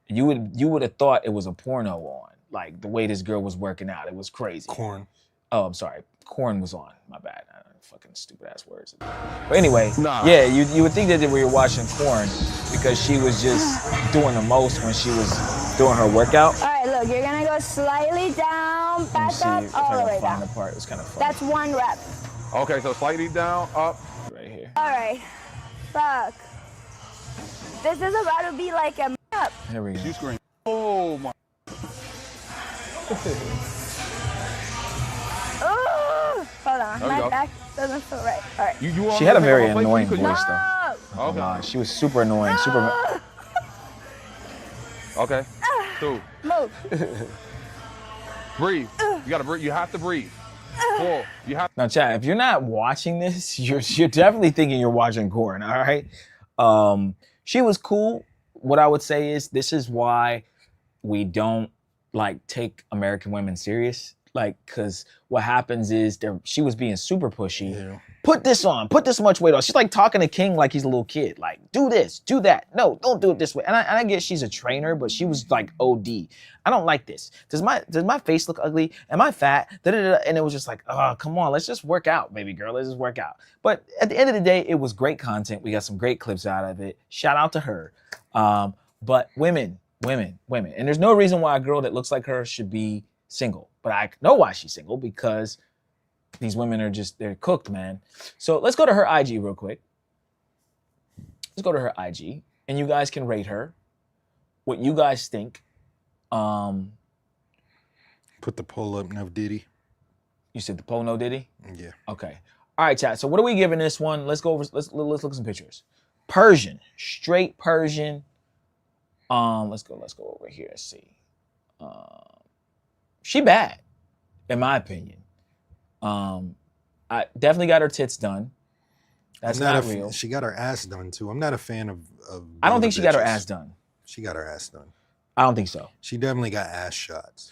You would have thought it was a porno on, like the way this girl was working out. It was crazy. Corn. Oh, I'm sorry. Corn was on. My bad. Fucking stupid ass words. But anyway, yeah, you would think that we were watching Corn because she was just doing the most when she was doing her workout. All right, look, you're gonna go slightly down, back up, all the way down. The part. It was kind of fun. That's 1 rep. Okay, so slightly down, up. Right here. All right. Fuck. This is about to be like a up. Here we go. You scream. Oh my. Ooh. Hold on, There we my go. back doesn't feel right. All right. She had a very annoying voice, No. though. Okay. She was super annoying. Super. Okay. 2. Move. Breathe. You gotta breathe. You have to breathe. 4. You have. Now, chat, if you're not watching this, you're definitely thinking you're watching Corn. All right. She was cool. What I would say is this is why we don't like take American women serious. Like, cause what happens is she was being super pushy. Yeah. Put this on, put this much weight on. She's like talking to King like he's a little kid. Like, do this, do that. No, don't do it this way. And I get she's a trainer, but she was like OD. I don't like this. Does my face look ugly? Am I fat? Da-da-da-da. And it was just like, oh, come on, let's just work out, baby girl. Let's just work out. But at the end of the day, it was great content. We got some great clips out of it. Shout out to her. But women. And there's no reason why a girl that looks like her should be single. But I know why she's single, because these women are they're cooked, man. So let's go to her IG real quick. Let's go to her IG, and you guys can rate her. What you guys think. Put the poll up, no Diddy. You said the poll, no Diddy? Yeah. Okay. All right, chat. So what are we giving this one? Let's go over. Let's look at some pictures. Persian, straight Persian. Let's go over here and see. She bad, in my opinion. I definitely got her tits done. That's not real. She got her ass done too. I'm not a fan of I don't think she got her bitches. ass done. She got her ass done. I don't think so. She definitely got ass shots.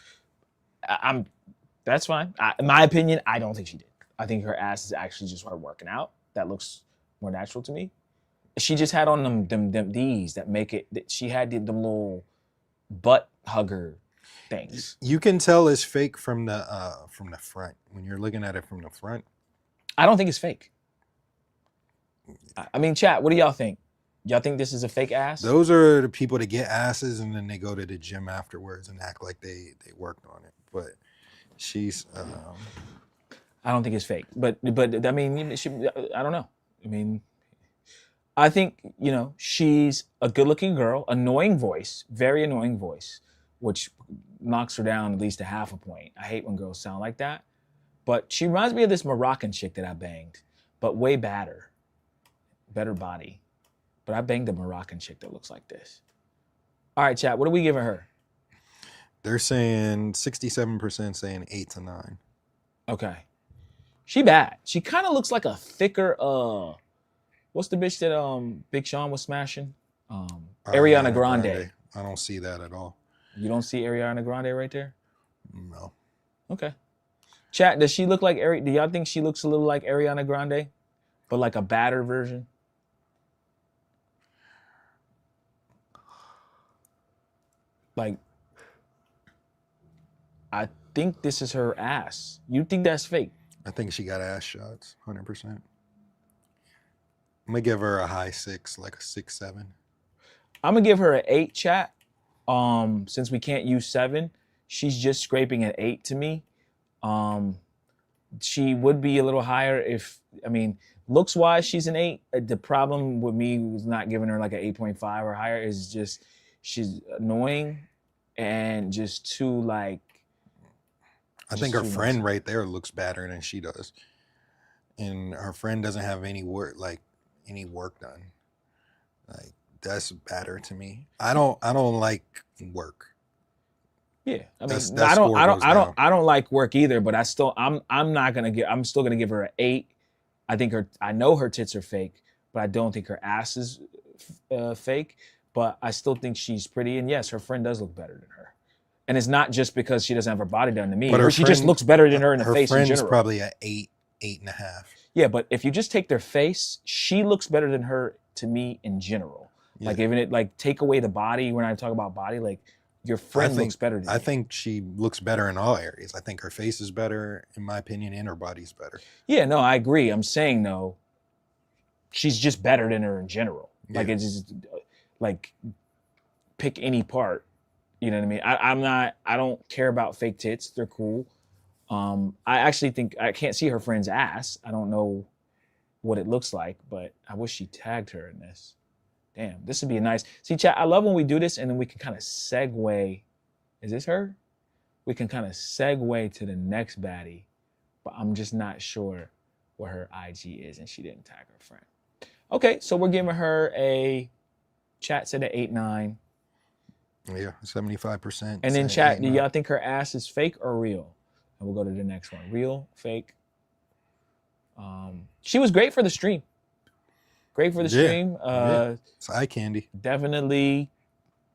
That's fine. In my opinion, I don't think she did. I think her ass is actually just her working out. That looks more natural to me. She just had on them these that make it. She had them little butt hugger things. You can tell it's fake from the front when you're looking at it from the front. I don't think it's fake. I mean, chat. What do y'all think? Y'all think this is a fake ass? Those are the people that get asses and then they go to the gym afterwards and act like they worked on it. But she's. I don't think it's fake. But I mean, I don't know. I mean, I think she's a good-looking girl, annoying voice, very annoying voice, which knocks her down at least a half a point. I hate when girls sound like that. But she reminds me of this Moroccan chick that I banged, but way better body. But I banged a Moroccan chick that looks like this. All right, chat, what are we giving her? They're saying 67% saying 8 to 9. Okay. She bad. She kind of looks like a thicker, what's the bitch that Big Sean was smashing? Ariana Grande. I don't see that at all. You don't see Ariana Grande right there? No. Okay. Chat, does she look like do y'all think she looks a little like Ariana Grande? But like a badder version? Like, I think this is her ass. You think that's fake? I think she got ass shots, 100%. I'm gonna give her a high 6, like a 6-7. I'm gonna give her an 8, chat. Since we can't use 7, she's just scraping an 8 to me. She would be a little higher if, I mean, looks wise, she's an 8. The problem with me was not giving her like an 8.5 or higher is just she's annoying and just too like. I think her friend right there looks better than she does, and her friend doesn't have any work done. Like that's better to me. I don't like work. Yeah, I mean, That's I down. don't like work either. But I'm still gonna give her an 8. I know her tits are fake, but I don't think her ass is fake. But I still think she's pretty, and yes, her friend does look better than her. And it's not just because she doesn't have her body done to me. But She just looks better than her in the face in Her friend's general. probably an 8, 8.5. Yeah, but if you just take their face, she looks better than her to me in general. Yeah. Like even it like take away the body when I talk about body, like your friend looks better than I you. think she looks better in all areas. I think her face is better, in my opinion, and her body's better. Yeah, no, I agree. I'm saying though, she's just better than her in general. Like it's just like pick any part. You know what I mean? I don't care about fake tits. They're cool. I actually think I can't see her friend's ass. I don't know what it looks like, but I wish she tagged her in this. Damn, this would be a nice. See, chat, I love when we do this and then we can kind of segue. Is this her? We can kind of segue to the next baddie, but I'm just not sure what her IG is and she didn't tag her friend. Okay, so we're giving her a chat said at 8.9. Yeah, 75%. And then chat, do y'all think her ass is fake or real? And we'll go to the next one. Real, fake. She was great for the stream. Great for the stream. It's eye candy. Definitely,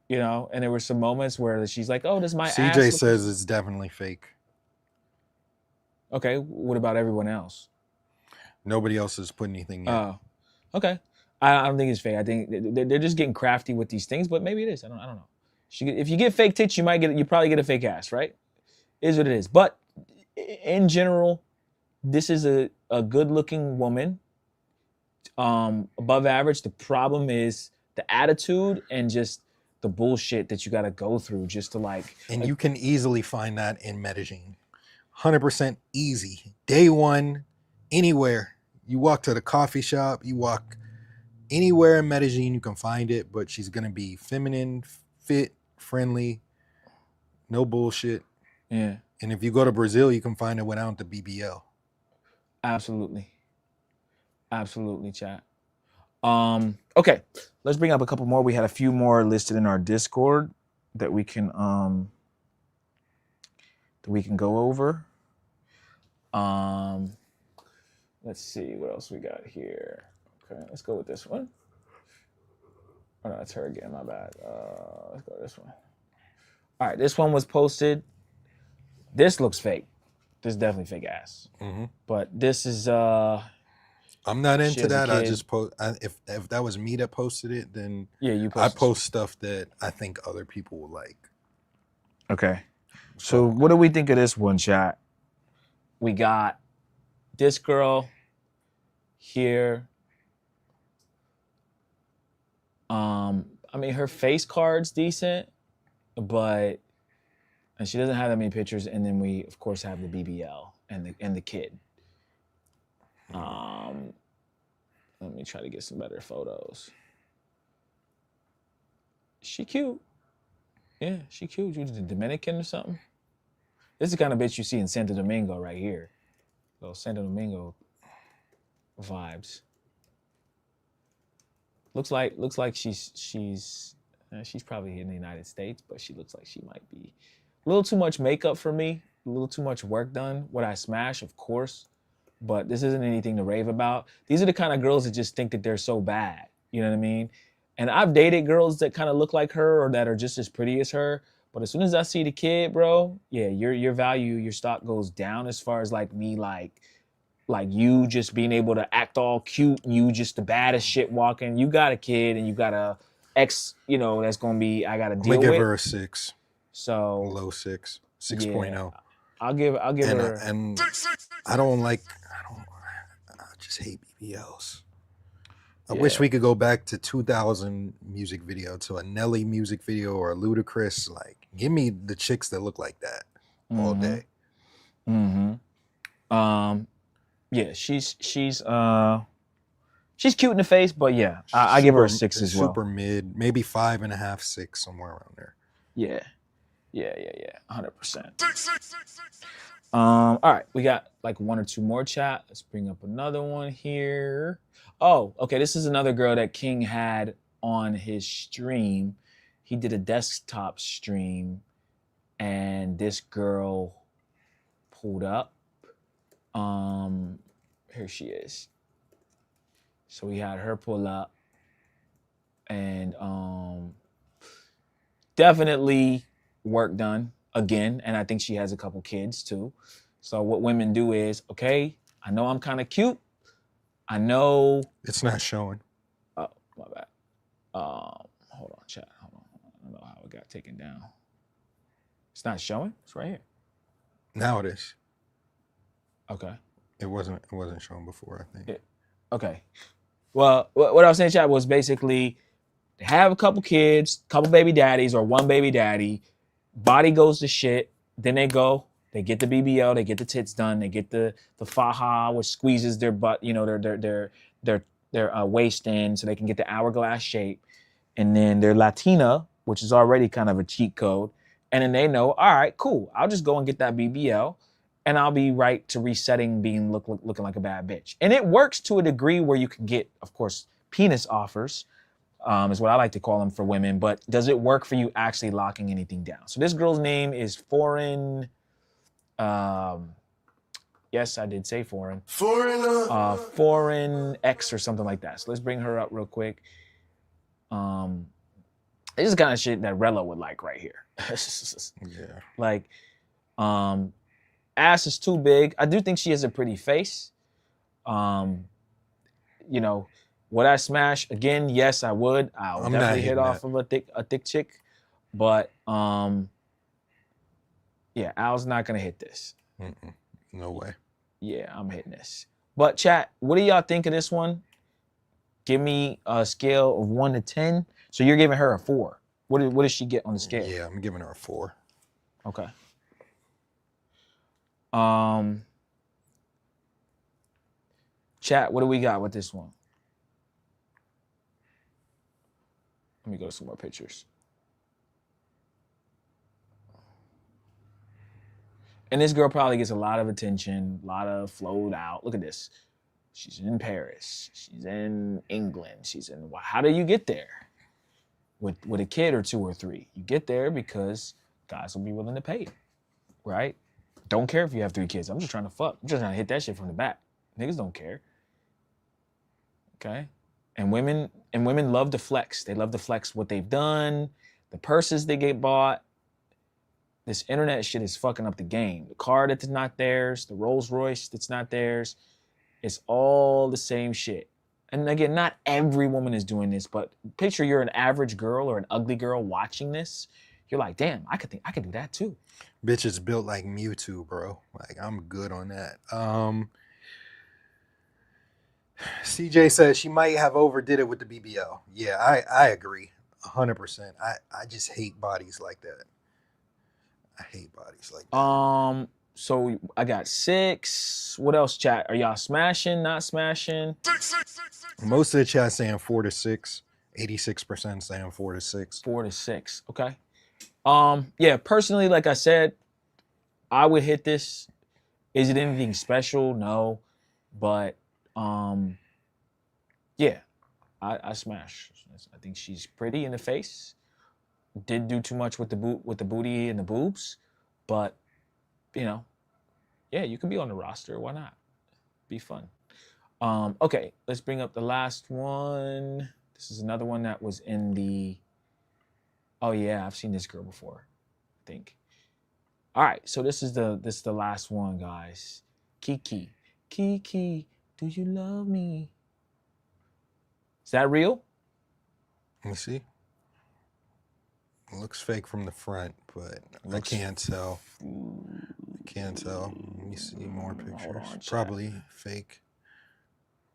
you know, and there were some moments where she's like, oh, does my ass CJ look- says it's definitely fake. Okay, what about everyone else? Nobody else has put anything yet. Oh, okay. I don't think it's fake. I think they're just getting crafty with these things, but maybe it is. I don't know. If you get fake tits, you probably get a fake ass, right? It is what it is. But in general, this is a good-looking woman, above average. The problem is the attitude and just the bullshit that you got to go through just to like. And you can easily find that in Medellin. 100% easy. Day one, anywhere. You walk to the coffee shop, you walk anywhere in Medellin, you can find it, but she's going to be feminine, fit, friendly, no bullshit. Yeah. And if you go to Brazil, you can find it without the BBL. Absolutely. Absolutely, chat. Okay, let's bring up a couple more. We had a few more listed in our Discord that we can go over. Let's see what else we got here. Okay, let's go with this one. Oh no, that's her again, my bad. Let's go with this one. All right, this one was posted. This looks fake. This is definitely fake ass. Mm-hmm. But this is I'm not she into has a that. I kid. just post. If that was me that posted it, then Yeah, you I posted post stuff that I think other people will like. Okay. So what do we think of this one, chat? We got this girl here. I mean, her face card's decent, but and she doesn't have that many pictures. And then we, of course, have the BBL and the kid. Let me try to get some better photos. She cute. Yeah, she cute. You the Dominican or something? This is the kind of bitch you see in Santo Domingo right here. Little Santo Domingo vibes. Looks like she's probably in the United States, but she looks like she might be a little too much makeup for me, a little too much work done. Would I smash? Of course, but this isn't anything to rave about. These are the kind of girls that just think that they're so bad. You know what I mean? And I've dated girls that kind of look like her or that are just as pretty as her. But as soon as I see the kid, bro, yeah, your value, your stock goes down as far as like me, like you just being able to act all cute and you just the baddest shit walking. You got a kid and you got a X, you know, that's gonna be I gotta I'm deal gonna give with. her a 6. So low 6, yeah, 6.0. I'll give and, her. And I don't like. I just hate BBLs. I wish we could go back to 2000 music video, to a Nelly music video or a Ludacris. Like, give me the chicks that look like that all day. Yeah, she's cute in the face, but yeah, I give her a 6 as well. Super mid, maybe 5.5, 6, somewhere around there. Yeah, 100%. All right, we got like 1 or 2 more chat. Let's bring up another one here. Oh, okay, this is another girl that King had on his stream. He did a desktop stream, and this girl pulled up. Here she is. So we had her pull up, and definitely work done again. And I think she has a couple kids too. So what women do is, okay, I know I'm kind of cute. I know it's not showing. Oh, my bad. Hold on, chat. Hold on. I don't know how it got taken down. It's not showing. It's right here. Now it is. Okay. It wasn't showing before, I think. Okay. Well, what I was saying, chat, was basically have a couple kids, couple baby daddies, or one baby daddy. Body goes to shit. Then they get the BBL, they get the tits done, they get the faja, which squeezes their butt, you know, their waist in, so they can get the hourglass shape. And then they're Latina, which is already kind of a cheat code. And then they know, all right, cool. I'll just go and get that BBL, and I'll be right to resetting being looking like a bad bitch. And it works to a degree where you can get, of course, penis offers, is what I like to call them for women. But does it work for you actually locking anything down? So this girl's name is Foreign. Yes, I did say Foreign. Foreign X or something like that. So let's bring her up real quick. This is kind of shit that Rella would like right here. Yeah. Like, ass is too big. I do think she has a pretty face. You know, would I smash again? Yes, I would. I'll definitely hit off of a thick chick, but yeah, Al's not gonna hit this. No way. Yeah, I'm hitting this. But chat, what do y'all think of this one? Give me a scale of 1 to 10. So you're giving her a 4. What does she get on the scale? Yeah, I'm giving her a 4. Okay. Chat, what do we got with this one? Let me go to some more pictures. And this girl probably gets a lot of attention, a lot of flowed out. Look at this. She's in Paris. She's in England. She's in. How do you get there? With a kid or 2 or 3. You get there because guys will be willing to pay, right? Don't care if you have 3 kids. I'm just trying to fuck. I'm just trying to hit that shit from the back. Niggas don't care. Okay? And women love to flex. They love to flex what they've done, the purses they get bought. This internet shit is fucking up the game. The car that's not theirs, the Rolls Royce that's not theirs, it's all the same shit. And again, not every woman is doing this, but picture you're an average girl or an ugly girl watching this. You're like, damn, I could do that too. Bitch is built like Mewtwo, bro. Like, I'm good on that. CJ says she might have overdid it with the BBL. Yeah, I agree 100%. I just hate bodies like that. I hate bodies like that. So I got 6. What else, chat? Are y'all smashing, not smashing? Most of the chat saying 4 to 6. 86% saying 4 to 6. 4 to 6. Okay. Yeah, personally, like I said, I would hit this. Is it anything special? No. But yeah, I smash. I think she's pretty in the face. Didn't do too much with the booty and the boobs, but you know, yeah, you can be on the roster. Why not? Be fun. Okay, let's bring up the last one. This is another one that was in the. Oh yeah, I've seen this girl before, I think. All right, so this is the last one, guys. Kiki, do you love me? Is that real? Let me see. Looks fake from the front, but I can't tell. I can't tell. Let me see more pictures. Probably fake.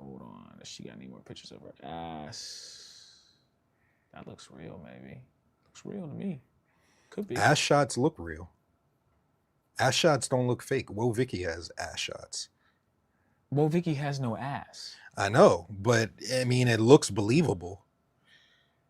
Hold on. Does she got any more pictures of her ass? That looks real, maybe. Looks real to me. Could be. Ass shots look real. Ass shots don't look fake. Whoa, Vicky has ass shots. Well, Vicky has no ass. I know, but I mean, it looks believable.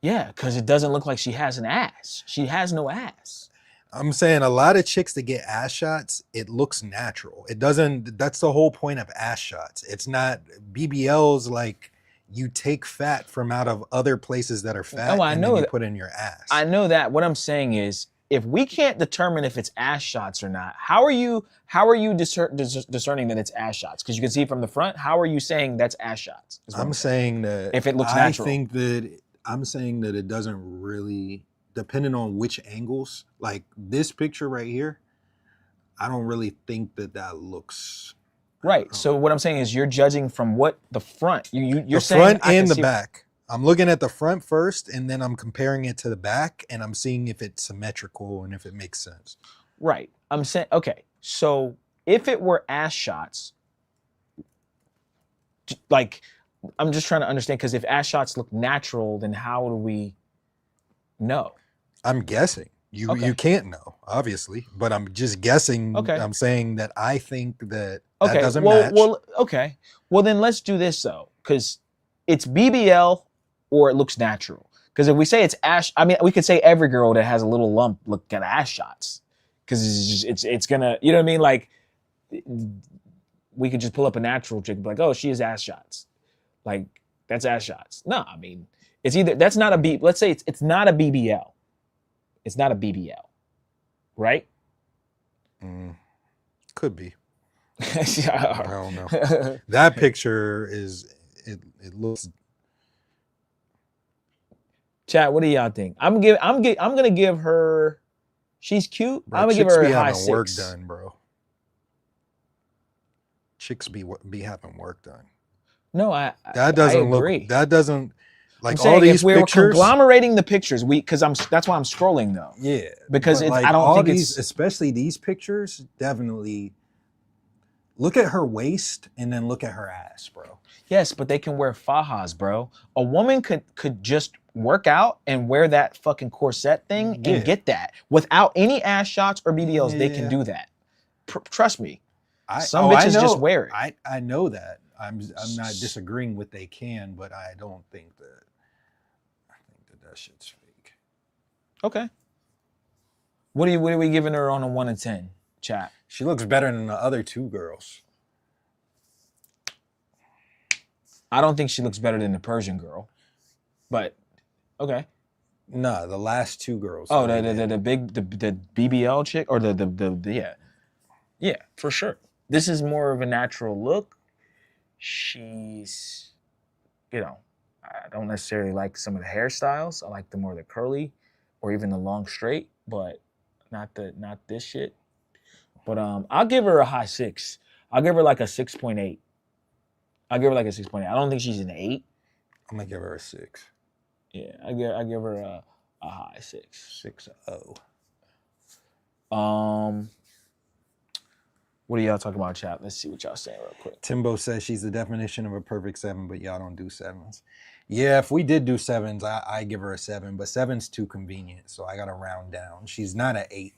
Yeah, because it doesn't look like she has an ass. She has no ass. I'm saying a lot of chicks that get ass shots, it looks natural. It doesn't, that's the whole point of ass shots. It's not BBLs like you take fat from out of other places that are fat and then you put in your ass. I know that. What I'm saying is, if we can't determine if it's ass shots or not, how are you discerning that it's ass shots? Because you can see from the front. How are you saying that's ass shots? I'm saying that if it looks natural. I'm saying that it doesn't really, depending on which angles, like this picture right here, I don't really think that looks right. So what I'm saying is you're judging from what the front. You're the saying front and the back. I'm looking at the front first, and then I'm comparing it to the back, and I'm seeing if it's symmetrical and if it makes sense. Right. I'm saying, okay, so if it were ass shots, like, I'm just trying to understand, because if ass shots look natural, then how do we know? I'm guessing. You can't know, obviously, but I'm just guessing. Okay. I'm saying that I think that Okay. that doesn't match. Okay. Well, then let's do this, though, because it's BBL or it looks natural. Because if we say it's ass, I mean, we could say every girl that has a little lump look at ass shots. Because it's gonna, you know what I mean? Like, we could just pull up a natural chick and be like, oh, she has ass shots. Like, that's ass shots. No, I mean, it's either, that's not a B, let's say it's not a BBL. It's not a BBL, right? Could be. Yeah. I don't know. That picture is, it looks. Chat, what do y'all think? I'm gonna give her. She's cute. Bro, I'm gonna give her a high having 6. Work done, bro. Chicks be having work done. No, that doesn't I agree. look. That doesn't like I'm saying all these if we're pictures. conglomerating the pictures, that's why I'm scrolling though. Yeah, because like I don't all think these, it's especially these pictures. Definitely look at her waist and then look at her ass, bro. Yes, but they can wear fajas, bro. A woman could just work out and wear that fucking corset thing and get that without any ass shots or BBLs. They can do that. Trust me. Some bitches just wear it. I know that. I'm not disagreeing with they can, but I don't think that. I think that shit's fake. Okay. What are we giving her on a 1 to 10? Chat. She looks better than the other two girls. I don't think she looks better than the Persian girl, but okay. No, the last two girls. Oh, the BBL chick or the yeah, for sure. This is more of a natural look. She's, I don't necessarily like some of the hairstyles. I like the more the curly, or even the long straight, but not this shit. But I'll give her a high 6. I'll give her like a 6.8. I'll give her like a 6.8. I don't think she's an 8. I'm gonna give her a 6. Yeah, I give her a high 6. 6.0. What are y'all talking about, chat? Let's see what y'all saying real quick. Timbo says she's the definition of a perfect 7, but y'all don't do 7s. Yeah, if we did do 7s, I give her a 7, but 7's too convenient, so I gotta round down. She's not an 8,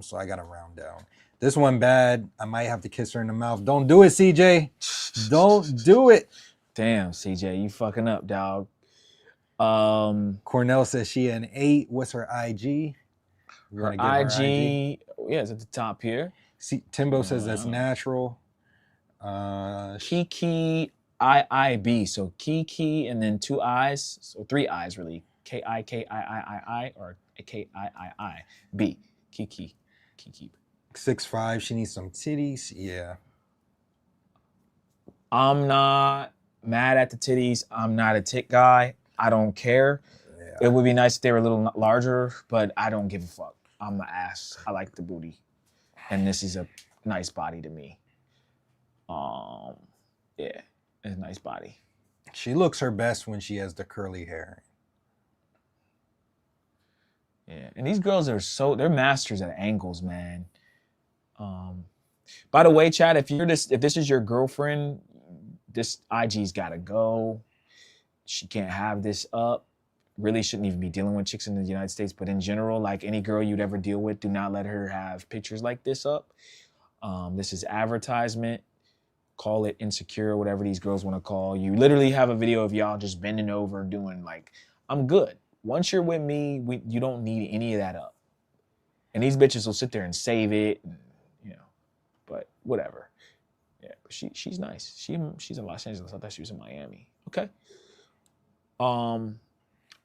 so I gotta round down. This one bad. I might have to kiss her in the mouth. Don't do it, CJ. Don't do it. Damn, CJ, you fucking up, dog. Cornell says she an 8. What's her IG? Her IG, yeah, it's at the top here. See, Timbo says that's natural. Kiki IIB. So Kiki and then 2 I's. So 3 I's really. K-I-K-I-I-I or K-I-I-I-B. Kiki. 6'5". She needs some titties. Yeah. I'm not mad at the titties. I'm not a tit guy. I don't care. Yeah. It would be nice if they were a little larger, but I don't give a fuck. I'm an ass. I like the booty. And this is a nice body to me. Yeah, it's a nice body. She looks her best when she has the curly hair. Yeah, and these girls are they're masters at angles, man. By the way, Chad, if this is your girlfriend, this IG's gotta go. She can't have this up. Really shouldn't even be dealing with chicks in the United States, but in general, like any girl you'd ever deal with, do not let her have pictures like this up. This is advertisement. Call it insecure, whatever these girls want to call. You literally have a video of y'all just bending over doing like, I'm good. Once you're with me, you don't need any of that up. And these bitches will sit there and save it, and, you know, but whatever. Yeah, but she's nice. She's in Los Angeles. I thought she was in Miami. Okay. All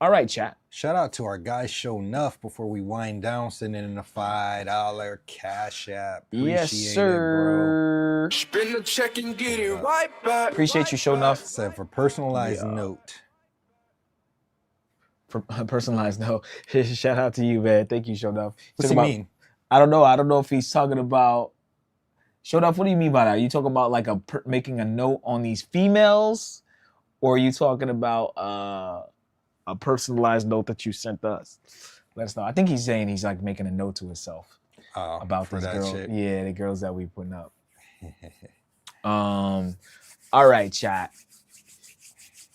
right, chat. Shout out to our guy Show Enough before we wind down, sending in a $5 Cash App. Yes, Appreciate sir. it, bro. Spin the check and get it right back. Appreciate you, Show Enough. Said for personalized note. For personalized note. Shout out to you, man. Thank you, Show Enough. What's he mean? I don't know. I don't know if he's talking about. Show Enough, what do you mean by that? Are you talking about like making a note on these females? Or are you talking about a personalized note that you sent us? Let us know. I think he's saying he's like making a note to himself about this girl. Shit. Yeah, the girls that we putting up. All right, chat.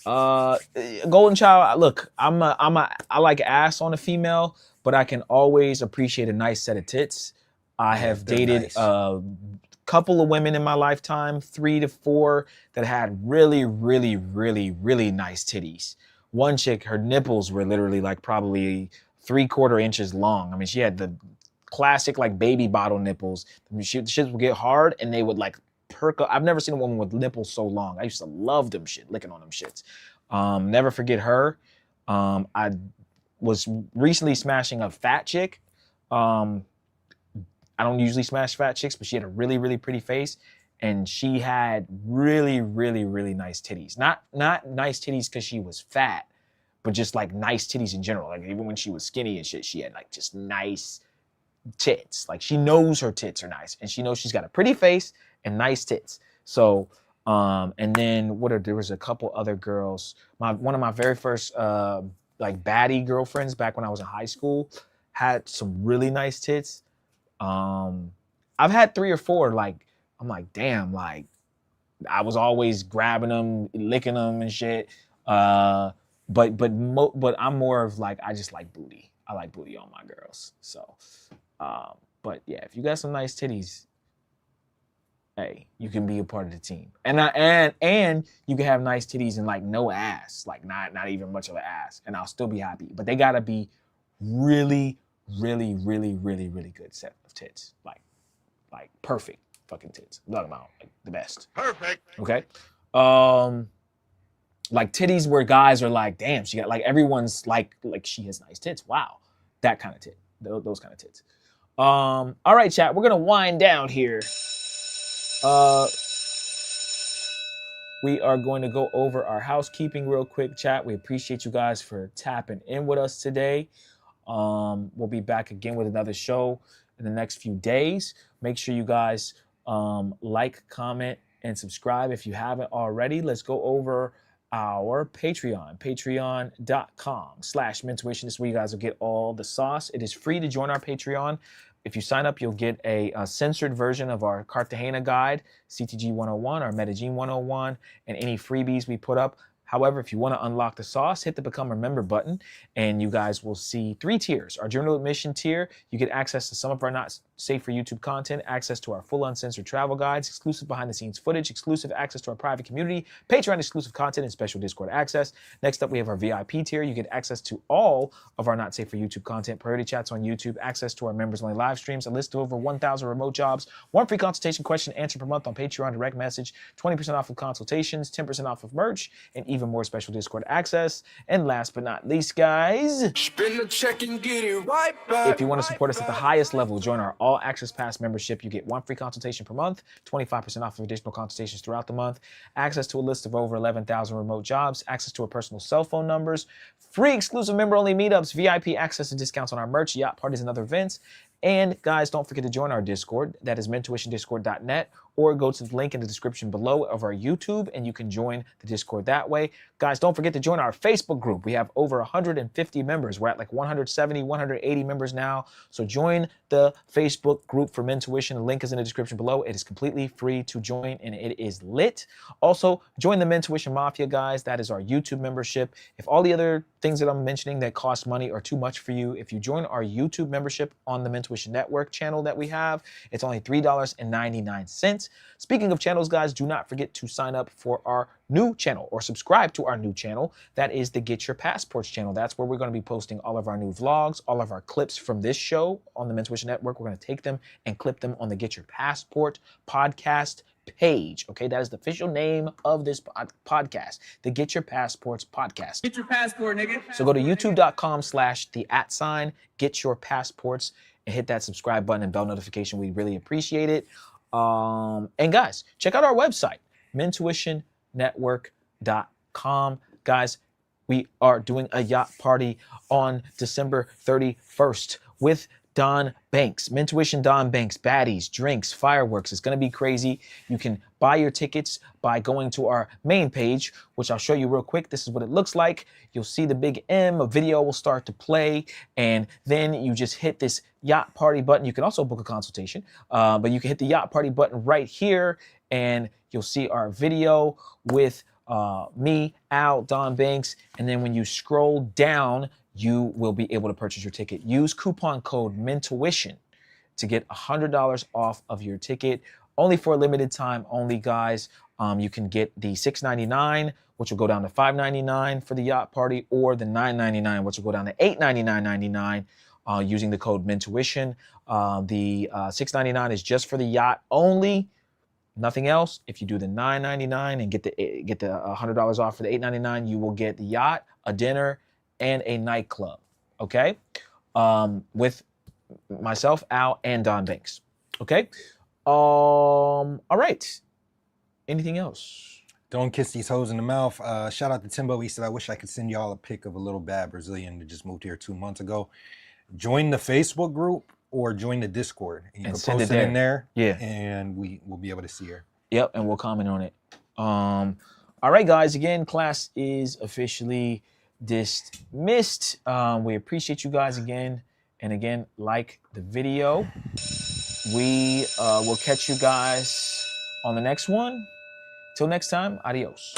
Golden Child. Look, I like ass on a female, but I can always appreciate a nice set of tits. I have dated nice. Couple of women in my lifetime, 3 to 4, that had really, really, really, really nice titties. One chick, her nipples were literally like probably 3/4 inches long. I mean, she had the classic like baby bottle nipples. The shits would get hard and they would like perk up. I've never seen a woman with nipples so long. I used to love them shit, licking on them shits. Never forget her. I was recently smashing a fat chick. I don't usually smash fat chicks, but she had a really, really pretty face. And she had really, really, really nice titties. Not nice titties because she was fat, but just like nice titties in general. Like even when she was skinny and shit, she had like just nice tits. Like she knows her tits are nice. And she knows she's got a pretty face and nice tits. So, and then there was a couple other girls. One of my very first like baddie girlfriends back when I was in high school had some really nice tits. I've had 3 or 4, like, I'm like, damn, like, I was always grabbing them, licking them and shit. But I'm more of like, I just like booty. I like booty on my girls. So, but yeah, if you got some nice titties, hey, you can be a part of the team. And you can have nice titties and like no ass, like not even much of an ass, and I'll still be happy. But they gotta be really, really, really, really, really good set of tits. Like perfect fucking tits. I'm talking about like the best. Perfect. Okay. Like titties where guys are like, damn, she got like everyone's like she has nice tits. Wow. That kind of tit. Those kind of tits. All right, chat. We're gonna wind down here. We are going to go over our housekeeping real quick, chat. We appreciate you guys for tapping in with us today. We'll be back again with another show in the next few days. Make sure you guys like, comment, and subscribe if you haven't already. Let's go over our Patreon, patreon.com/mentuition. This is where you guys will get all the sauce. It is free to join our Patreon. If you sign up, you'll get a censored version of our Cartagena guide, CTG 101, our Medellin 101, and any freebies we put up. However, if you want to unlock the sauce, hit the Become a Member button, and you guys will see 3 tiers. Our general admission tier, you get access to some of our not safe for YouTube content, access to our full uncensored travel guides, exclusive behind-the-scenes footage, exclusive access to our private community, Patreon exclusive content, and special Discord access. Next up, we have our VIP tier. You get access to all of our not safe for YouTube content, priority chats on YouTube, access to our members-only live streams, a list of over 1,000 remote jobs, 1 free consultation question answer per month on Patreon direct message, 20% off of consultations, 10% off of merch, and even more special Discord access. And last but not least, guys, spin the check and get it right back. If you want to support us at the highest level, join our All Access Pass membership. You get 1 free consultation per month, 25% off of additional consultations throughout the month, access to a list of over 11,000 remote jobs, access to our personal cell phone numbers, free exclusive member-only meetups, VIP access and discounts on our merch, yacht parties, and other events. And guys, don't forget to join our Discord. That is mentuitiondiscord.net, or go to the link in the description below of our YouTube and you can join the Discord that way. Guys, don't forget to join our Facebook group. We have over 150 members. We're at like 170, 180 members now. So join the Facebook group for Mentuition. The link is in the description below. It is completely free to join and it is lit. Also, join the Mentuition Mafia, guys. That is our YouTube membership. If all the other things that I'm mentioning that cost money are too much for you, if you join our YouTube membership on the Mentuition Network channel that we have, it's only $3.99. Speaking of channels, guys, do not forget to sign up for our new channel or subscribe to our new channel. That is the Get Your Passports channel. That's where we're going to be posting all of our new vlogs, all of our clips from this show on the Mentuition Network. We're going to take them and clip them on the Get Your Passport podcast page. Okay, that is the official name of this podcast, the Get Your Passports podcast. Get your passport, nigga. So go to youtube.com/the@ Get Your Passports and hit that subscribe button and bell notification. We really appreciate it. And guys, check out our website, mentuitionnetwork.com. Guys, we are doing a yacht party on December 31st with Don Banks, Mentuition Don Banks, baddies, drinks, fireworks. It's going to be crazy. You can buy your tickets by going to our main page, which I'll show you real quick. This is what it looks like. You'll see the big M, a video will start to play, and then you just hit this yacht party button. You can also book a consultation, but you can hit the yacht party button right here, and you'll see our video with me, Al, Don Banks, and then when you scroll down, you will be able to purchase your ticket. Use coupon code MENTUITION to get $100 off of your ticket. Only for a limited time only, guys. You can get the $6.99, which will go down to $5.99 for the yacht party, or the $9.99, which will go down to $8.99.99 using the code MENTUITION. The $6.99 is just for the yacht only. Nothing else. If you do the $9.99 and get the $100 off for the $8.99, you will get the yacht, a dinner, and a nightclub, okay? With myself, Al, and Don Banks, okay? All right. Anything else? Don't kiss these hoes in the mouth. Shout out to Timbo. He said, I wish I could send y'all a pic of a little bad Brazilian that just moved here 2 months ago. Join the Facebook group or join the Discord. And you can post it in there. Yeah. And we will be able to see her. Yep, and we'll comment on it. All right, guys. Again, class is officially dismissed. We appreciate you guys again. And again, like the video. We will catch you guys on the next one. Till next time, adios.